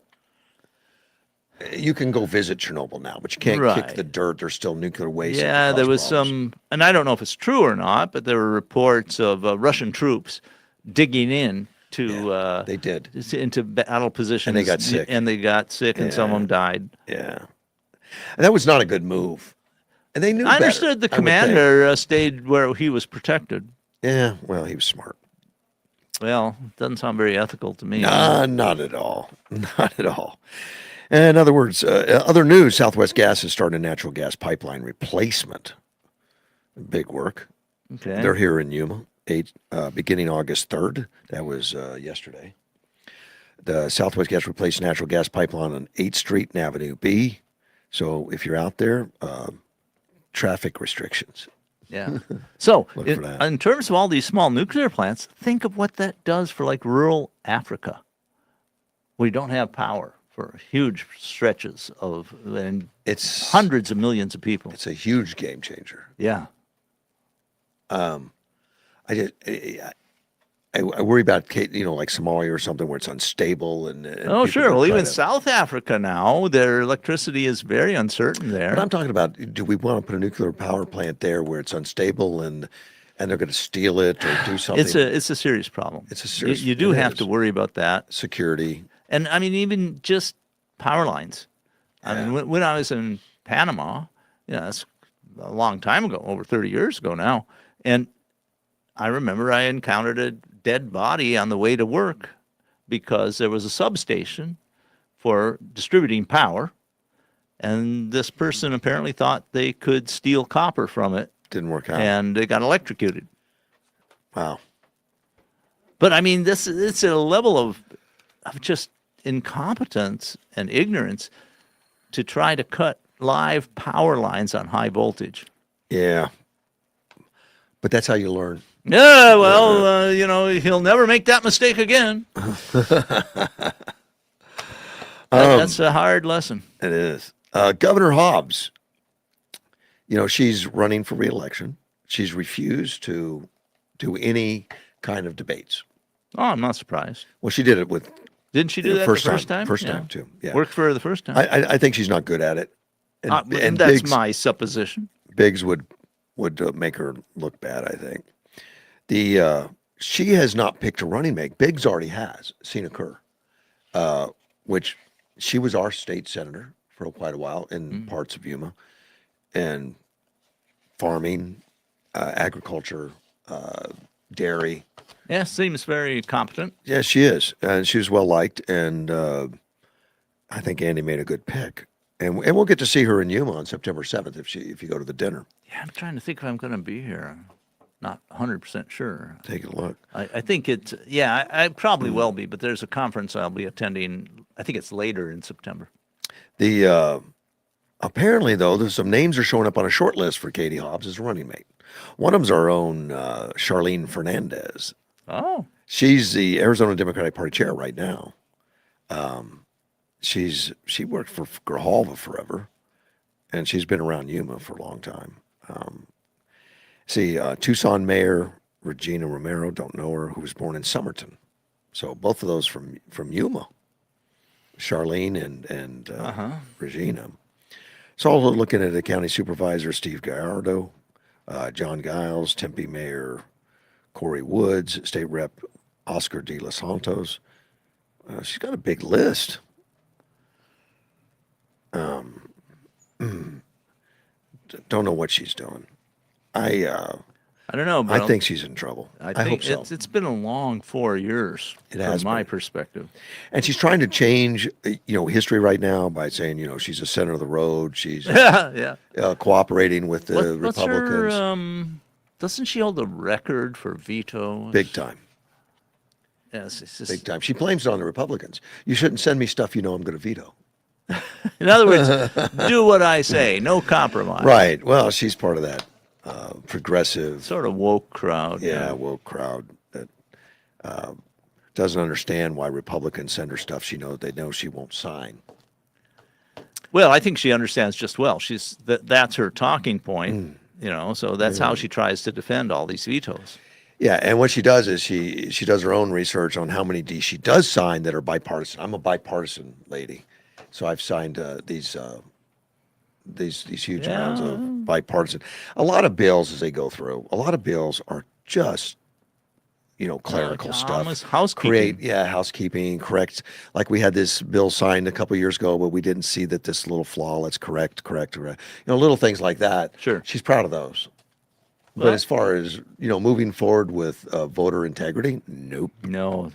You can go visit Chernobyl now, but you can't kick Right. the dirt. There's still nuclear waste. that Yeah, can there cause was problems. some, and I don't know if it's true or not, but there were reports of Russian troops digging in to They did. into battle positions, got sick. and some of them died. Yeah, and that was not a good move. And they knew. I better, understood the I would think. commander stayed where he was protected. Yeah, well, he was smart. Well, doesn't sound very ethical to me. Nah, not at all. Not at all. In other words, other news: Southwest Gas is starting a natural gas pipeline replacement. Big work. Okay. They're here in Yuma, beginning August 3rd. That was yesterday. The Southwest Gas replaced natural gas pipeline on 8th Street and Avenue B. So if you're out there, traffic restrictions. Yeah. So, Look for that. in terms of all these small nuclear plants, think of what that does for like rural Africa. We don't have power for huge stretches and It's hundreds of millions of people. It's a huge game changer. Yeah. I worry about like Somalia or something where it's unstable and Oh, people sure. could Well, try even to- South Africa now, their electricity is very uncertain there. But I'm talking about, do we want to put a nuclear power plant there where it's unstable and they're going to steal it or do something? It's a serious problem. It's a serious- You do it have is. to worry about that. Security. And I mean, even just power lines. I mean, when I was in Panama, that's a long time ago, over 30 years ago now. And I remember I encountered a dead body on the way to work because there was a substation for distributing power. And this person apparently thought they could steal copper from it, Didn't work out. and they got electrocuted. Wow. But I mean, it's a level of just incompetence and ignorance to try to cut live power lines on high voltage. Yeah. But that's how you learn. Yeah, well, he'll never make that mistake again. That's a hard lesson. It is. Governor Hobbs, she's running for re-election. She's refused to do any kind of debates. Oh, I'm not surprised. Well, she did it with Didn't she do that first the first time. time? First Yeah. time, too. Yeah. Worked for her the first time. I think she's not good at it. And That's Biggs, my supposition. Biggs would make her look bad, I think. She has not picked a running mate. Biggs already has, Sina Kerr, which she was our state senator for quite a while in parts of Yuma and farming. agriculture, dairy. Yeah, seems very competent. Yeah, she is, and she was well liked, and I think Andy made a good pick. And we'll get to see her in Yuma on September 7th if you go to the dinner. Yeah, I'm trying to think if I'm going to be here. Not 100% sure. Take a look. I think it's, yeah, I probably will be, but there's a conference I'll be attending. I think it's later in September. The apparently though, there's some names are showing up on a short list for Katie Hobbs as running mate. One of them's our own Charlene Fernandez. Oh, She's the Arizona Democratic Party chair right now. She worked for Grijalva forever, and she's been around Yuma for a long time. Tucson Mayor Regina Romero, don't know her, who was born in Somerton. So both of those from Yuma, Charlene and Regina. So also looking at the county supervisor Steve Gallardo, John Giles, Tempe Mayor Corey Woods, State Rep Oscar De Los Santos. She's got a big list. Don't know what she's doing. I don't know, but I think she's in trouble. I hope so. It's been a long 4 years has from my been. perspective. And she's trying to change, history right now by saying, she's a center of the road. She's Yeah. cooperating with the What's Republicans. her, doesn't she hold the record for vetoes? Big time. Yes, it's just, Big time. She blames it on the Republicans. You shouldn't send me stuff I'm going to veto. in other words, do what I say, no compromise. Right. Well, she's part of that progressive, Sort of woke crowd. woke crowd that doesn't understand why Republicans send her stuff they know she won't sign. Well, I think she understands just well. That's her talking point, so that's how she tries to defend all these vetoes. Yeah, and what she does is she does her own research on how many she does sign that are bipartisan. I'm a bipartisan lady, so I've signed these huge amounts of bipartisan. A lot of bills as they go through. A lot of bills are just clerical stuff. Almost housekeeping. Housekeeping, correct. Like we had this bill signed a couple years ago, but we didn't see that this little flaw. Let's correct. Little things like that. Sure. She's proud of those. But as far as moving forward with voter integrity, nope. No,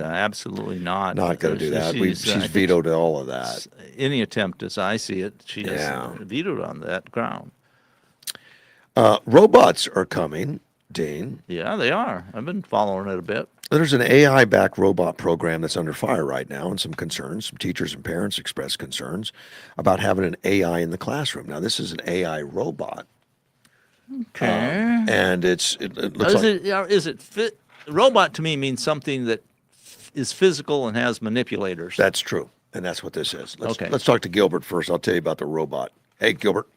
absolutely not. Not going to do that. She's I think vetoed all of that. Any attempt, as I see it, she has vetoed on that ground. Robots are coming, Dean. Yeah, they are. I've been following it a bit. There's an AI-backed robot program that's under fire right now, and some concerns. Some teachers and parents express concerns about having an AI in the classroom. Now, this is an AI robot. Okay. And it looks like is it fit? Robot to me means something that is physical and has manipulators. that's true, and that's what this is. Okay. Let's talk to Gilbert first. I'll tell you about the robot. Hey, Gilbert.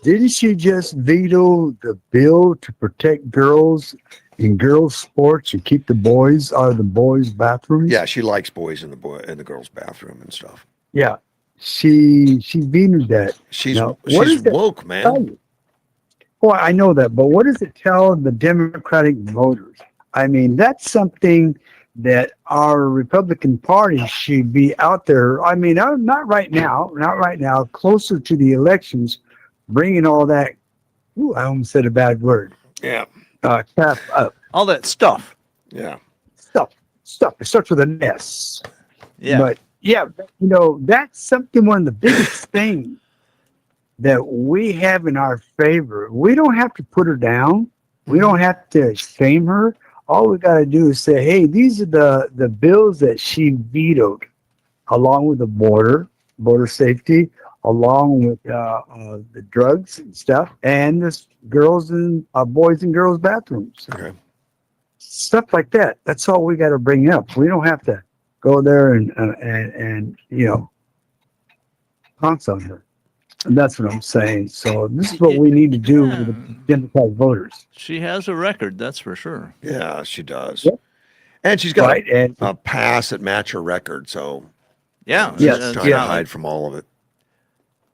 Didn't she just veto the bill to protect girls in girls' sports and keep the boys out of the boys' bathrooms? Yeah, she likes boys in the girls' bathroom and stuff. Yeah. She vetoed that. She's Now, what she's does that woke, tell man. you? Well, I know that, but what does it tell the Democratic voters? I mean, that's something that our Republican Party should be out there. I mean, not right now, closer to the elections, bringing all that. Ooh, I almost said a bad word. Yeah, Crap up. All that stuff. yeah. Stuff. It starts with an S. Yeah. But yeah, that's something, one of the biggest things that we have in our favor. We don't have to put her down. We don't have to shame her. All we got to do is say, hey, these are the bills that she vetoed, along with the border safety, along with the drugs and stuff, and this girls and boys and girls bathrooms. Okay. Stuff like that. That's all we got to bring up. We don't have to go there and pounce on her. And that's what I'm saying. So this is what we need to do with the Democratic voters. She has a record, that's for sure. Yeah, she does. Yep. And she's got Right, and a pass that match her record, so Yeah. Yes, she's it's trying to not hide from all of it.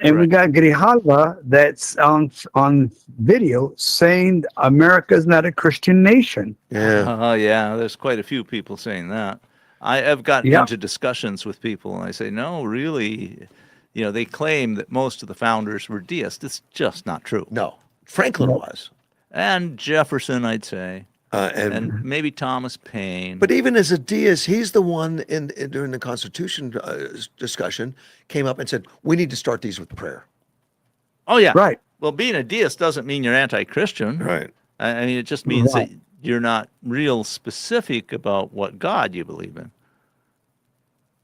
we got Grijalva that's on video saying America's not a Christian nation. Yeah. Yeah, there's quite a few people saying that. I have gotten Yeah. into discussions with people, and I say, no, really, they claim that most of the founders were deists. It's just not true. No, Franklin No. was. And Jefferson, I'd say, And and maybe Thomas Paine. but even as a deist, he's the one during the Constitution discussion came up and said we need to start these with prayer. oh yeah, Right. Well, being a deist doesn't mean you're anti-Christian. Right. I mean, it just means Right. that you're not real specific about what God you believe in.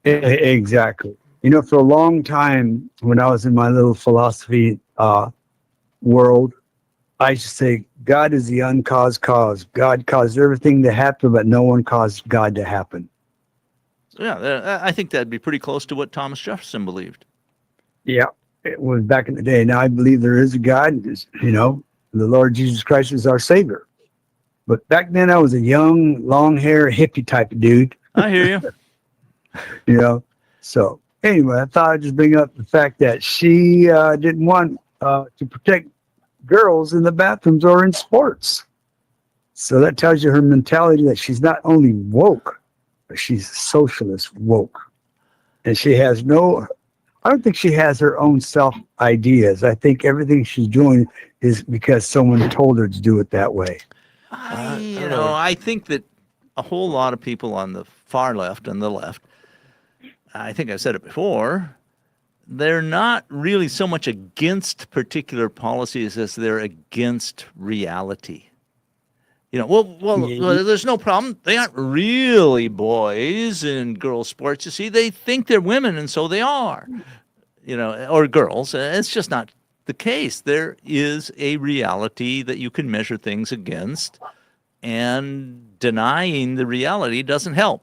Exactly. For a long time when I was in my little philosophy world, I used to say God is the uncaused cause. God caused everything to happen, but no one caused God to happen. So, yeah, I think that'd be pretty close to what Thomas Jefferson believed. Yeah, it was back in the day. Now I believe there is a God. The Lord Jesus Christ is our Savior. But back then I was a young, long hair, hippie type of dude. I hear you. So anyway, I thought I'd just bring up the fact that she didn't want to protect girls in the bathrooms or in sports. So that tells you her mentality that she's not only woke, but she's socialist woke. And she has I don't think she has her own self ideas. I think everything she's doing is because someone told her to do it that way. I think that a whole lot of people on the far left and the left, I think I've said it before, they're not really so much against particular policies as they're against reality. There's no problem. They aren't really boys in girls' sports. You see, they think they're women, and so they are, or girls. It's just not the case. There is a reality that you can measure things against, and denying the reality doesn't help.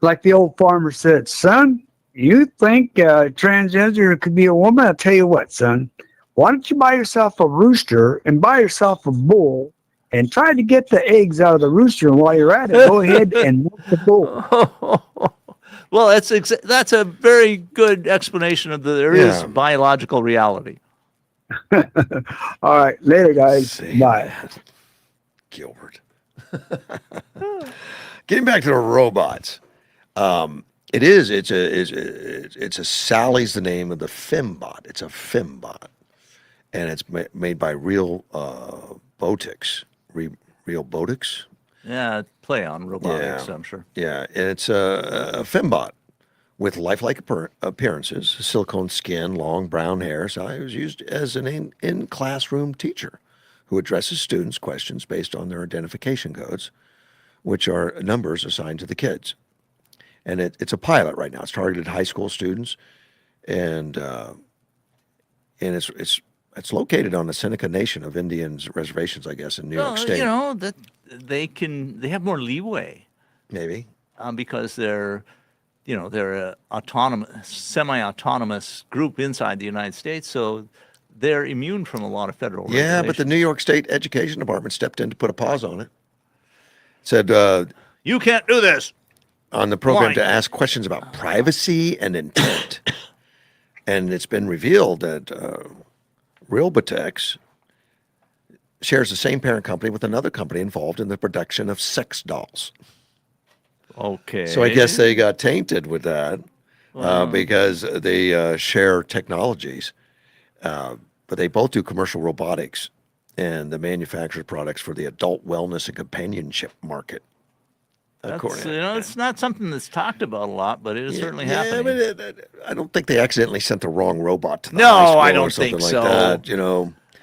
Like the old farmer said, son, you think transgender could be a woman? I'll tell you what, son. Why don't you buy yourself a rooster and buy yourself a bull and try to get the eggs out of the rooster? And while you're at it, go ahead and milk the bull. Well, that's a very good explanation of there is biological reality. All right. Later, guys. Bye. Gilbert. Getting back to the robots. It's a Sally's the name of the Fembot. It's a Fembot. And it's made by Real Botics. Real Botics? Yeah, play on robotics, I'm sure. Yeah, and it's a Fembot with lifelike appearances, silicone skin, long brown hair. So I was used as an in-classroom teacher who addresses students' questions based on their identification codes, which are numbers assigned to the kids. And it's a pilot right now. It's targeted high school students, and it's located on the Seneca Nation of Indians reservations, I guess, in New York State. That they have more leeway. Maybe because they're a semi-autonomous group inside the United States, so they're immune from a lot of federal regulations. But the New York State Education Department stepped in to put a pause on it. Said you can't do this on the program Why? To ask questions about privacy and intent. And it's been revealed that Realbatex shares the same parent company with another company involved in the production of sex dolls. Okay. So I guess they got tainted with that because they share technologies. But they both do commercial robotics and the manufactured products for the adult wellness and companionship market. It's not something that's talked about a lot, but it is certainly happening. But I don't think they accidentally sent the wrong robot to the No, high school I don't or something think like so. that,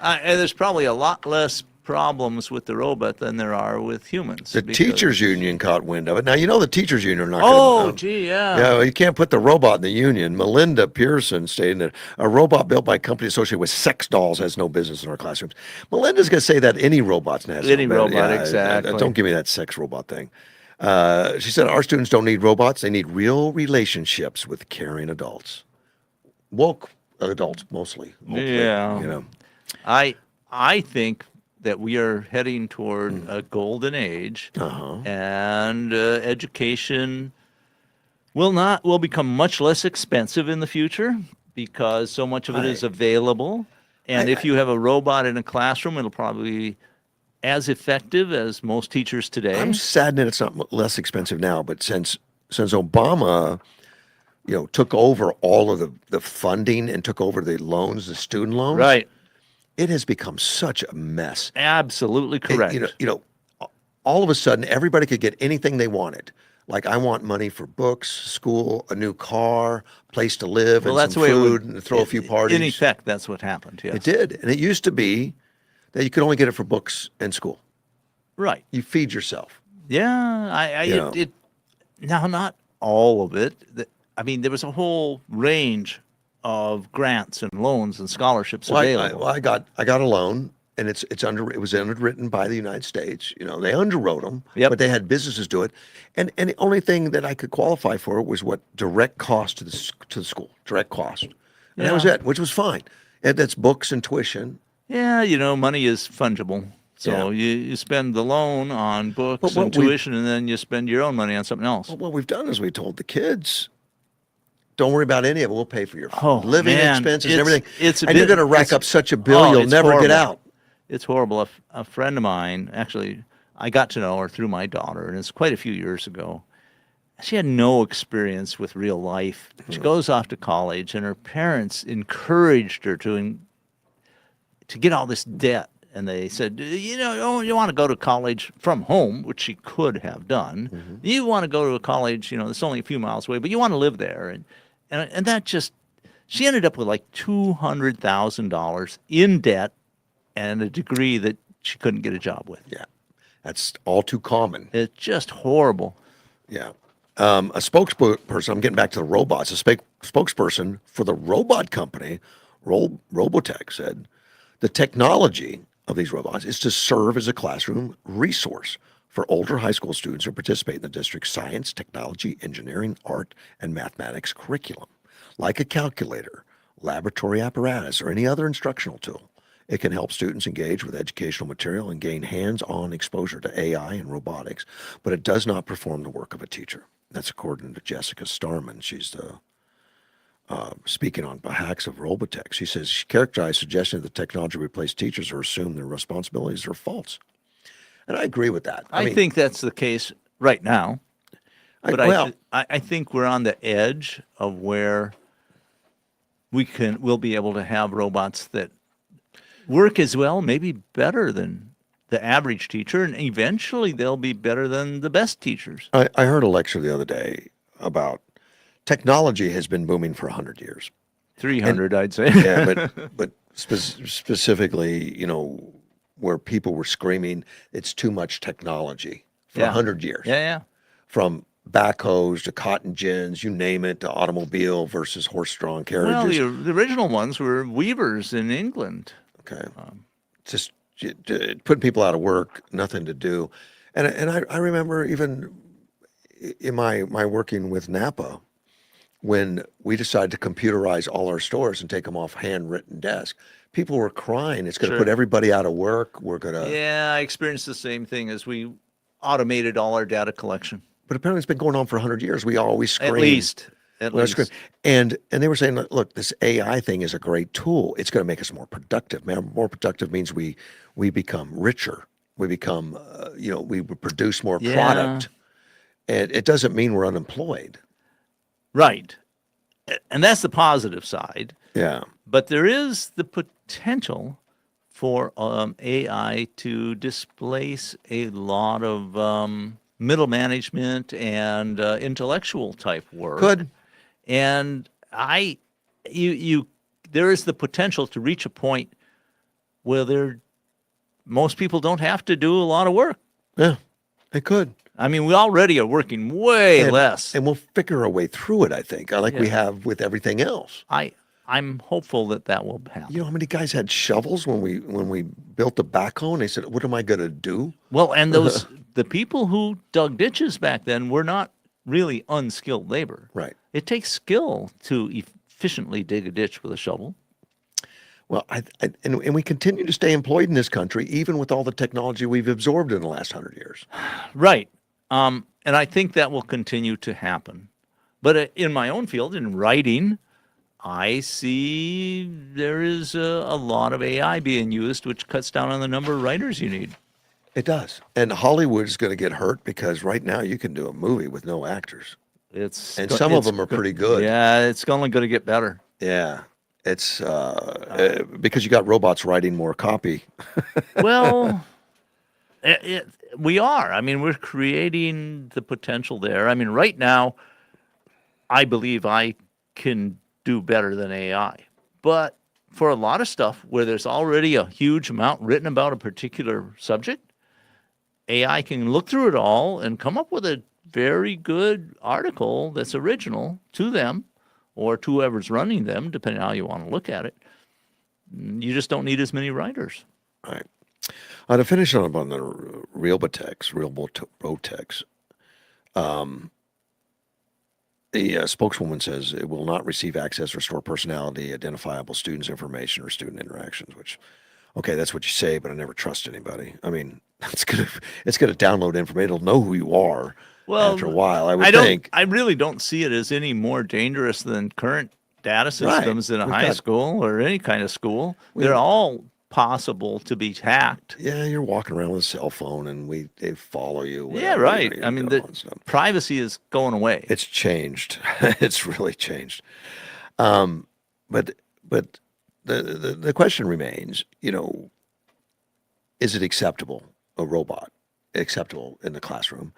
And there's probably a lot less problems with the robot than there are with humans. The teachers union caught wind of it. Now, the teachers union are not going to... Yeah, you can't put the robot in the union. Melinda Pearson stated that a robot built by a company associated with sex dolls has no business in our classrooms. Melinda's going to say that any robot's has any no robot, exactly. Don't give me that sex robot thing. She said our students don't need robots. They need real relationships with caring adults. Woke adults, mostly. Hopefully, Yeah. I think that we are heading toward a golden age, and education will become much less expensive in the future because so much of it is available. And if you have a robot in a classroom, it'll probably be as effective as most teachers today. I'm saddened that it's not less expensive now, but since Obama took over all of the funding and took over the loans, the student loans. Right. It has become such a mess. Absolutely correct. All of a sudden, everybody could get anything they wanted. Like, I want money for books, school, a new car, place to live, Well, and that's some the way it food, would, and throw a few parties. In effect, that's what happened. Yes. It did. And it used to be that you could only get it for books and school. Right. You feed yourself. Yeah. You know. Now, not all of it. I mean, there was a whole range of grants and loans and scholarships available. I got a loan, and it was underwritten by the United States. They underwrote them, Yep. but they had businesses do it, and the only thing that I could qualify for was what direct cost to the school, direct cost, and that was Yeah. it, which was fine. And that's books and tuition. Yeah, money is fungible. So you spend the loan on books But what and we- tuition, and then you spend your own money on something else. Well, what we've done is we told the kids, don't worry about any of it. We'll pay for your Oh, living man, expenses and it's- everything. it's a and you're bit- going to rack it's- up such a bill oh, you'll it's never get horrible. out. It's horrible. A friend of mine, actually, I got to know her through my daughter, and it's quite a few years ago. She had no experience with real life. She goes off to college, and her parents encouraged her to get all this debt. And they said, you want to go to college from home, which she could have done. Mm-hmm. You want to go to a college, it's only a few miles away, but you want to live there. And that just, she ended up with like $200,000 in debt and a degree that she couldn't get a job with. Yeah, that's all too common. It's just horrible. Yeah. A spokesperson, I'm getting back to the robots, a spokesperson for the robot company, Robotech, said the technology of these robots is to serve as a classroom resource for older high school students who participate in the district's science, technology, engineering, art, and mathematics curriculum. Like a calculator, laboratory apparatus, or any other instructional tool, it can help students engage with educational material and gain hands-on exposure to AI and robotics, but it does not perform the work of a teacher. That's according to Jessica Starman. She's the speaking on behalf of Robotech. She says she characterized suggestion that the technology replace teachers or assume their responsibilities are false. And I agree with that. I think that's the case right now. But I think we're on the edge of where we'll be able to have robots that work as well, maybe better than the average teacher, and eventually they'll be better than the best teachers. I heard a lecture the other day about technology has been booming for 100 years. 300, I'd say. Yeah, but specifically, where people were screaming, it's too much technology for 100 years. Yeah. From backhoes to cotton gins, you name it, to automobile versus horse-drawn carriages. Well, the original ones were weavers in England. Okay. Just putting people out of work, nothing to do. And I remember even in my working with Napa, when we decided to computerize all our stores and take them off handwritten desk, people were crying. It's going to Sure. put everybody out of work. We're going to. Yeah, I experienced the same thing as we automated all our data collection. But apparently it's been going on for 100 years. We always scream. At least. We always scream. And they were saying, look, this AI thing is a great tool. It's going to make us more productive. More productive means we become richer. We become, we produce more product. And it doesn't mean we're unemployed. Right. And that's the positive side. Yeah. But there is the potential for AI to displace a lot of middle management and intellectual type work. Could. And there is the potential to reach a point where most people don't have to do a lot of work. Yeah, it could. I mean, we already are working way less. And we'll figure our way through it, I think, like we have with everything else. I'm hopeful that will happen. You know how many guys had shovels when we built the backhoe, and they said, what am I going to do? Well, and the people who dug ditches back then were not really unskilled labor. Right. It takes skill to efficiently dig a ditch with a shovel. Well, and we continue to stay employed in this country, even with all the technology we've absorbed in the last 100 years. Right. And I think that will continue to happen. But in my own field, in writing, I see there is a lot of AI being used, which cuts down on the number of writers you need. It does. And Hollywood is going to get hurt because right now you can do a movie with no actors. It's And some of them are pretty good. Yeah, it's only going to get better. Yeah. It's because you got robots writing more copy. Well, we are. I mean, we're creating the potential there. I mean, right now, I believe I can do better than AI. But for a lot of stuff where there's already a huge amount written about a particular subject, AI can look through it all and come up with a very good article that's original to them or to whoever's running them, depending on how you want to look at it. You just don't need as many writers. Right. To finish on the Realbotex, the spokeswoman says it will not receive access or store personality, identifiable students' information, or student interactions. Which, okay, that's what you say, but I never trust anybody. I mean, it's gonna download information. It'll know who you are after a while. I think. I really don't see it as any more dangerous than current data systems in a We've high got- school or any kind of school. They're all possible to be hacked. Yeah, you're walking around with a cell phone, and they follow you. Yeah, whatever, right. you I mean, know, the and stuff. privacy is going away. It's changed. It's really changed. But the question remains, is it acceptable, a robot acceptable in the classroom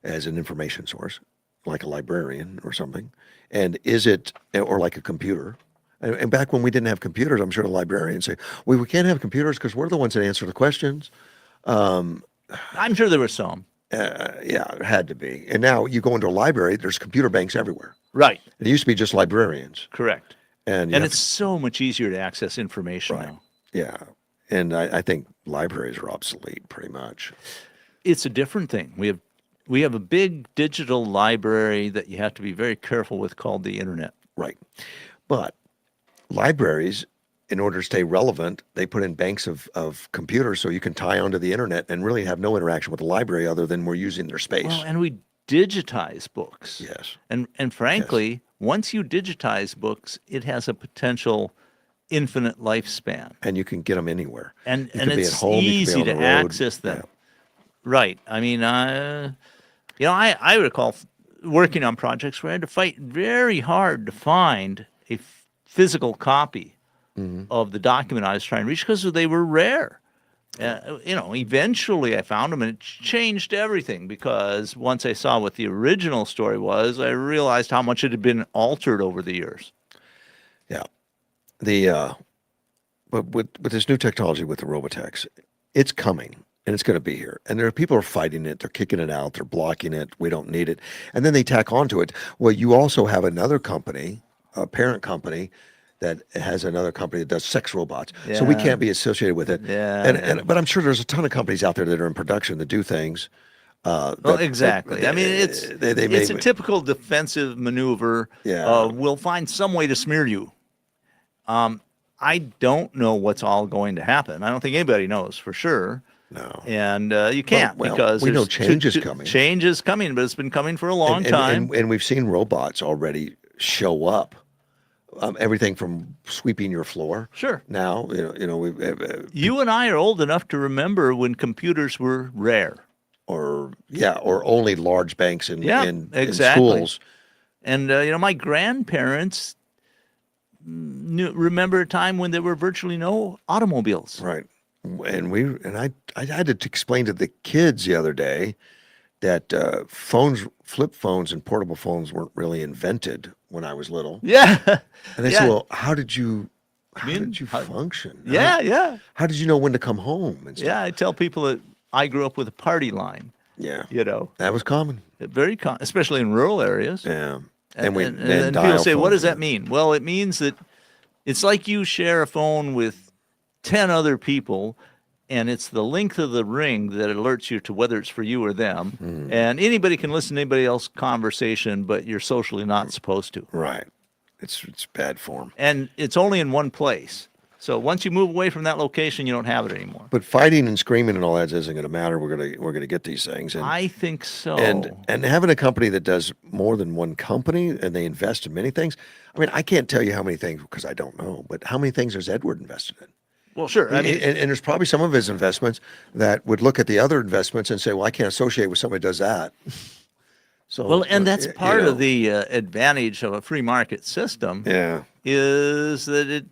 as an information source, like a librarian or something? And is it, or like a computer? And back when we didn't have computers, I'm sure the librarians say, well, we can't have computers because we're the ones that answer the questions. I'm sure there were some. Yeah, it had to be. And now you go into a library, there's computer banks everywhere. Right. It used to be just librarians. Correct. And it's so much easier to access information Right. now. Yeah. And I think libraries are obsolete pretty much. It's a different thing. We have a big digital library that you have to be very careful with called the internet. Right. But libraries, in order to stay relevant, they put in banks of computers so you can tie onto the internet and really have no interaction with the library other than we're using their space. Well, and we digitize books. Yes. And frankly, once you digitize books, it has a potential infinite lifespan. And you can get them anywhere. And You could be at it's home, you could be easy on to the road. access them. Yeah. Right. I mean, I recall working on projects where I had to fight very hard to find a physical copy of the document I was trying to reach because they were rare. Eventually I found them, and it changed everything because once I saw what the original story was, I realized how much it had been altered over the years. Yeah. But with this new technology with the Robotex, it's coming and it's going to be here. And there are people who are fighting it. They're kicking it out. They're blocking it. We don't need it. And then they tack onto it. Well, you also have another company, a parent company, that has another company that does sex robots. So we Yeah. can't be associated with it. Yeah. But I'm sure there's a ton of companies out there that are in production that do things. Well, exactly. I mean, it's a typical defensive maneuver. Yeah. We'll find some way to smear you. I don't know what's all going to happen. I don't think anybody knows for sure. No. And you can't Well, because we know there's change is coming. Change is coming, but it's been coming for a long And- time. And we've seen robots already show up. Everything from sweeping your floor. Sure. Now, we've You and I are old enough to remember when computers were rare. or only large banks in Exactly. schools. And my grandparents remember a time when there were virtually no automobiles. Right. And I had to explain to the kids the other day that flip phones and portable phones weren't really invented when I was little. Yeah. And they Yeah. said, well, how did you mean, function? Yeah. How did you know when to come home and stuff? Yeah, I tell people that I grew up with a party line. Yeah. That was common. Very especially in rural areas. Yeah. And and people dial say, what does phones. that mean? Well, it means that it's like you share a phone with 10 other people, and it's the length of the ring that alerts you to whether it's for you or them. And anybody can listen to anybody else's conversation, but you're socially not supposed to. Right. It's bad form. And it's only in one place. So once you move away from that location, you don't have it anymore. But fighting and screaming and all that isn't going to matter. We're going to get these things. And I think so. and having a company that does more than one company and they invest in many things. I mean, I can't tell you how many things because I don't know. But how many things has Edward invested in? Well, sure. I mean, and there's probably some of his investments that would look at the other investments and say, well, I can't associate with somebody who does that. So Well, and that's you part know, of the advantage of a free market system yeah. is that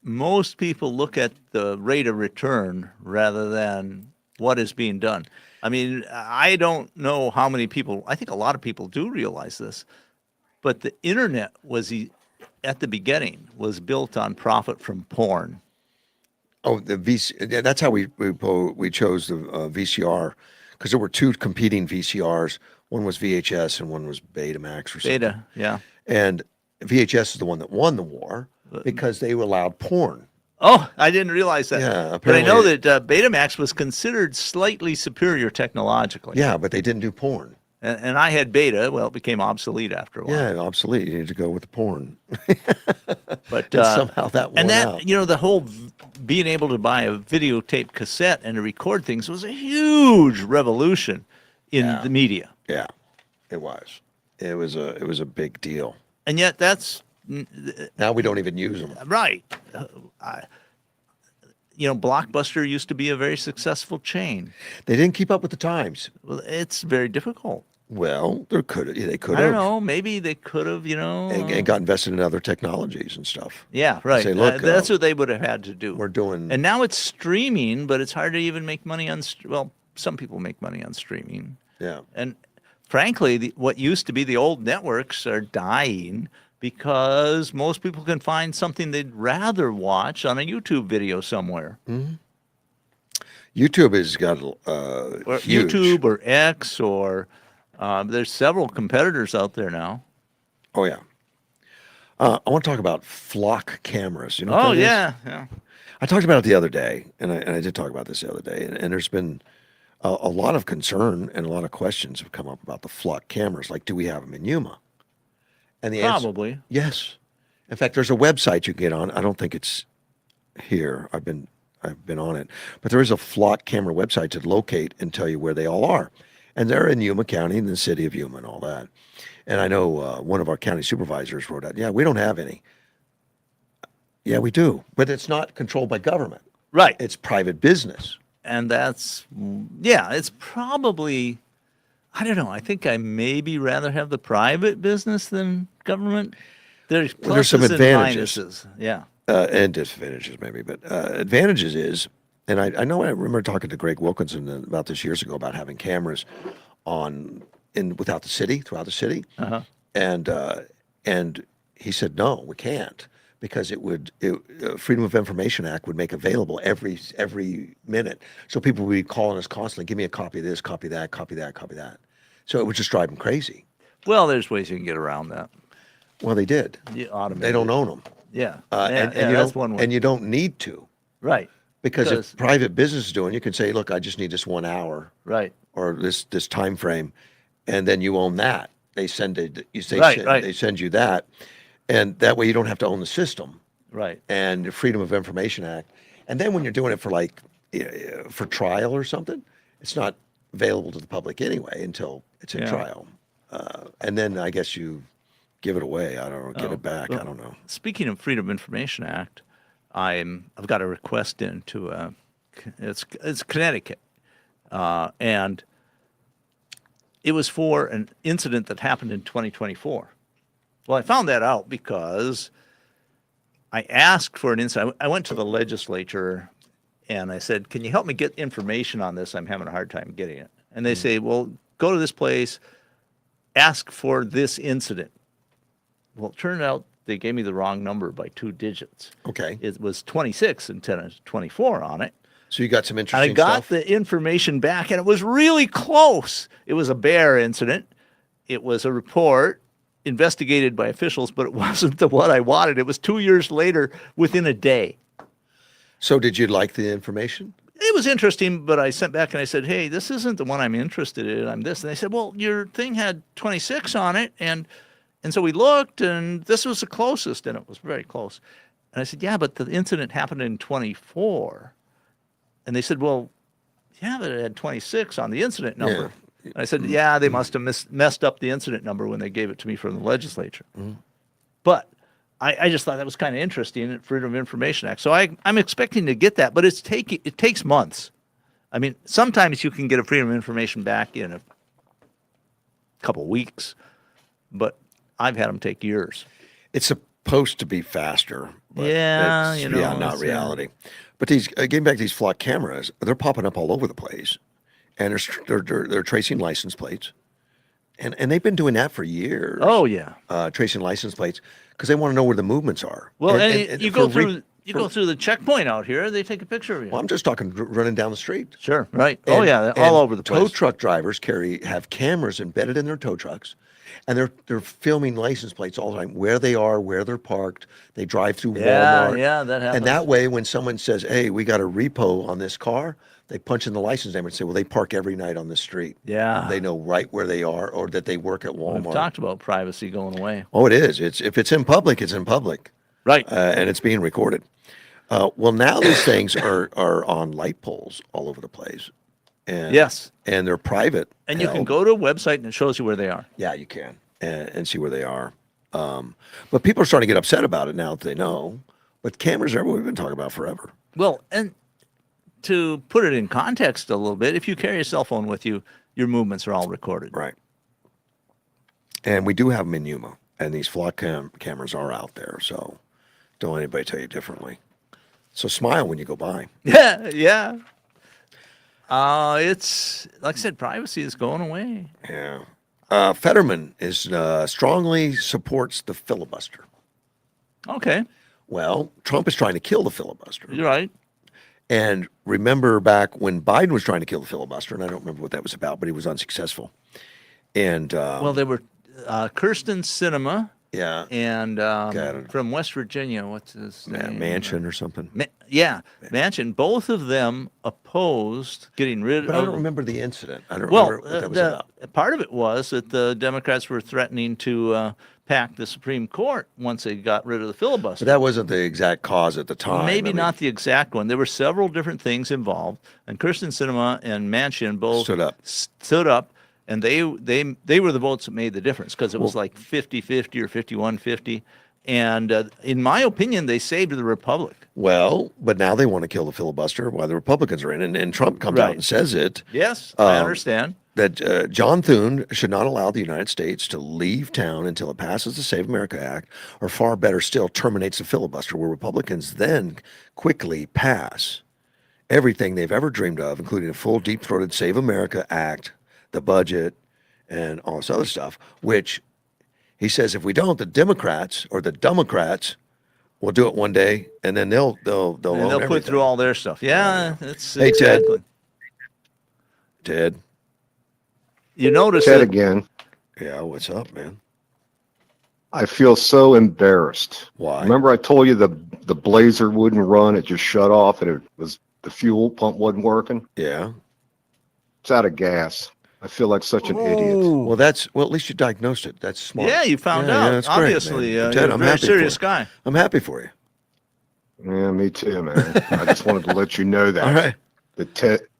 most people look at the rate of return rather than what is being done. I mean, I don't know how many people, I think a lot of people do realize this, but the internet at the beginning was built on profit from porn. Oh, the VC. Yeah, that's how we chose the VCR, because there were two competing VCRs. One was VHS and one was Betamax or something. Beta, yeah. And VHS is the one that won the war because they allowed porn. Oh, I didn't realize that. Yeah, But I know apparently. that Betamax was considered slightly superior technologically. Yeah, but they didn't do porn. And I had Beta. Well, it became obsolete after a while. Yeah, obsolete. You need to go with the porn. But And somehow that won and that out. the whole being able to buy a videotape cassette and to record things was a huge revolution in Yeah. the media. Yeah, it was. It was a big deal. And yet that's Now we don't even use them. right. Blockbuster used to be a very successful chain. They didn't keep up with the times. Well, it's very difficult. Well, they could I don't have. know. Maybe they could have, And got invested in other technologies and stuff. Yeah, right. Say, look, That's what they would have had to do. We're doing. And now it's streaming, but it's hard to even make money on. Well, some people make money on streaming, Yeah. and frankly, what used to be the old networks are dying because most people can find something they'd rather watch on a YouTube video somewhere, YouTube has got or huge. YouTube or X, or there's several competitors out there now. Oh yeah. I want to talk about flock cameras. You know? What Oh that is? yeah. I talked about it the other day, and I did talk about this the other day, and there's been a lot of concern and a lot of questions have come up about the flock cameras. Like, do we have them in Yuma? And the answer, Probably. yes. In fact, there's a website you can get on. I don't think it's here. I've been on it, but there is a flock camera website to locate and tell you where they all are, and they're in Yuma County, in the city of Yuma, and all that. And I know one of our county supervisors wrote out, "Yeah, we don't have any." Yeah, we do, but it's not controlled by government. Right. It's private business. And it's probably, I don't know. I think I maybe rather have the private business than government. There's some pluses and advantages. minuses. Yeah. And disadvantages maybe, but advantages is, and I know I remember talking to Greg Wilkinson about this years ago about having cameras throughout the city, Uh-huh. and he said no, we can't, because Freedom of Information Act would make available every minute, so people would be calling us constantly, give me a copy of this, copy that, copy that, copy that, so it would just drive them crazy. Well, there's ways you can get around that. Well, they did. You automate They don't own them. Yeah. And you that's don't, one way. and you don't need to, Right. because Because- if private business is doing, you can say, look, I just need this 1 hour Right. or this time frame, and then you own that. They send it. Right. They send you that, and that way you don't have to own the system. Right. And the Freedom of Information Act. And then when you're doing it for for trial or something, it's not available to the public anyway until it's in Yeah. trial. And then I guess you give it away. I don't know, give it back. well- I don't know. Speaking of Freedom of Information Act, I've got a request into it's Connecticut, and it was for an incident that happened in 2024. Well, I found that out because I asked for an incident. I went to the legislature and I said, "Can you help me get information on this? I'm having a hard time getting it." And they say, "Well, go to this place, ask for this incident." Well, it turned out they gave me the wrong number by 2 digits. Okay. It was 26 instead of 24 on it. So you got some And interesting I got stuff. the information back, and it was really close. It was a bear incident. It was a report investigated by officials, but it wasn't the one I wanted. It was 2 years later, within a day. So did you like the information? It was interesting, but I sent back and I said, "Hey, this isn't the one I'm interested in. I'm this." And they said, "Well, your thing had 26 on it, and so we looked, and this was the closest, and it was very close." And I said, "Yeah, but the incident happened in 24." And they said, "Well, yeah, but it had 26 on the incident number." And I said, "Yeah, they must have messed up the incident number when they gave it to me from the legislature." But I just thought that was kind of interesting at Freedom of Information Act. So I'm expecting to get that, but it takes months. I mean, sometimes you can get a Freedom of Information back in couple weeks, but I've had them take years. It's supposed to be faster. But Yeah, it's, you know, yeah, not it's, reality. But these getting back to these flock cameras, they're popping up all over the place, and they're tracing license plates, and they've been doing that for years. Oh yeah. Tracing license plates because they want to know where the movements are. Well, and you for go through the checkpoint out here. They take a picture of you. Well, I'm just talking running down the street. Sure. Right. Oh And- yeah. All and over the Tow place. truck drivers have cameras embedded in their tow trucks, and they're filming license plates all the time, where they are, where they're parked. They drive through Yeah. Walmart. Yeah. That happens. And that way, when someone says, "Hey, we got a repo on this car," they punch in the license number and say, "Well, they park every night on this street." Yeah. They know right where they are, or that they work at We've Walmart. talked about privacy going away. Oh, it is. It's if it's in public, it's in public, Right. and it's being recorded. Well, now these things are on light poles all over the place, and Yes. and they're private. And you can held. go to a website and it shows you where they are. Yeah, you can, and see where they are. But people are starting to get upset about it now that they know. But cameras are everywhere. We've been talking about forever. Well, and to put it in context a little bit, if you carry a cell phone with you, your movements are all recorded. Right. And we do have them in Yuma, and these flock cameras are out there. So don't let anybody tell you differently. So smile when you go by. Yeah, yeah. It's like I said, privacy is going away. Yeah. Fetterman is strongly supports the filibuster. Okay, Well, Trump is trying to kill the filibuster. you're right. And remember back when Biden was trying to kill the filibuster, and I don't remember what that was about, but he was unsuccessful. And Well, they were Kirsten Sinema yeah, and it. from West Virginia. What's his name? Manchin or something. Manchin. Both of them opposed getting rid But of. I don't remember the incident. I don't Well, remember what that was about. part of it was that the Democrats were threatening to pack the Supreme Court once they got rid of the filibuster. But that wasn't the exact cause at the time. Maybe I mean, not the exact one. There were several different things involved, and Kirsten Sinema and Manchin both Stood up. and they were the votes that made the difference because it was like 50-50 or 51-50. And in my opinion, they saved the Republic. Well, but now they want to kill the filibuster while the Republicans are in, and Trump comes out Right. and says it. Yes, I understand. That John Thune should not allow the United States to leave town until it passes the Save America Act, or far better still, terminates the filibuster, where Republicans then quickly pass everything they've ever dreamed of, including a full deep-throated Save America Act, the budget, and all this other stuff, which he says if we don't, the Democrats or the Democrats will do it one day, and then they'll And own they'll put everything. through all their stuff. Yeah, that's Hey, Ted. exactly. Ted, You notice Ted that again. yeah, what's up, man? I feel so embarrassed. Why? Remember I told you the Blazer wouldn't run, it just shut off, and it was the fuel pump wasn't working? Yeah. It's out of gas. I feel like such an idiot. Well, at least you diagnosed it. That's smart. Yeah, you found Yeah, out. that's great, Obviously, man. you're Ted, a I'm very happy for serious you. guy. I'm happy for you. Yeah, me too, man. I just wanted to let you know that. All right. That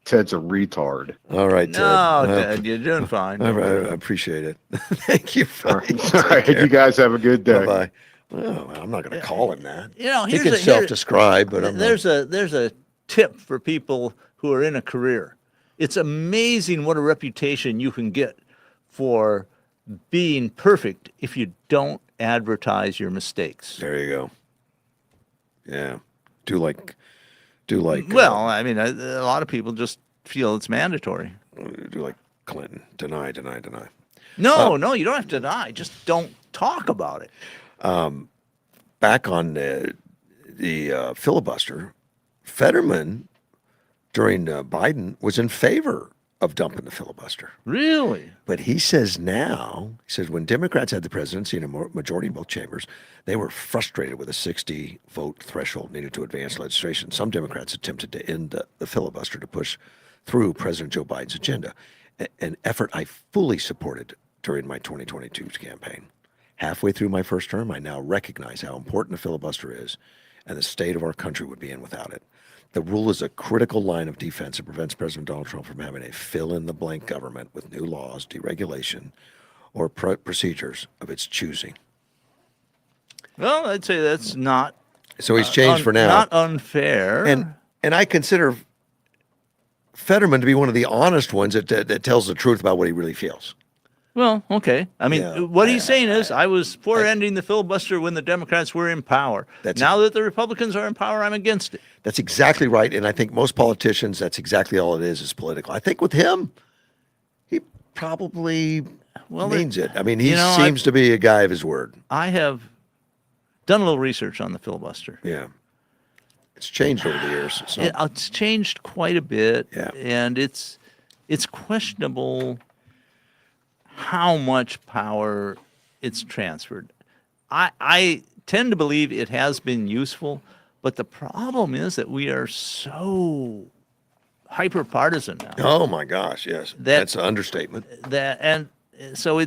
Ted's a retard. All right, Ted. No, Ted, you're doing fine. I appreciate it. Thank you. All buddy. right. All right. You guys have a good day. Bye-bye. Well, I'm not going to call him that. You know, He here's can a, self-describe, but I'm there's a tip for people who are in a career. It's amazing what a reputation you can get for being perfect if you don't advertise your mistakes. There you go. Yeah. Do like. Well, I mean, a lot of people just feel it's mandatory. Do like Clinton. Deny. No, you don't have to deny. Just don't talk about it. Back on the filibuster, Fetterman during Biden was in favor of dumping the filibuster. Really? But he says when Democrats had the presidency and a majority in both chambers, they were frustrated with a 60-vote threshold needed to advance legislation. Some Democrats attempted to end the filibuster to push through President Joe Biden's agenda, an effort I fully supported during my 2022 campaign. Halfway through my first term, I now recognize how important a filibuster is and the state of our country would be in without it. The rule is a critical line of defense that prevents President Donald Trump from having a fill-in-the-blank government with new laws, deregulation, or procedures of its choosing. Well, I'd say that's not. So he's changed for now. Not unfair. And I consider Fetterman to be one of the honest ones that tells the truth about what he really feels. Well, okay. I mean, Yeah, what he's saying is, I was for ending the filibuster when the Democrats were in power. Now that the Republicans are in power, I'm against it. That's exactly right. And I think most politicians, that's exactly all it is political. I think with him, he probably means it. I mean, he seems to be a guy of his word. I have done a little research on the filibuster. Yeah. It's changed over the years. So. It's changed quite a bit. Yeah. And it's questionable how much power it's transferred. I tend to believe it has been useful, but the problem is that we are so hyper partisan now. Oh my gosh, yes. That's an understatement. So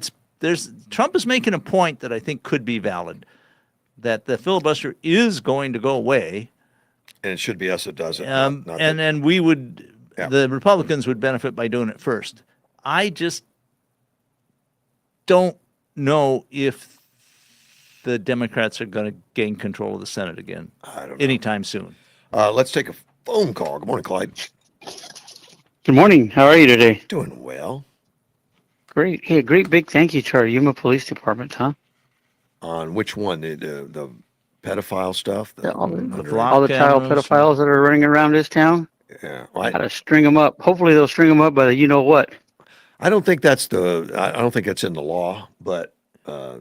Trump is making a point that I think could be valid, that the filibuster is going to go away. And it should be us that does it. And we would, the Republicans would benefit by doing it first. I just don't know if the Democrats are going to gain control of the Senate again anytime soon. Let's take a phone call. Good morning, Clyde. Good morning. How are you today? Doing well. Great. Hey, great big thank you to our Yuma Police Department, huh? On which one? The pedophile stuff? All the child pedophiles that are running around this town? Yeah. Gotta string them up. Hopefully they'll string them up by the you-know-what. I don't think that's in the law, but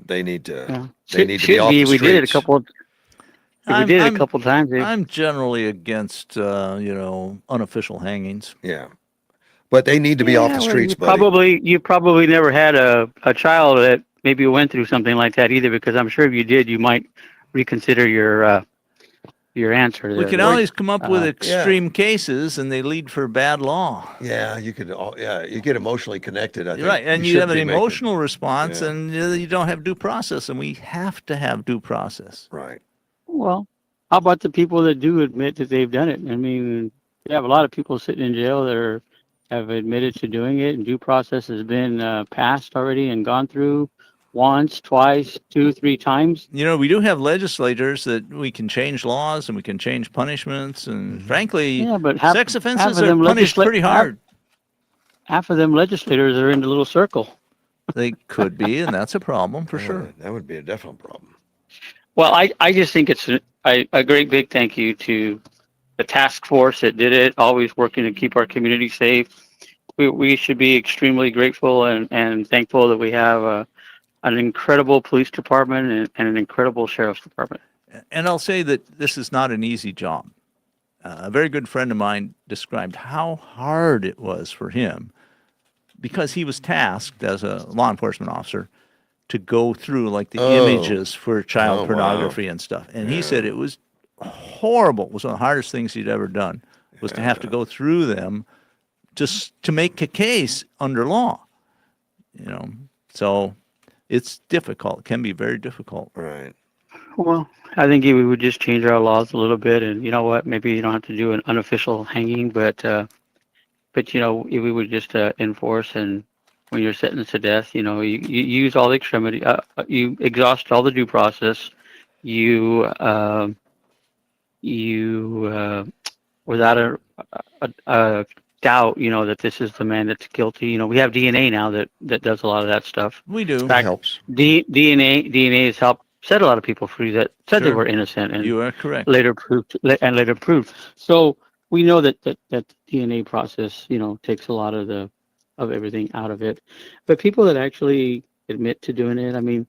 they need to. Yeah. They need to be off the We did it a streets. couple. We did it a couple times. I'm generally against unofficial hangings. Yeah, but they need to be off the streets. You probably never had a child that maybe went through something like that either, because I'm sure if you did, you might reconsider your answer. We can always come up with extreme cases, and they lead for bad law. Yeah, you could. Yeah, you get emotionally connected. I think. Right, and you have an emotional response, and you don't have due process, and we have to have due process. Right. Well, how about the people that do admit that they've done it? I mean, you have a lot of people sitting in jail that have admitted to doing it, and due process has been passed already and gone through once, twice, 2, 3 times. We do have legislators that we can change laws and we can change punishments, and frankly, but sex offenses are punished pretty hard. Half of them legislators are in the little circle. They could be, and that's a problem for sure. That would be a definite problem. Well, I just think it's a great big thank you to the task force that did it, always working to keep our community safe. We should be extremely grateful and thankful that we have an incredible police department and an incredible sheriff's department. And I'll say that this is not an easy job. A very good friend of mine described how hard it was for him, because he was tasked as a law enforcement officer to go through like the images for child pornography and stuff. And he said it was horrible. It was one of the hardest things he'd ever done, was to have to go through them just to make a case under law. So it's difficult. It can be very difficult. Right. Well, I think we would just change our laws a little bit, and you know what? Maybe you don't have to do an unofficial hanging, but we would just enforce, and when you're sentenced to death, you use all the extremity, you exhaust all the due process, without a doubt, that this is the man that's guilty. We have DNA now that does a lot of that stuff. We do. In fact, helps. DNA has helped set a lot of people free that said they were innocent, and you are correct. Later proved. So we know that the DNA process, takes a lot of everything out of it. But people that actually admit to doing it, I mean,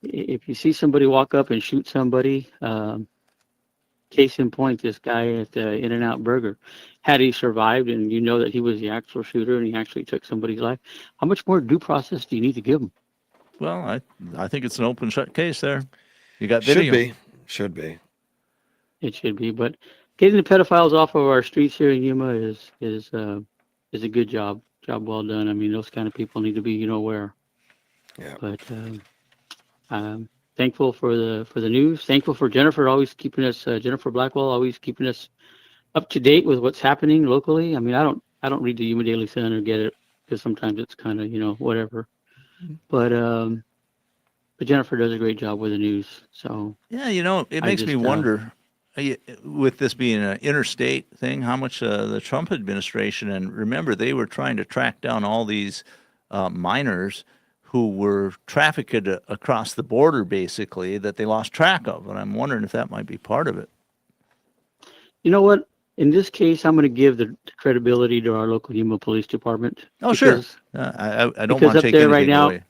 if you see somebody walk up and shoot somebody, case in point, this guy at the In-N-Out Burger, had he survived and that he was the actual shooter and he actually took somebody's life, how much more due process do you need to give him? Well, I think it's an open shut case there. You got video. Should be. It should be, but getting the pedophiles off of our streets here in Yuma is a good job. Job well done. I mean, those kind of people need to be where. Yeah. But thankful for the news. Thankful for Jennifer always keeping us. Jennifer Blackwell always keeping us up to date with what's happening locally. I mean, I don't read the Yuma Daily Sun or get it, because sometimes it's kind of whatever. But Jennifer does a great job with the news. So yeah, it makes me wonder, with this being an interstate thing, how much the Trump administration, and remember, they were trying to track down all these minors who were trafficked across the border, basically, that they lost track of. And I'm wondering if that might be part of it. You know what? In this case, I'm going to give the credibility to our local Yuma Police Department. Oh, sure. because- I don't because want to up take there anything right now, away.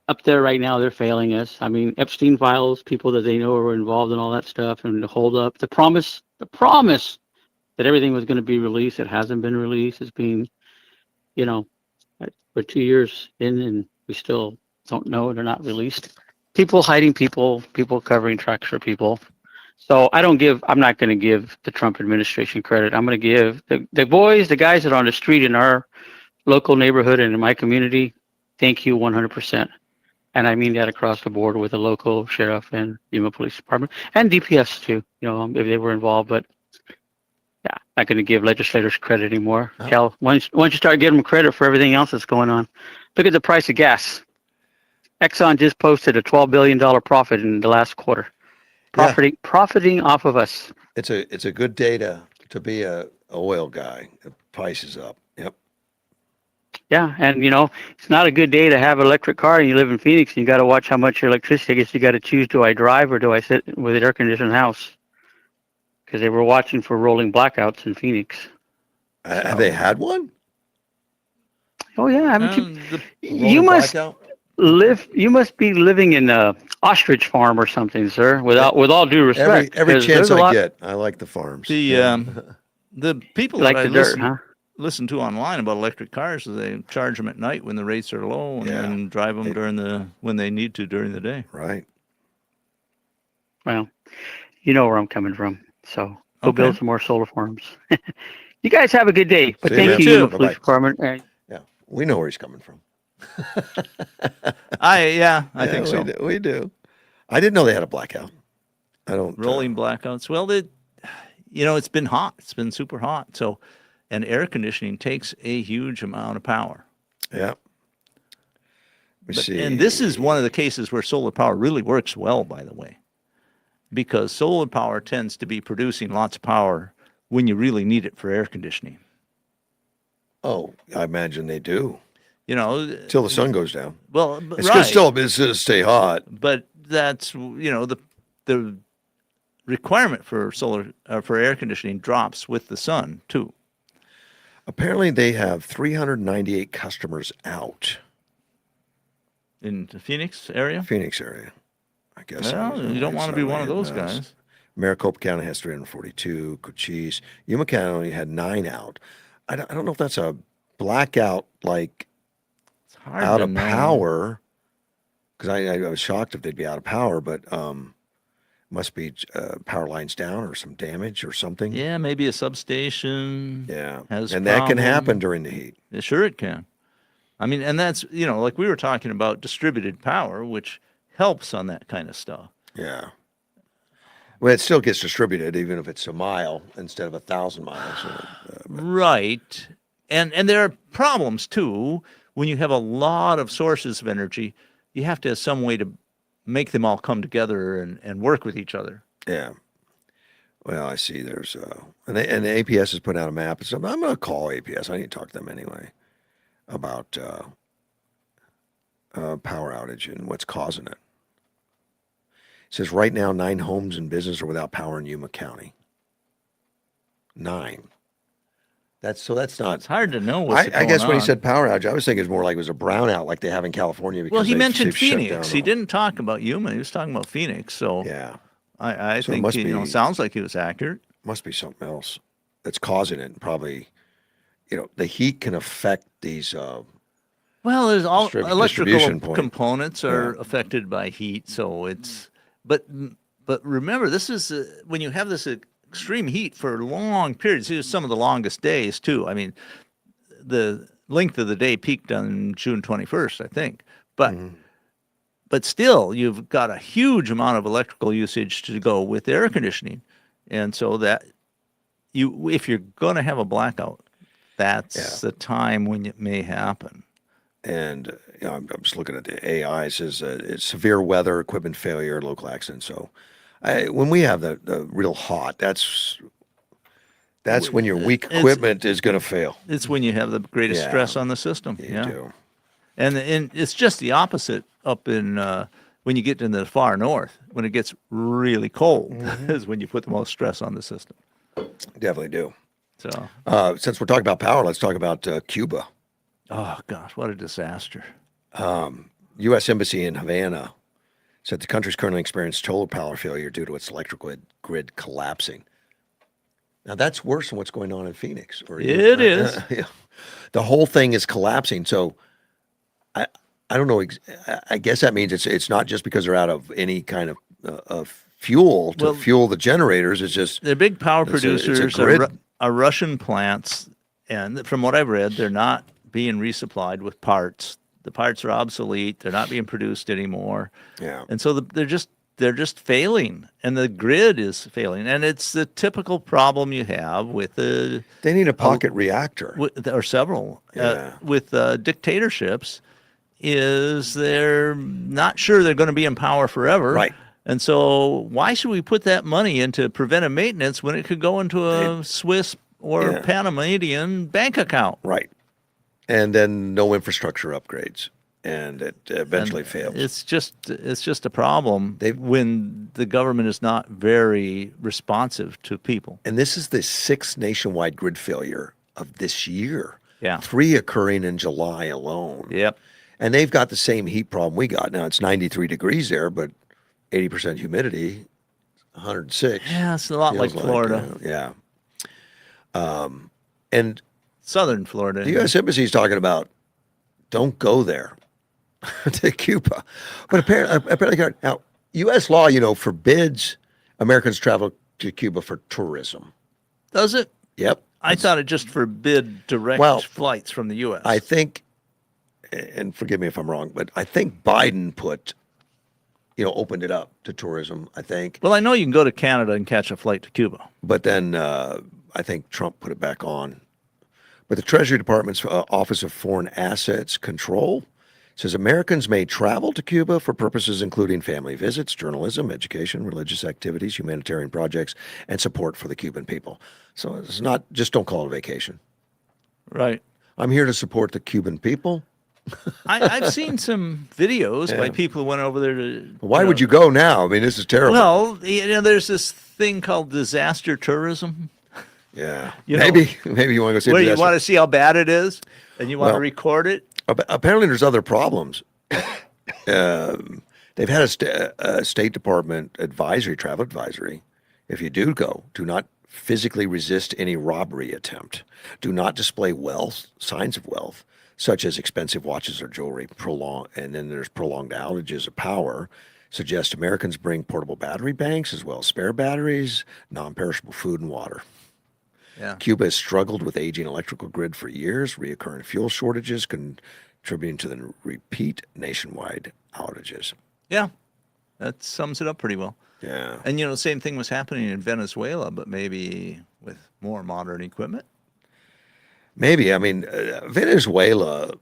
up there right now, they're failing us. I mean, Epstein files, people that they know are involved in all that stuff, and the hold up, the promise that everything was going to be released. It hasn't been released. It's been, you know, we're 2 years in, and we still don't know. They're not released. People hiding people covering tracks for people. So I'm not going to give the Trump administration credit. I'm going to give the guys that are on the street in our local neighborhood and in my community, thank you 100%. And I mean that across the board with the local sheriff and Yuma Police Department and DPS too, if they were involved. But yeah, not going to give legislators credit anymore. Oh. Cal, once you start giving them credit for everything else that's going on, look at the price of gas. Exxon just posted a $12 billion profit in the last quarter. Profiting off of us. It's a good day to be a oil guy. The price is up. Yep. Yeah, and it's not a good day to have an electric car and you live in Phoenix and you got to watch how much your electricity. I guess you got to choose, do I drive or do I sit with an air conditioned house? Because they were watching for rolling blackouts in Phoenix. Have they had one? Oh yeah, I mean, you Rolling must blackout? you must be living in a ostrich farm or something, sir. With all due respect, Every 'cause chance there's a I lot- get, I like the farms. The people like that I the dirt, huh? listen to online about electric cars, they charge them at night when the rates are low, and Yeah. then drive them when they need to during the day. Right. Well, you know where I'm coming from, so go Okay. build some more solar farms. You guys have a good day, but See you, thank man. you, Yuma Bye-bye. Police Department. And Yeah. We know where he's coming from. I Yeah, think so. We do. I didn't know they had a blackout. I don't. Rolling blackouts. Well, it's been hot. It's been super hot. So, and air conditioning takes a huge amount of power. Yeah. Let me see. And this is one of the cases where solar power really works well, by the way, because solar power tends to be producing lots of power when you really need it for air conditioning. Oh, I imagine they do. Till the sun goes down. Well, It's right. it's gonna stay hot. But that's the requirement for for air conditioning drops with the sun too. Apparently, they have 398 customers out In the Phoenix area. Phoenix area. I guess. Well, you don't want to be one of those guys. Maricopa County has 342. Cochise, Yuma County had 9 out. I don't know if that's a blackout, like It's hard out to of know. power, because I was shocked if they'd be out of power, but must be power lines down or some damage or something. Yeah, maybe a substation. Yeah. Has And that can problem. happen during the heat. Yeah, sure it can. I mean, and that's, like we were talking about distributed power, which helps on that kind of stuff. Yeah. Well, it still gets distributed, even if it's a mile instead of 1,000 miles. Right. And there are problems too. When you have a lot of sources of energy, you have to have some way to make them all come together and work with each other. Yeah. Well, I see there's, and the APS has put out a map. And I'm going to call APS. I need to talk to them anyway about power outage and what's causing it. It says right now 9 homes and businesses are without power in Yuma County. 9. That's not. It's hard to know what's I guess going when he on. said power outage, I was thinking it's more like it was a brownout like they have in California. Because Well, he mentioned they've shut down Phoenix. He all- didn't talk about Yuma. He was talking about Phoenix. So Yeah. I So it think, must be- sounds like he was accurate. Must be something else that's causing it. And probably, the heat can affect these. Well, there's all Distribution electrical point. components are Yeah. affected by heat, so it's. But remember, this is when you have this extreme heat for long periods. These are some of the longest days too. I mean, the length of the day peaked on June 21st, I think. But but still, you've got a huge amount of electrical usage to go with air conditioning, and so that if you're going to have a blackout, that's the time when it may happen. And I'm just looking at the AI. It says it's severe weather, equipment failure, local accidents. So when we have the real hot, that's when your weak It's- equipment is going to fail. It's when you have the greatest Yeah. stress on the system. You Yeah. do. And it's just the opposite up in when you get into the far north, when it gets really cold, is when you put the most stress on the system. Definitely do. So, Since we're talking about power, let's talk about Cuba. oh gosh, what a disaster! U.S. Embassy in Havana said the country's currently experiencing total power failure due to its electrical grid collapsing. Now that's worse than what's going on in Phoenix. It is. Yeah. The whole thing is collapsing. So I don't know. I guess that means it's not just because they're out of any kind of fuel to fuel the generators. It's just they're big power it's producers. a grid. Are Russian plants, and from what I've read, they're not being resupplied with parts. The parts are obsolete. They're not being produced anymore. Yeah. And so they're just failing, and the grid is failing. And it's the typical problem you have with They need a pocket reactor. or several Yeah. with dictatorships. Is they're not sure they're going to be in power forever. Right. And so why should we put that money into preventive maintenance when it could go into a Swiss or Panamanian bank account? Right. And then no infrastructure upgrades, and it eventually fails. It's just a problem when the government is not very responsive to people. And this is the sixth nationwide grid failure of this year. Yeah. 3 occurring in July alone. Yep. And they've got the same heat problem we got. Now it's 93 degrees there, but 80% humidity, 106. Yeah, it's a lot like feels Florida. Yeah. And Southern Florida. the U.S. Embassy is talking about don't go there to Cuba. But apparently, now, U.S. law, forbids Americans travel to Cuba for tourism. Does it? Yep. I thought it just forbid direct flights from the U.S. I think, and forgive me if I'm wrong, but I think Biden opened it up to tourism, I think. Well, I know you can go to Canada and catch a flight to Cuba. But then I think Trump put it back on. But the Treasury Department's Office of Foreign Assets Control says Americans may travel to Cuba for purposes including family visits, journalism, education, religious activities, humanitarian projects, and support for the Cuban people. So it's not just don't call it a vacation. Right. I'm here to support the Cuban people. I've seen some videos by people who went over there to. Why would you go now? I mean, this is terrible. Well, there's this thing called disaster tourism. Yeah. Maybe you want to go see where disaster. you want to see how bad it is, and you want to record it. Apparently, there's other problems. They've had a State Department travel advisory. If you do go, do not physically resist any robbery attempt. Do not display signs of wealth, such as expensive watches or jewelry. And then there's prolonged outages of power. Suggest Americans bring portable battery banks as well as spare batteries, non-perishable food and water. Yeah. Cuba has struggled with aging electrical grid for years, reoccurring fuel shortages contributing to the repeat nationwide outages. Yeah, that sums it up pretty well. Yeah. And the same thing was happening in Venezuela, but maybe with more modern equipment. Maybe. I mean, Venezuela,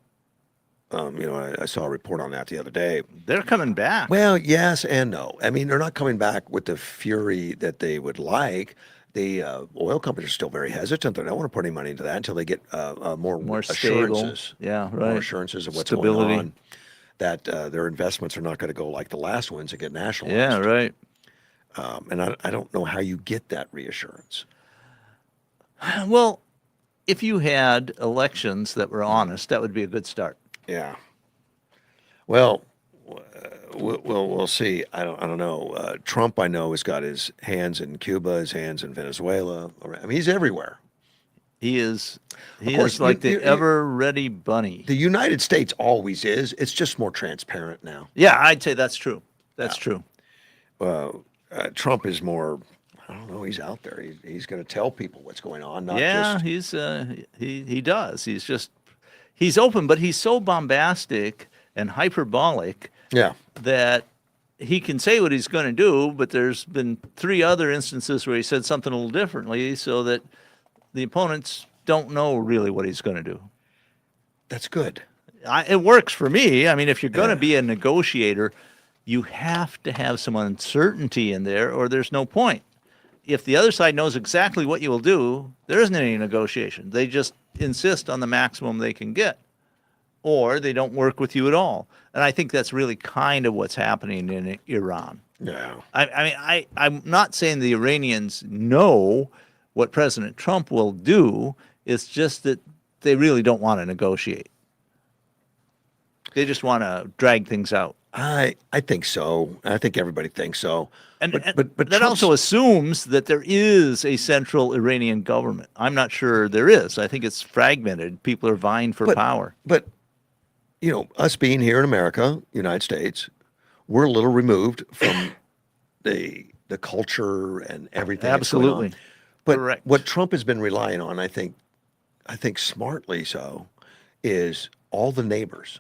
I saw a report on that the other day. They're coming back. Well, yes and no. I mean, they're not coming back with the fury that they would like. The oil companies are still very hesitant. They don't want to put any money into that until they get more assurances. Stable. Yeah, right. More assurances of what's Stability. going on. That their investments are not going to go like the last ones that get nationalized. Yeah, right. And I don't know how you get that reassurance. Well, if you had elections that were honest, that would be a good start. Yeah. Well, we'll see. I don't know. Trump, I know, has got his hands in Cuba, his hands in Venezuela. I mean, he's everywhere. He is. He course, is like the ever-ready bunny. The United States always is. It's just more transparent now. Yeah, I'd say that's true. That's true. Trump is more. I don't know. He's out there. He's going to tell people what's going on. Not he's he does. He's open, but he's so bombastic and hyperbolic. Yeah. That he can say what he's going to do, but there's been 3 other instances where he said something a little differently, so that the opponents don't know really what he's going to do. That's good. It works for me. I mean, if you're going to be a negotiator, you have to have some uncertainty in there, or there's no point. If the other side knows exactly what you will do, there isn't any negotiation. They just insist on the maximum they can get. or they don't work with you at all. And I think that's really kind of what's happening in Iran. Yeah. I'm not saying the Iranians know what President Trump will do. It's just that they really don't want to negotiate. They just want to drag things out. I think so. I think everybody thinks so. And But that Trump's- also assumes that there is a central Iranian government. I'm not sure there is. I think it's fragmented. People are vying for power. But us being here in America, United States, we're a little removed from the culture and everything. that's going on. Absolutely. But Correct. what Trump has been relying on, I think smartly so, is all the neighbors,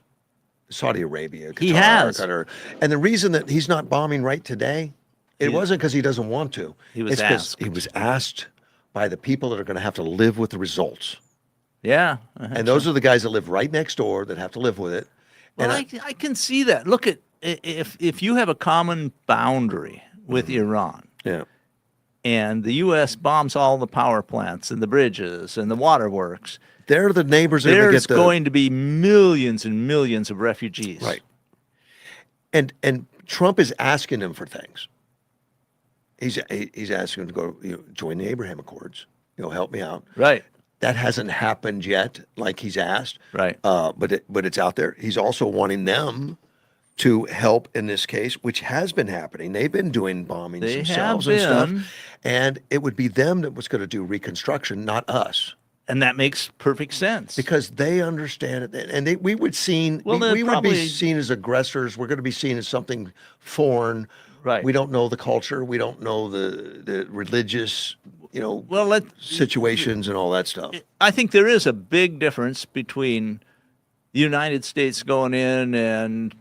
Saudi Arabia, Qatar, He has. Qatar. And the reason that he's not bombing right today, it wasn't because he doesn't want to. He was It's 'cause asked. he was asked by the people that are going to have to live with the results. Yeah. And those are the guys that live right next door that have to live with it. Well, And I can see that. Look at if you have a common boundary with Iran, yeah. and the U.S. bombs all the power plants and the bridges and the waterworks, They're the neighbors that are there's get the going to be millions and millions of refugees. right. And Trump is asking them for things. He's asking them to go join the Abraham Accords. Help me out. Right. That hasn't happened yet, like he's asked. Right. But it's out there. He's also wanting them to help in this case, which has been happening. They've been doing bombings They themselves have and stuff. been. And it would be them that was going to do reconstruction, not us. And that makes perfect sense. Because they understand it, and we would Well, then we would probably- be seen as aggressors. We're going to be seen as something foreign. Right. We don't know the culture. We don't know the religious, well, situations and all that stuff. I think there is a big difference between the United States going in and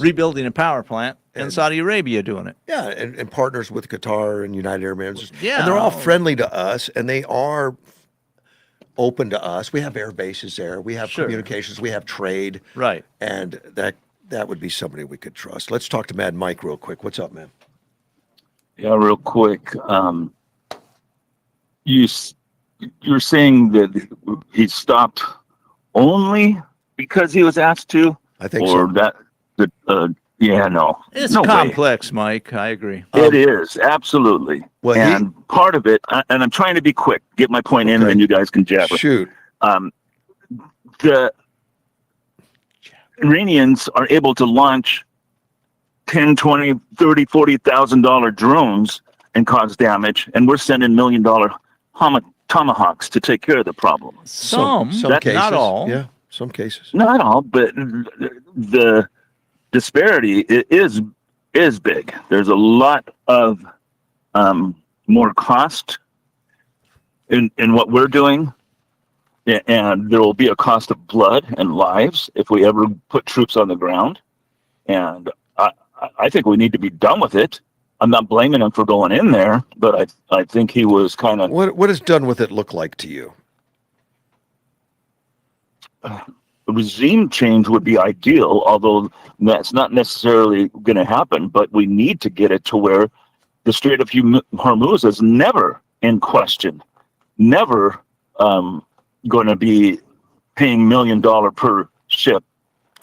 rebuilding a power plant and Saudi Arabia doing it. Yeah, and partners with Qatar and United Arab Emirates. Yeah. And they're all friendly to us, and they are open to us. We have air bases there. We have Sure. communications. We have trade. Right. And that would be somebody we could trust. Let's talk to Mad Mike real quick. What's up, man? Yeah, real quick. You're saying that he stopped only because he was asked to, I think or so. yeah, no, It's no way. complex, Mike. I agree. It is absolutely, Well, and part of it. And I'm trying to be quick, get my point in, and then you guys can jabber. Shoot. The Iranians are able to launch 10, 20, 30, $40,000 drones and cause damage, and we're sending $1 million tomahawks to take care of the problem. Some cases, not all. Yeah, some cases. Not all, but the disparity is big. There's a lot of more cost in what we're doing, and there will be a cost of blood and lives if we ever put troops on the ground. And I think we need to be done with it. I'm not blaming him for going in there, but I think he was kind of. What does done with it look like to you? Regime change would be ideal, although that's not necessarily going to happen. But we need to get it to where the Strait of Hormuz is never in question, never going to be paying $1 million per ship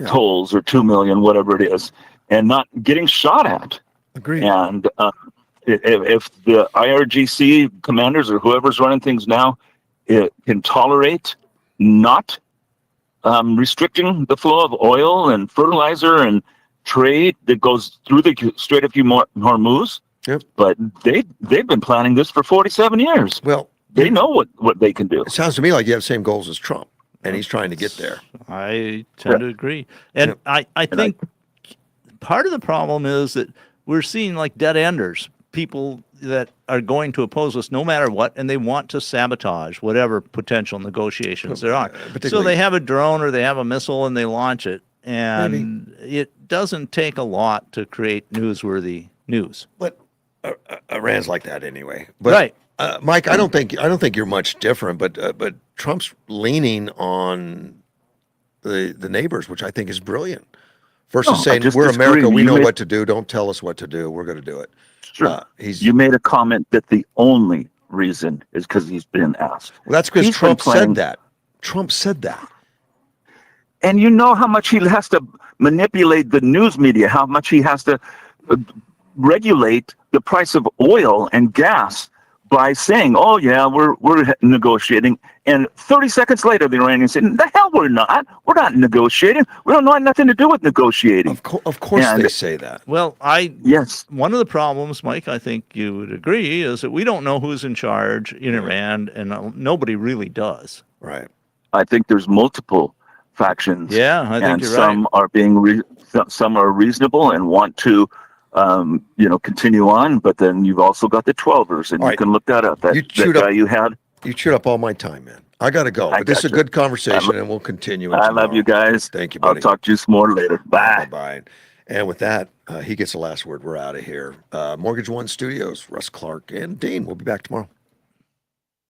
tolls or $2 million, whatever it is, and not getting shot at. Agreed. And if the IRGC commanders or whoever's running things now can tolerate not restricting the flow of oil and fertilizer and trade that goes through the Strait of Hormuz. Yep. But they've been planning this for 47 years. Well, they know what they can do. It sounds to me like you have the same goals as Trump, and he's trying to get there. I tend to agree. And I think part of the problem is that we're seeing like dead enders, people that are going to oppose us no matter what, and they want to sabotage whatever potential negotiations there are. So they have a drone or they have a missile and they launch it. And it doesn't take a lot to create newsworthy news. But Iran's like that anyway. But, right. Mike, I don't think you're much different, but Trump's leaning on the neighbors, which I think is brilliant. Versus saying, we're America, we know what to do. Don't tell us what to do. We're going to do it. Sure. You made a comment that the only reason is because he's been asked. Well, that's because Trump said that. Trump said that. And you know how much he has to manipulate the news media, how much he has to regulate the price of oil and gas by saying, "Oh yeah, we're negotiating," and 30 seconds later, the Iranians said, "The hell, we're not. We're not negotiating. We don't want nothing to do with negotiating." Of course, And- they say that. Well, Yes, one of the problems, Mike, I think you would agree, is that we don't know who's in charge in Iran, and nobody really does. Right. I think there's multiple factions. Yeah, I think and you're some right. are being some are reasonable and want to continue on, but then you've also got the 12ers, and All you right. can look that up. That guy you had. You chewed up all my time, man. I got to go. I But this is a gotcha. good conversation, and we'll continue it I tomorrow. love you guys. Thank you, I'll buddy. talk to you some more later. Bye. Bye-bye. And with that, he gets the last word. We're out of here. Mortgage One Studios, Russ Clark and Dean. We'll be back tomorrow.